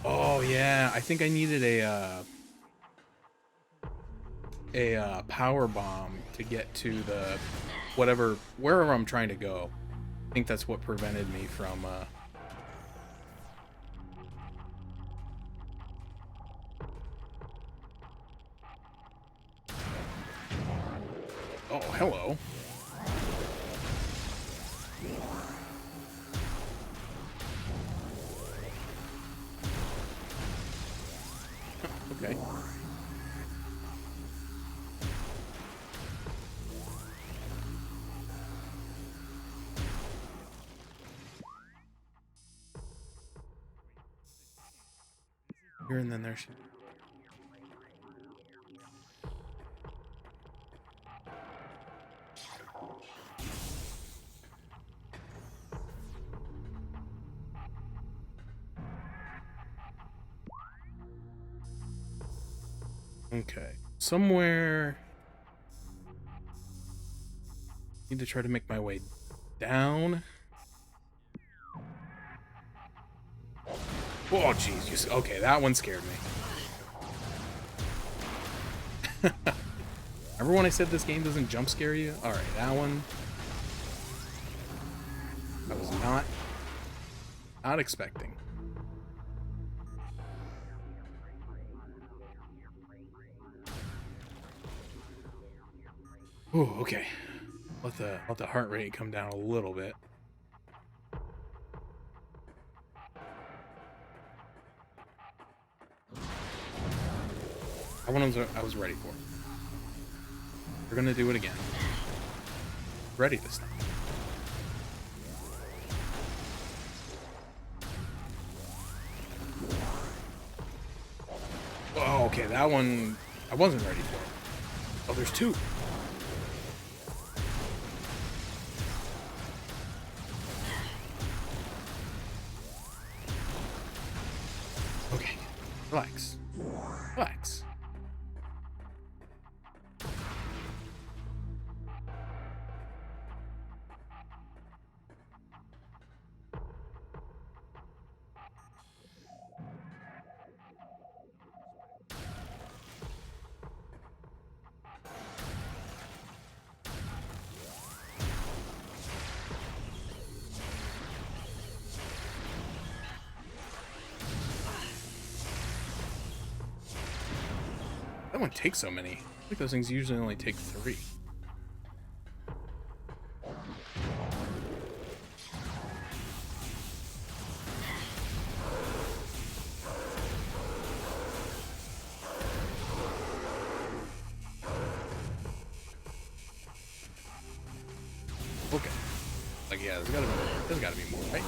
Oh yeah, I think I needed a power bomb to get to the wherever I'm trying to go. I think that's what prevented me from Oh, hello. Okay. Here and then there she. Okay. Somewhere. Need to try to make my way down. Oh, jeez. Okay, that one scared me. Remember when I said this game doesn't jump scare you? Alright, that one. I was not expecting. Ooh, okay. Let the heart rate come down a little bit. That one I was ready for. We're gonna do it again. Ready this time. Oh, okay, that one I wasn't ready for. Oh, there's two. Okay, relax. Relax. That one takes so many. I think those things usually only take 3. Okay. Like, yeah, there's gotta be more, right?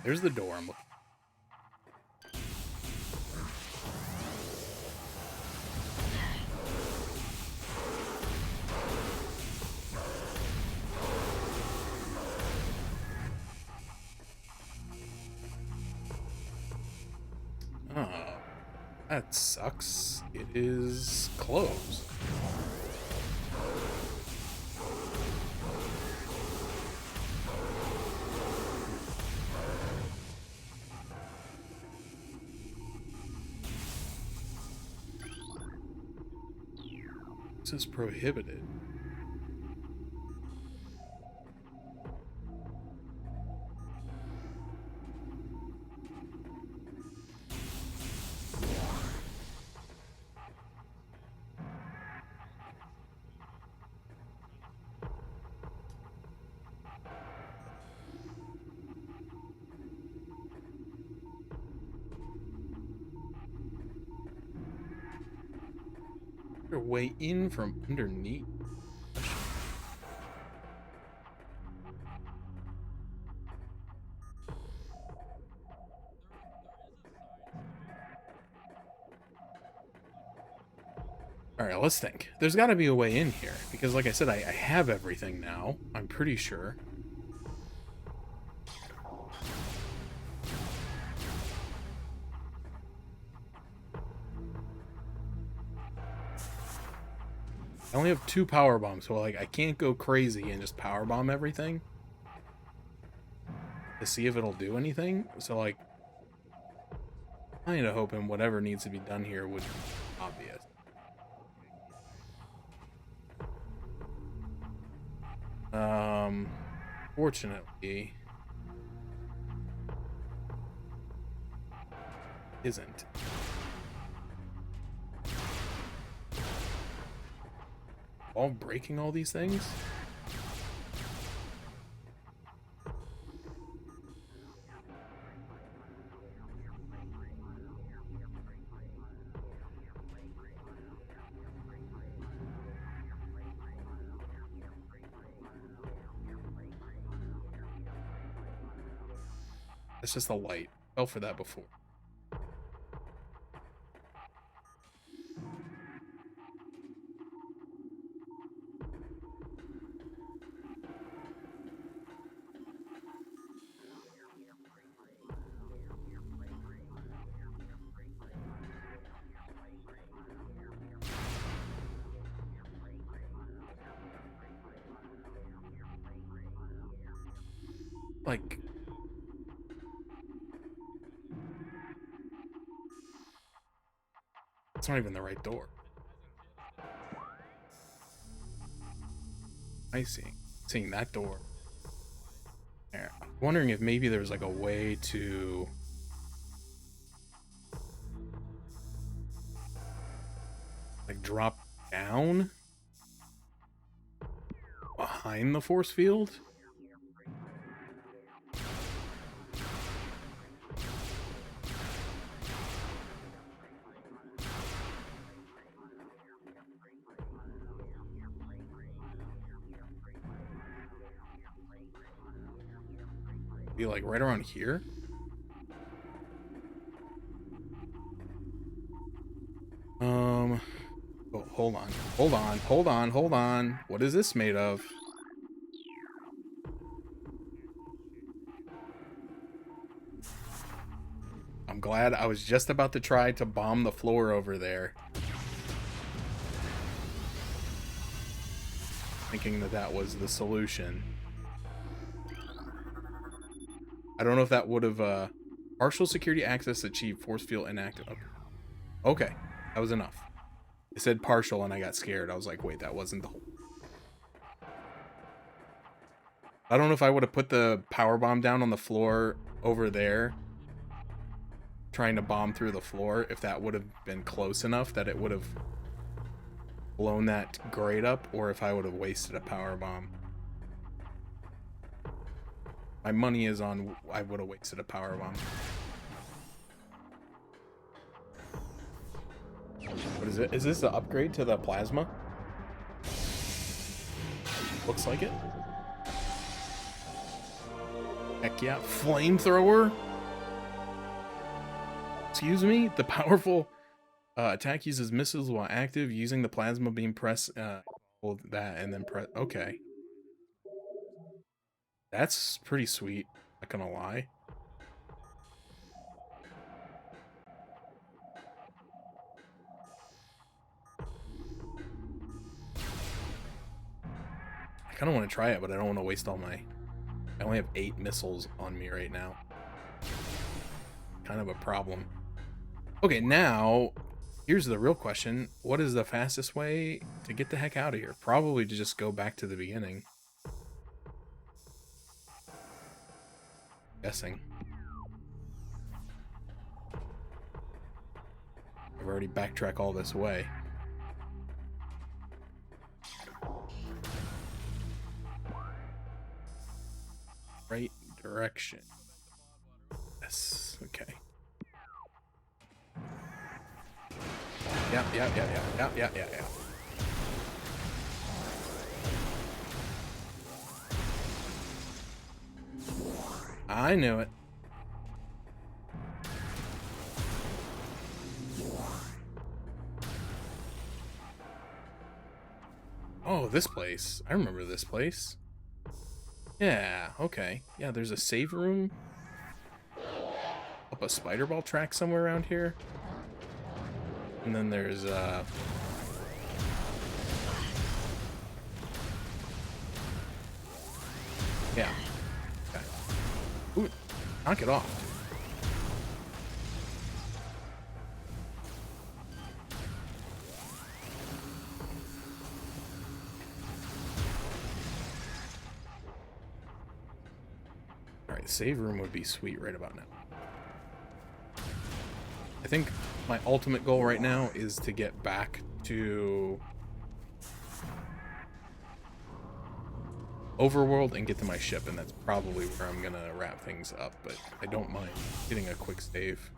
There's the door I'm looking. Oh, that sucks. It is closed. This is prohibited. Your way in from underneath. Alright, let's think. There's got to be a way in here. Because, like I said, I have everything now. I'm pretty sure. I only have 2 power bombs, so, like, I can't go crazy and just power bomb everything to see if it'll do anything. So, like, I'm kind of hoping whatever needs to be done here would be obvious. Fortunately, isn't. All breaking all these things? It's just the light. Fell for that before. Like, it's not even the right door. I see. Seeing that door. Yeah. I'm wondering if maybe there's like a way to like drop down behind the force field. Be like right around here. Oh, hold on. Hold on. Hold on. Hold on. What is this made of? I'm glad. I was just about to try to bomb the floor over there, thinking that that was the solution. I don't know if that would have, partial security access achieved, force field inactive. Okay, that was enough. It said partial and I got scared. I was like, wait, that wasn't the whole. I don't know if I would have put the power bomb down on the floor over there, trying to bomb through the floor, if that would have been close enough that it would have blown that grate up, or if I would have wasted a power bomb. My money is on I would have wasted a power bomb. What is it? Is this the upgrade to the plasma? Looks like it. Heck yeah. Flamethrower? Excuse me? The powerful attack uses missiles while active, using the plasma beam. Press hold that and then press. Okay. That's pretty sweet. Not gonna lie. I kind of want to try it, but I don't want to waste all my... I only have 8 missiles on me right now. Kind of a problem. Okay, now, here's the real question. What is the fastest way to get the heck out of here? Probably to just go back to the beginning. Guessing. I've already backtracked all this way. Right direction. Yes, okay. Yeah. I knew it. Oh, this place. I remember this place. Yeah, okay. Yeah, there's a save room. Up a spider ball track somewhere around here. And then there's yeah. Okay. Ooh, knock it off. Alright, save room would be sweet right about now. I think my ultimate goal right now is to get back to Overworld and get to my ship, and that's probably where I'm gonna wrap things up, but I don't mind getting a quick save.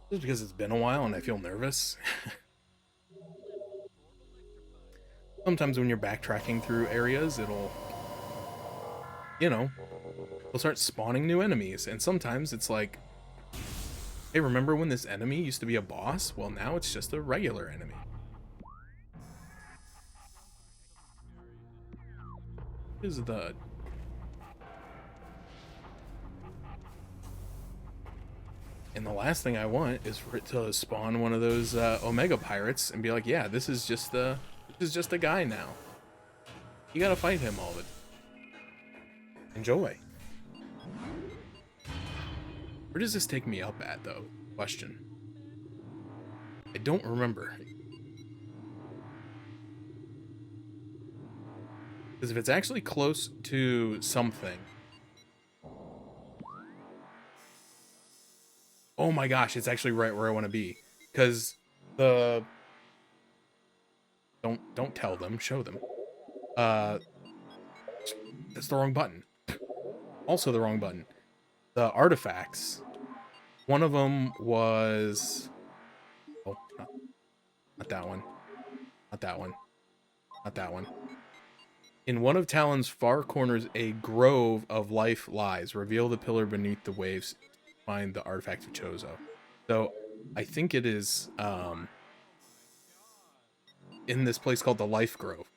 Just because it's been a while and I feel nervous. Sometimes when you're backtracking through areas, it'll you know, they'll start spawning new enemies. And sometimes it's like, hey, remember when this enemy used to be a boss? Well, now it's just a regular enemy. What is the... And the last thing I want is for it to spawn one of those Omega Pirates and be like, yeah, this is just a guy now. You gotta fight him all the time. Enjoy. Where does this take me up at, though? Question. I don't remember. Because if it's actually close to something... Oh my gosh, it's actually right where I want to be. Because the... Don't tell them, show them. That's the wrong button. Also the wrong button. The artifacts. One of them was... Oh, not that one. Not that one. Not that one. In one of Talon's far corners, a grove of life lies. Reveal the pillar beneath the waves. Find the artifact of Chozo. So, I think it is in this place called the Life Grove.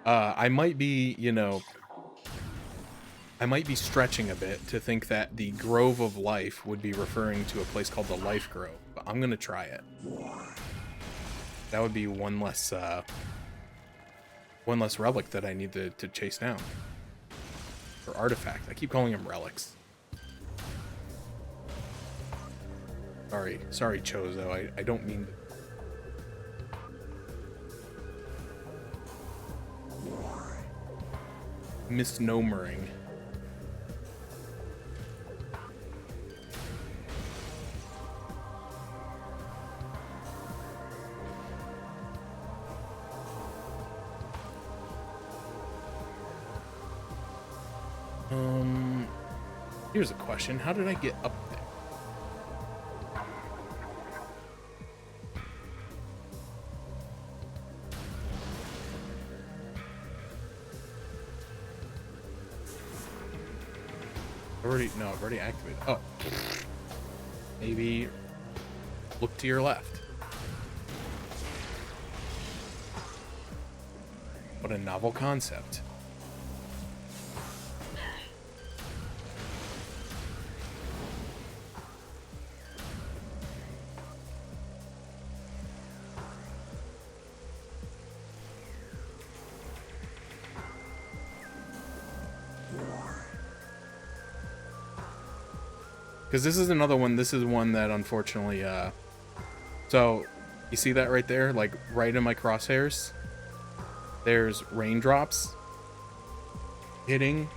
I might be, you know... I might be stretching a bit to think that the Grove of Life would be referring to a place called the Life Grove, but I'm gonna try it. That would be one less relic that I need to chase down. Or artifact. I keep calling them relics. Sorry, Chozo. I don't mean to. Misnomering. Here's a question. How did I get up there? I've already activated. Oh. Maybe look to your left. What a novel concept. Because this is another one. This is one that unfortunately, so you see that right there, like right in my crosshairs, there's raindrops hitting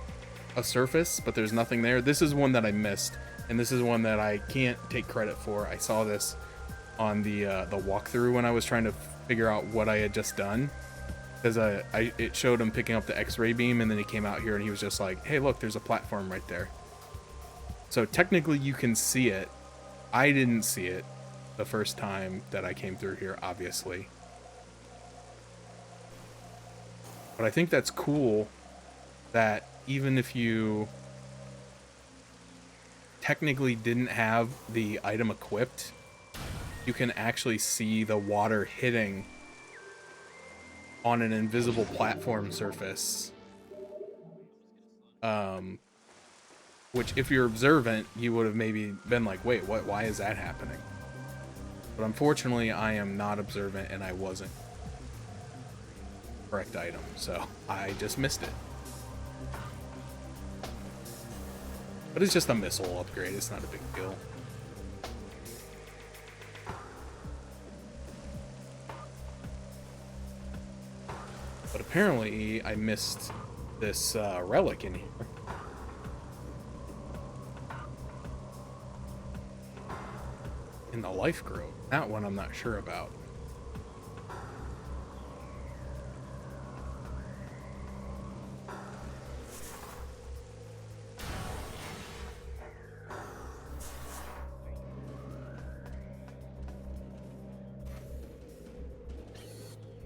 a surface, but there's nothing there. This is one that I missed, and this is one that I can't take credit for. I saw this on the walkthrough when I was trying to figure out what I had just done, because it showed him picking up the X-ray beam, and then he came out here and he was just like, hey, look, there's a platform right there. So technically you can see it. I didn't see it the first time that I came through here, obviously. But I think that's cool that even if you technically didn't have the item equipped, you can actually see the water hitting on an invisible platform surface. Which, if you're observant, you would have maybe been like, wait, what? Why is that happening? But unfortunately, I am not observant, and I wasn't. Correct item, so I just missed it. But it's just a missile upgrade, it's not a big deal. But apparently, I missed this relic in here. In the Life Grove. That one I'm not sure about.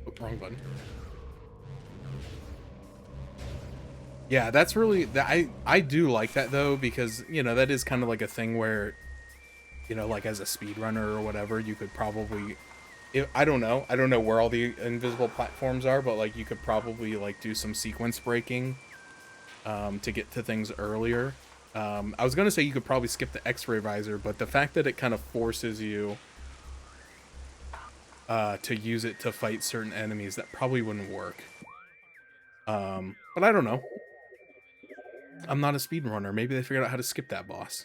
Oh, wrong button. Yeah, that's really that. I do like that though, because you know that is kind of like a thing where, you know, like as a speedrunner or whatever, you could probably, I don't know where all the invisible platforms are, but like you could probably like do some sequence breaking to get to things earlier. I was gonna say you could probably skip the X-ray visor, but the fact that it kind of forces you to use it to fight certain enemies, that probably wouldn't work. But I don't know. I'm not a speedrunner. Maybe they figured out how to skip that boss.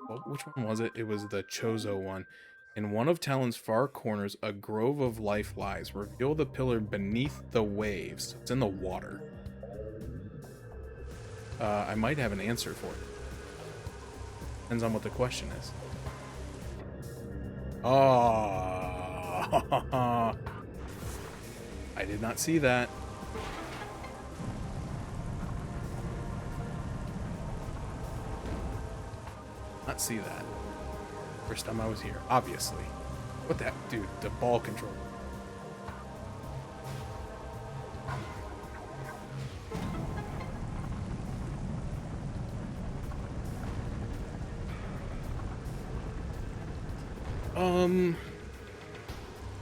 Well, which one was it? It was the Chozo one. In one of Talon's far corners, a grove of life lies. Reveal the pillar beneath the waves. It's in the water. I might have an answer for it. Depends on what the question is. Oh, I did not see that. Not see that. First time I was here, obviously. What the heck, dude? The ball control.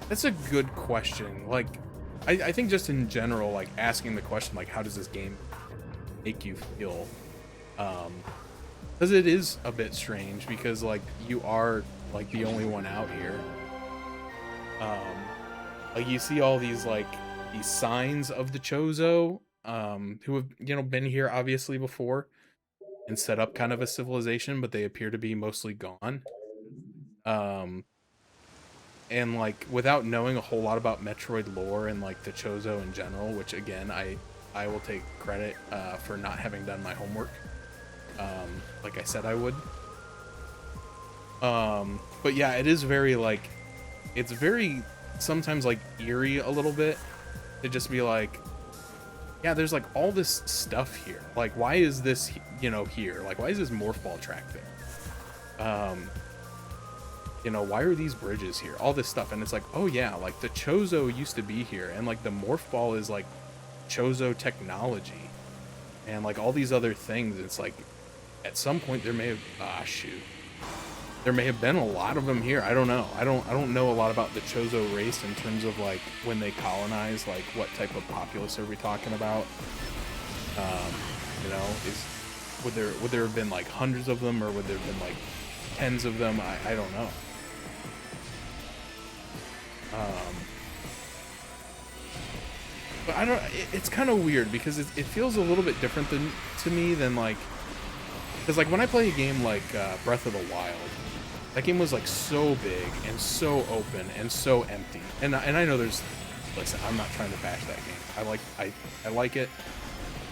That's a good question. Like, I think just in general, like asking the question, like, how does this game make you feel? Because it is a bit strange because like you are like the only one out here. Um, like you see all these like these signs of the Chozo, who have been here obviously before and set up kind of a civilization, but they appear to be mostly gone. Um, and like without knowing a whole lot about Metroid lore and like the Chozo in general, which again I will take credit for not having done my homework. Like I said I would. But yeah, it is very like it's very sometimes like eerie a little bit to just be like, yeah, there's like all this stuff here. Like, why is this here? Like, why is this morph ball track there? Why are these bridges here? All this stuff, and it's like, oh yeah, like the Chozo used to be here, and like the morph ball is like Chozo technology, and like all these other things. It's like at some point there may have there may have been a lot of them here. I don't know. I don't know a lot about the Chozo race in terms of like when they colonized, like what type of populace are we talking about? Is would there have been like hundreds of them, or would there have been like tens of them? I don't know. But I don't. It's kind of weird because it feels a little bit different to me than like, because like when I play a game like Breath of the Wild, that game was like so big and so open and so empty. And I know there's, listen, I'm not trying to bash that game. I like it.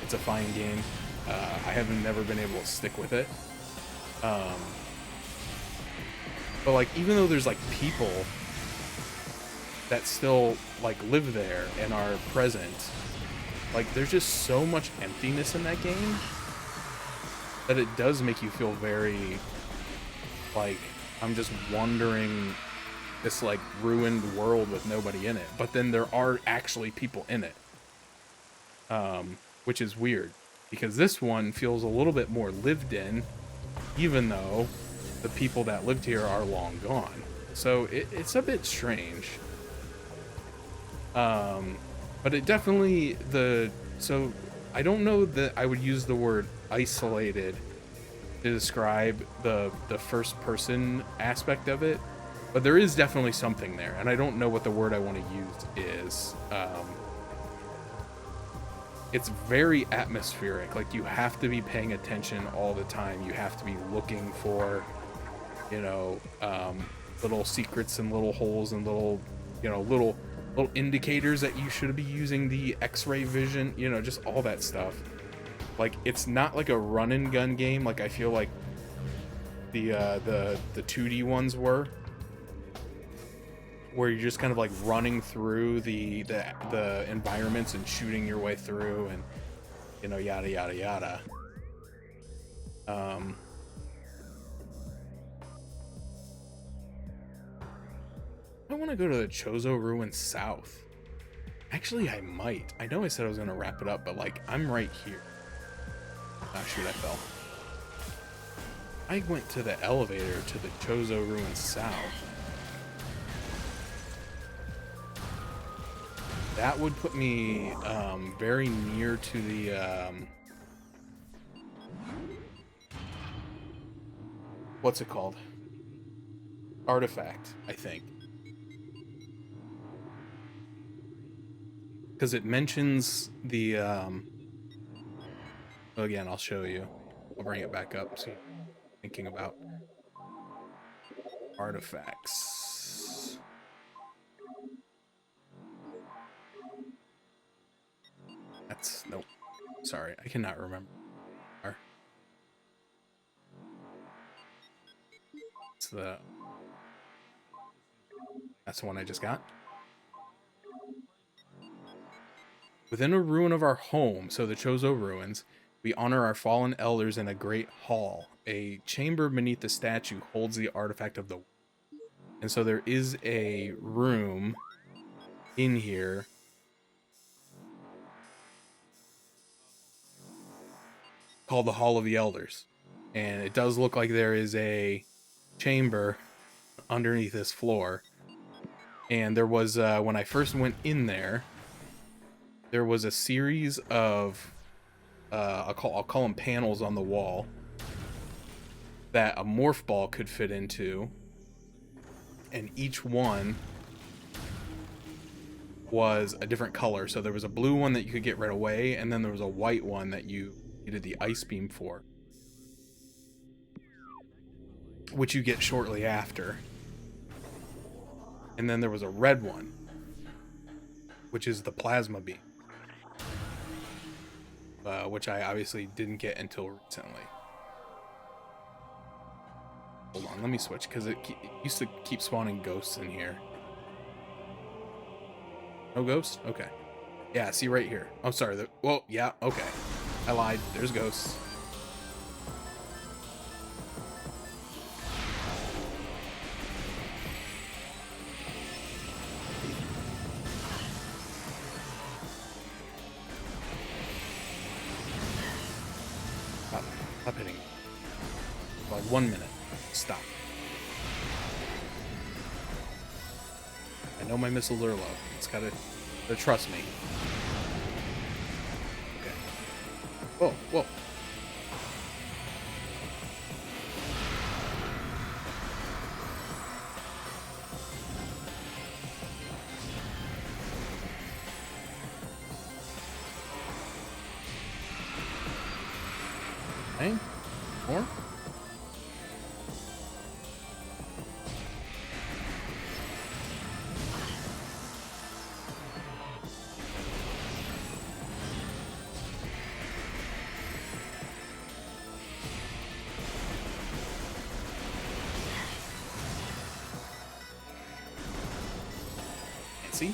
It's a fine game. I haven't never been able to stick with it. But like even though there's like people that still like live there and are present, like there's just so much emptiness in that game that it does make you feel very like I'm just wandering this like ruined world with nobody in it. But then there are actually people in it, which is weird because this one feels a little bit more lived in, even though the people that lived here are long gone. So it's a bit strange. But it definitely so I don't know that I would use the word isolated to describe the first person aspect of it, but there is definitely something there, and I don't know what the word I want to use is. It's very atmospheric. Like you have to be paying attention all the time. You have to be looking for, little secrets and little holes and little indicators that you should be using the X-ray vision. Just all that stuff. Like it's not like a run and gun game like I feel like the 2D ones were, where you're just kind of like running through the environments and shooting your way through and yada yada yada. I want to go to the Chozo Ruins South. Actually, I might. I know I said I was gonna wrap it up, but like I'm right here. Ah, shoot, I fell. I went to the elevator to the Chozo Ruins South. That would put me very near to the what's it called? Artifact, I think. Because it mentions the again, I'll show you. I'll bring it back up. See, thinking about artifacts. That's nope. Sorry, I cannot remember. It's the that's the one I just got. Within a ruin of our home, so the Chozo ruins, we honor our fallen elders in a great hall. A chamber beneath the statue holds the artifact of the. And so there is a room in here called the Hall of the Elders. And it does look like there is a chamber underneath this floor. And there was, when I first went in there was a series of, I'll call them panels on the wall that a morph ball could fit into. And each one was a different color. So there was a blue one that you could get right away, and then there was a white one that you needed the ice beam for, which you get shortly after. And then there was a red one, which is the plasma beam, which I obviously didn't get until recently. Hold on, let me switch, because it used to keep spawning ghosts in here. No ghosts? Okay. Yeah, see right here. Oh, sorry. Well, yeah, okay. I lied. There's ghosts. Stop hitting me. For like 1 minute. Stop. I know my missiles are low. It's gotta trust me. Okay. Whoa, whoa. Okay. More? See?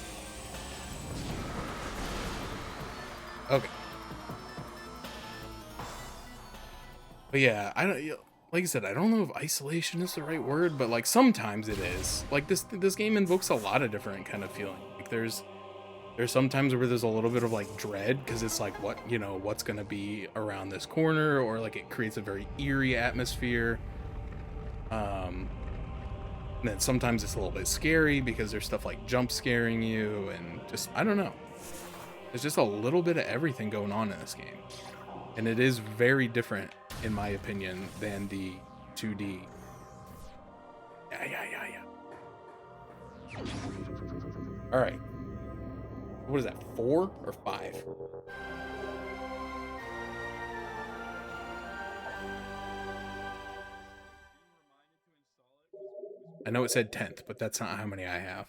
Okay. But yeah, I don't like I said, I don't know if isolation is the right word, but like sometimes it is. Like this game invokes a lot of different kind of feeling. Like there's some times where there's a little bit of like dread because it's like what's going to be around this corner, or like it creates a very eerie atmosphere. And then sometimes it's a little bit scary because there's stuff like jump scaring you, and just, I don't know. There's just a little bit of everything going on in this game. And it is very different, in my opinion, than the 2D. Yeah. Alright. What is that, 4 or 5? I know it said 10th, but that's not how many I have.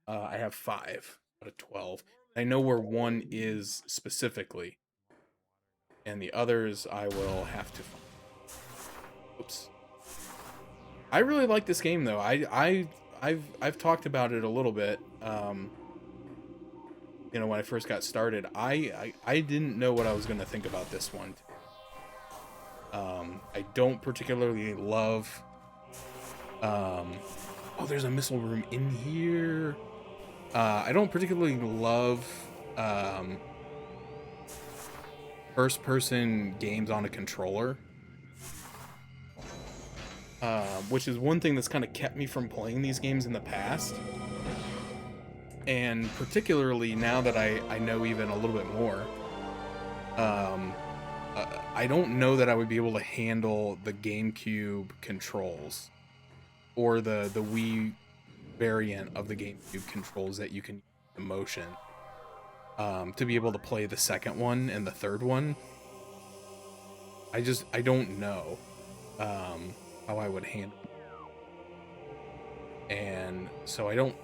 I have 5 out of 12. I know where one is specifically, and the others I will have to find. Oops. I really like this game though. I've talked about it a little bit. When I first got started, I didn't know what I was going to think about this one. I don't particularly love. Oh, there's a missile room in here. I don't particularly love um, first-person games on a controller, which is one thing that's kind of kept me from playing these games in the past. And particularly now that I know even a little bit more, I don't know that I would be able to handle the GameCube controls or the Wii variant of the GameCube controls that you can use the motion to be able to play the second one and the third one. I don't know how I would handle it. And so I don't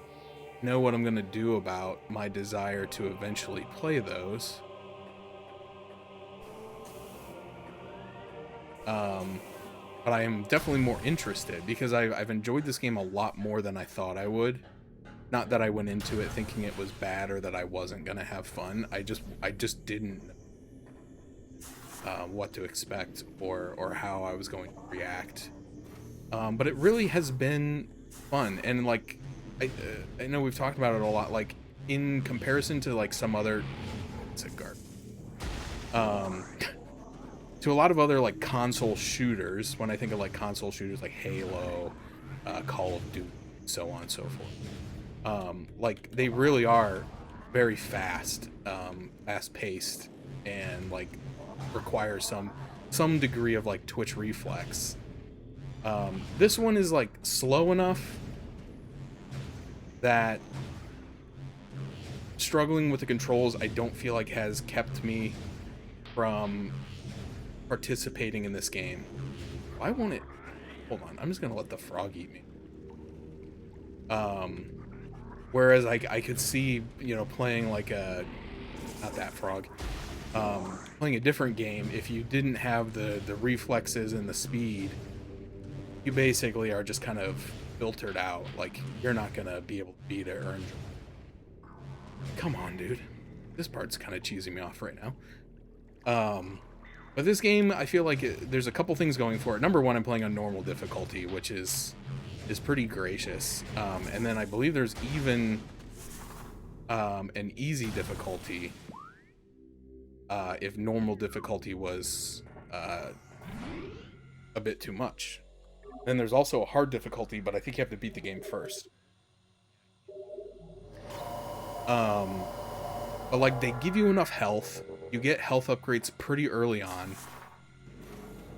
know what I'm gonna do about my desire to eventually play those. But I am definitely more interested because I've enjoyed this game a lot more than I thought I would. Not that I went into it thinking it was bad or that I wasn't gonna have fun. I just didn't know what to expect or how I was going to react. But it really has been fun, and like I know we've talked about it a lot. Like in comparison to like some other to a lot of other like console shooters, when I think of like console shooters like Halo, Call of Duty, so on and so forth, like they really are very fast, fast-paced, and like require some degree of like twitch reflex. This one is like slow enough that struggling with the controls I don't feel like has kept me from participating in this game. Why won't it? Hold on, I'm just gonna let the frog eat me. Whereas I could see, you know, playing like a, not that frog, playing a different game, if you didn't have the reflexes and the speed, you basically are just kind of filtered out. Like, you're not gonna be able to beat it or enjoy it. Come on, dude. This part's kind of cheesing me off right now. But this game, I feel like there's a couple things going for it. Number one, I'm playing on normal difficulty, which is pretty gracious. And then I believe there's even an easy difficulty if normal difficulty was a bit too much. Then there's also a hard difficulty, but I think you have to beat the game first. But like, they give you enough health. You get health upgrades pretty early on.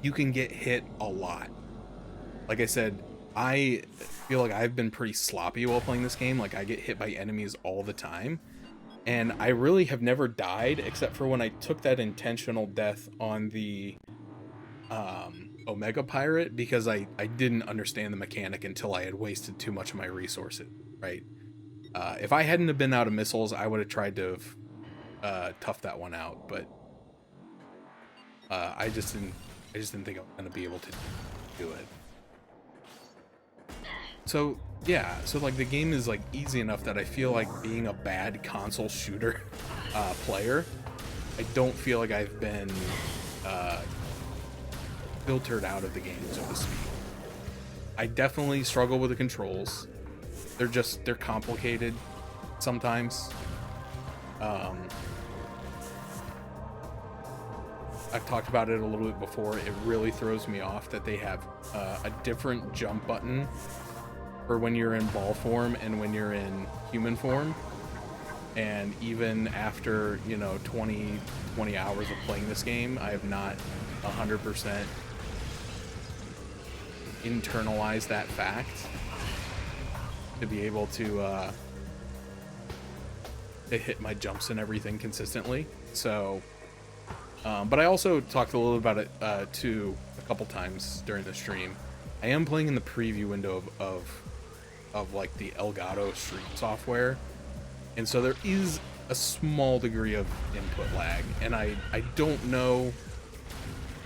You can get hit a lot. Like I said, I feel like I've been pretty sloppy while playing this game. Like, I get hit by enemies all the time. And I really have never died, except for when I took that intentional death on the Omega Pirate, because I didn't understand the mechanic until I had wasted too much of my resources, right? If I hadn't have been out of missiles, I would have tried to have toughed that one out, but I just didn't think I was going to be able to do it. So yeah, so like the game is like easy enough that I feel like, being a bad console shooter player, I don't feel like I've been filtered out of the game, so to speak. I definitely struggle with the controls. They're complicated sometimes. I've talked about it a little bit before. It really throws me off that they have a different jump button for when you're in ball form and when you're in human form. And even after, you know, 20 hours of playing this game, I have not 100% internalized that fact to be able to hit my jumps and everything consistently. So, but I also talked a little about it too a couple times during the stream. I am playing in the preview window of like the Elgato Stream software, and so there is a small degree of input lag, and I don't know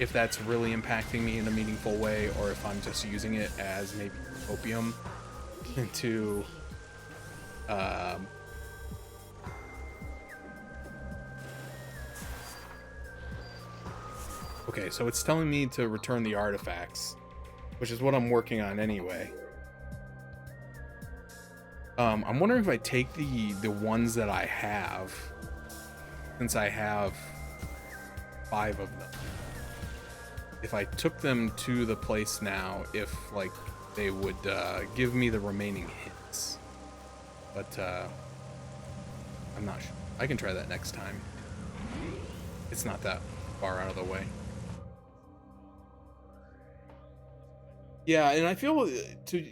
if that's really impacting me in a meaningful way, or if I'm just using it as maybe opium to okay, so it's telling me to return the artifacts, which is what I'm working on anyway. I'm wondering if I take the ones that I have since I have 5 of them. If I took them to the place now, if like they would give me the remaining hits. But I'm not sure. I can try that next time. It's not that far out of the way. Yeah, and I feel to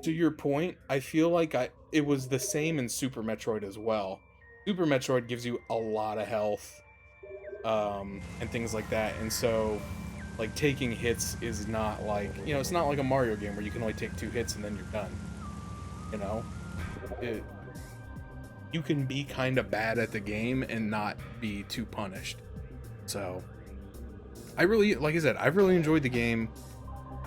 your point, I feel like it was the same in Super Metroid as well. Super Metroid gives you a lot of health, and things like that, and so like taking hits is not like, you know, it's not like a Mario game where you can only take 2 hits and then you're done. You know, you can be kind of bad at the game and not be too punished. So I really, like I said, I've really enjoyed the game.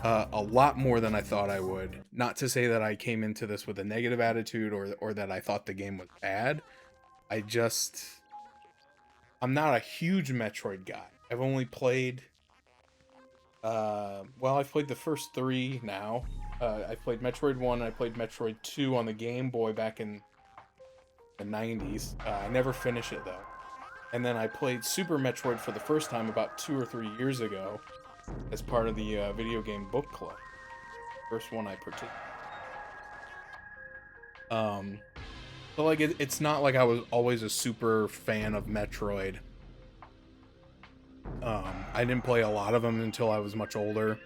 A lot more than I thought I would. Not to say that I came into this with a negative attitude or that I thought the game was bad. I'm not a huge Metroid guy. I've only played, well, I've played the first 3 now. I played Metroid 1, I played Metroid 2 on the Game Boy back in the 90s. I never finished it though. And then I played Super Metroid for the first time about 2 or 3 years ago as part of the video game book club. First one I participated. But like it's not like I was always a super fan of Metroid. I didn't play a lot of them until I was much older.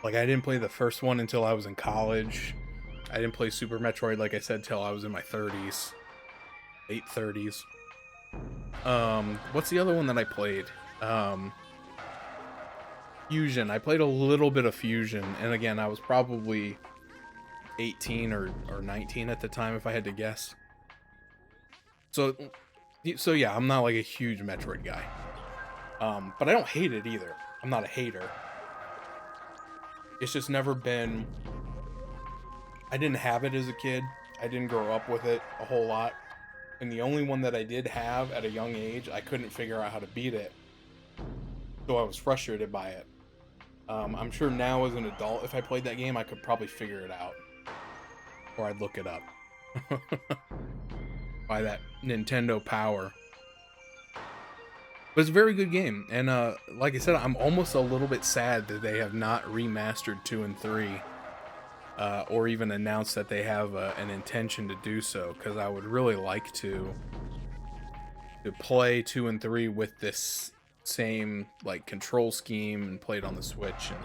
Like I didn't play the first one until I was in college. I didn't play Super Metroid, like I said, till I was in my 30s. Late 30s. What's the other one that I played? Fusion. I played a little bit of Fusion, and again, I was probably 18 or 19 at the time, if I had to guess. So yeah, I'm not like a huge Metroid guy. But I don't hate it either. I'm not a hater. It's just never been... I didn't have it as a kid. I didn't grow up with it a whole lot. And the only one that I did have at a young age, I couldn't figure out how to beat it. So I was frustrated by it. I'm sure now as an adult, if I played that game, I could probably figure it out. Or I'd look it up. By that Nintendo power. But it's a very good game. And like I said, I'm almost a little bit sad that they have not remastered 2 and 3. Or even announced that they have an intention to do so. Because I would really like to play 2 and 3 with this same like control scheme and play it on the Switch and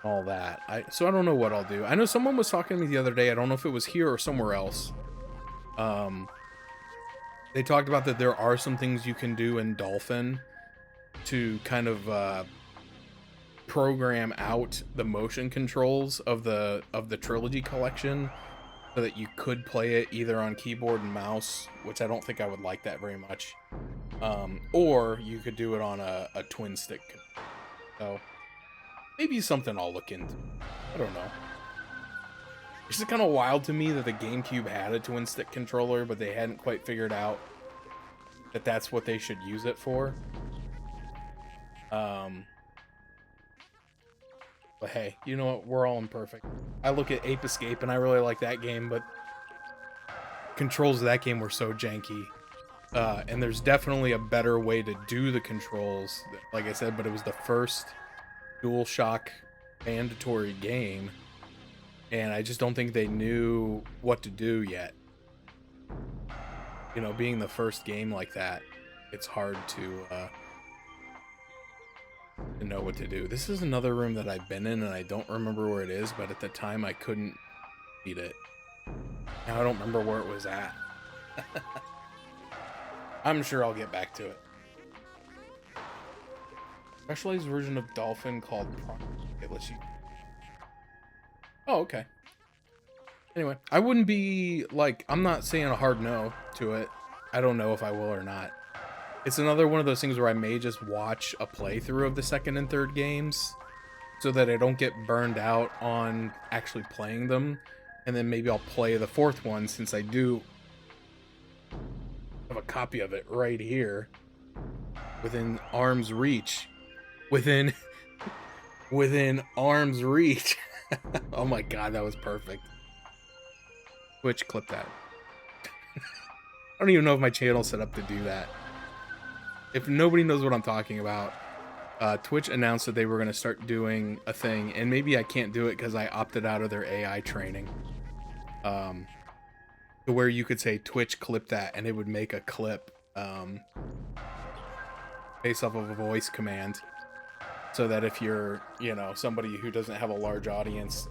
all that. So I don't know what I'll do. I know someone was talking to me the other day. I don't know if it was here or somewhere else. They talked about that there are some things you can do in Dolphin to kind of program out the motion controls of the trilogy collection so that you could play it either on keyboard and mouse, which I don't think I would like that very much. Or you could do it on a twin stick. So maybe something I'll look into. I don't know. It's just kind of wild to me that the GameCube had a twin stick controller, but they hadn't quite figured out that that's what they should use it for. But hey, you know what? We're all imperfect. I look at Ape Escape and I really like that game, but controls of that game were so janky. And there's definitely a better way to do the controls, like I said, but it was the first DualShock mandatory game, and I just don't think they knew what to do yet. You know, being the first game like that, it's hard to know what to do. This is another room that I've been in, and I don't remember where it is, but at the time I couldn't beat it. Now I don't remember where it was at. I'm sure I'll get back to it. Specialized version of Dolphin called it lets you... Oh, okay. Anyway, I wouldn't be like... I'm not saying a hard no to it. I don't know if I will or not. It's another one of those things where I may just watch a playthrough of the second and third games so that I don't get burned out on actually playing them. And then maybe I'll play the fourth one, since I do have a copy of it right here. Within arm's reach. Within arm's reach. Oh my god, that was perfect. Twitch, clip that. I don't even know if my channel's set up to do that. If nobody knows what I'm talking about, Twitch announced that they were going to start doing a thing, and maybe I can't do it because I opted out of their AI training. To where you could say Twitch clip that, and it would make a clip based off of a voice command, so that if you're, somebody who doesn't have a large audience,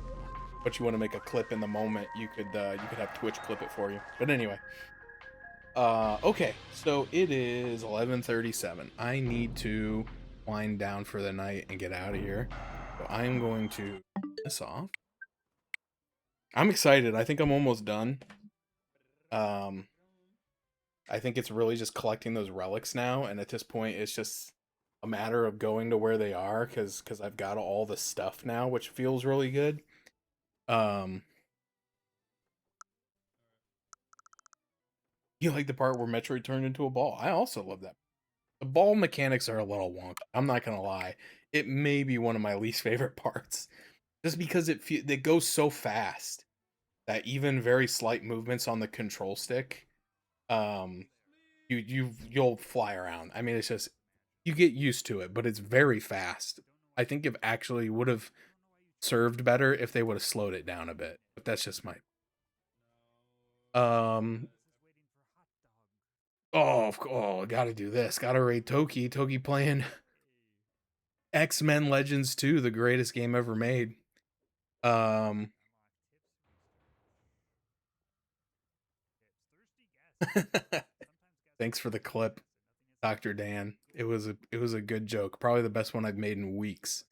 but you want to make a clip in the moment, you could have Twitch clip it for you. But anyway, okay, so it is 11:37. I need to wind down for the night and get out of here. So I'm going to turn this off. I'm excited. I think I'm almost done. Um, I think it's really just collecting those relics now, and at this point, it's just a matter of going to where they are because I've got all the stuff now, which feels really good. Um, you like the part where Metroid turned into a ball? I also love that. The ball mechanics are a little wonky. I'm not gonna lie. It may be one of my least favorite parts, just because it goes so fast that even very slight movements on the control stick, um, you'll fly around. I mean, it's just you get used to it, but it's very fast. I think it actually would have served better if they would have slowed it down a bit. But that's just my um. Oh, gotta do this. Gotta rate Toki. Toki playing X-Men Legends 2, the greatest game ever made. Um. Thanks for the clip, Dr. Dan. It was a good joke. Probably the best one I've made in weeks.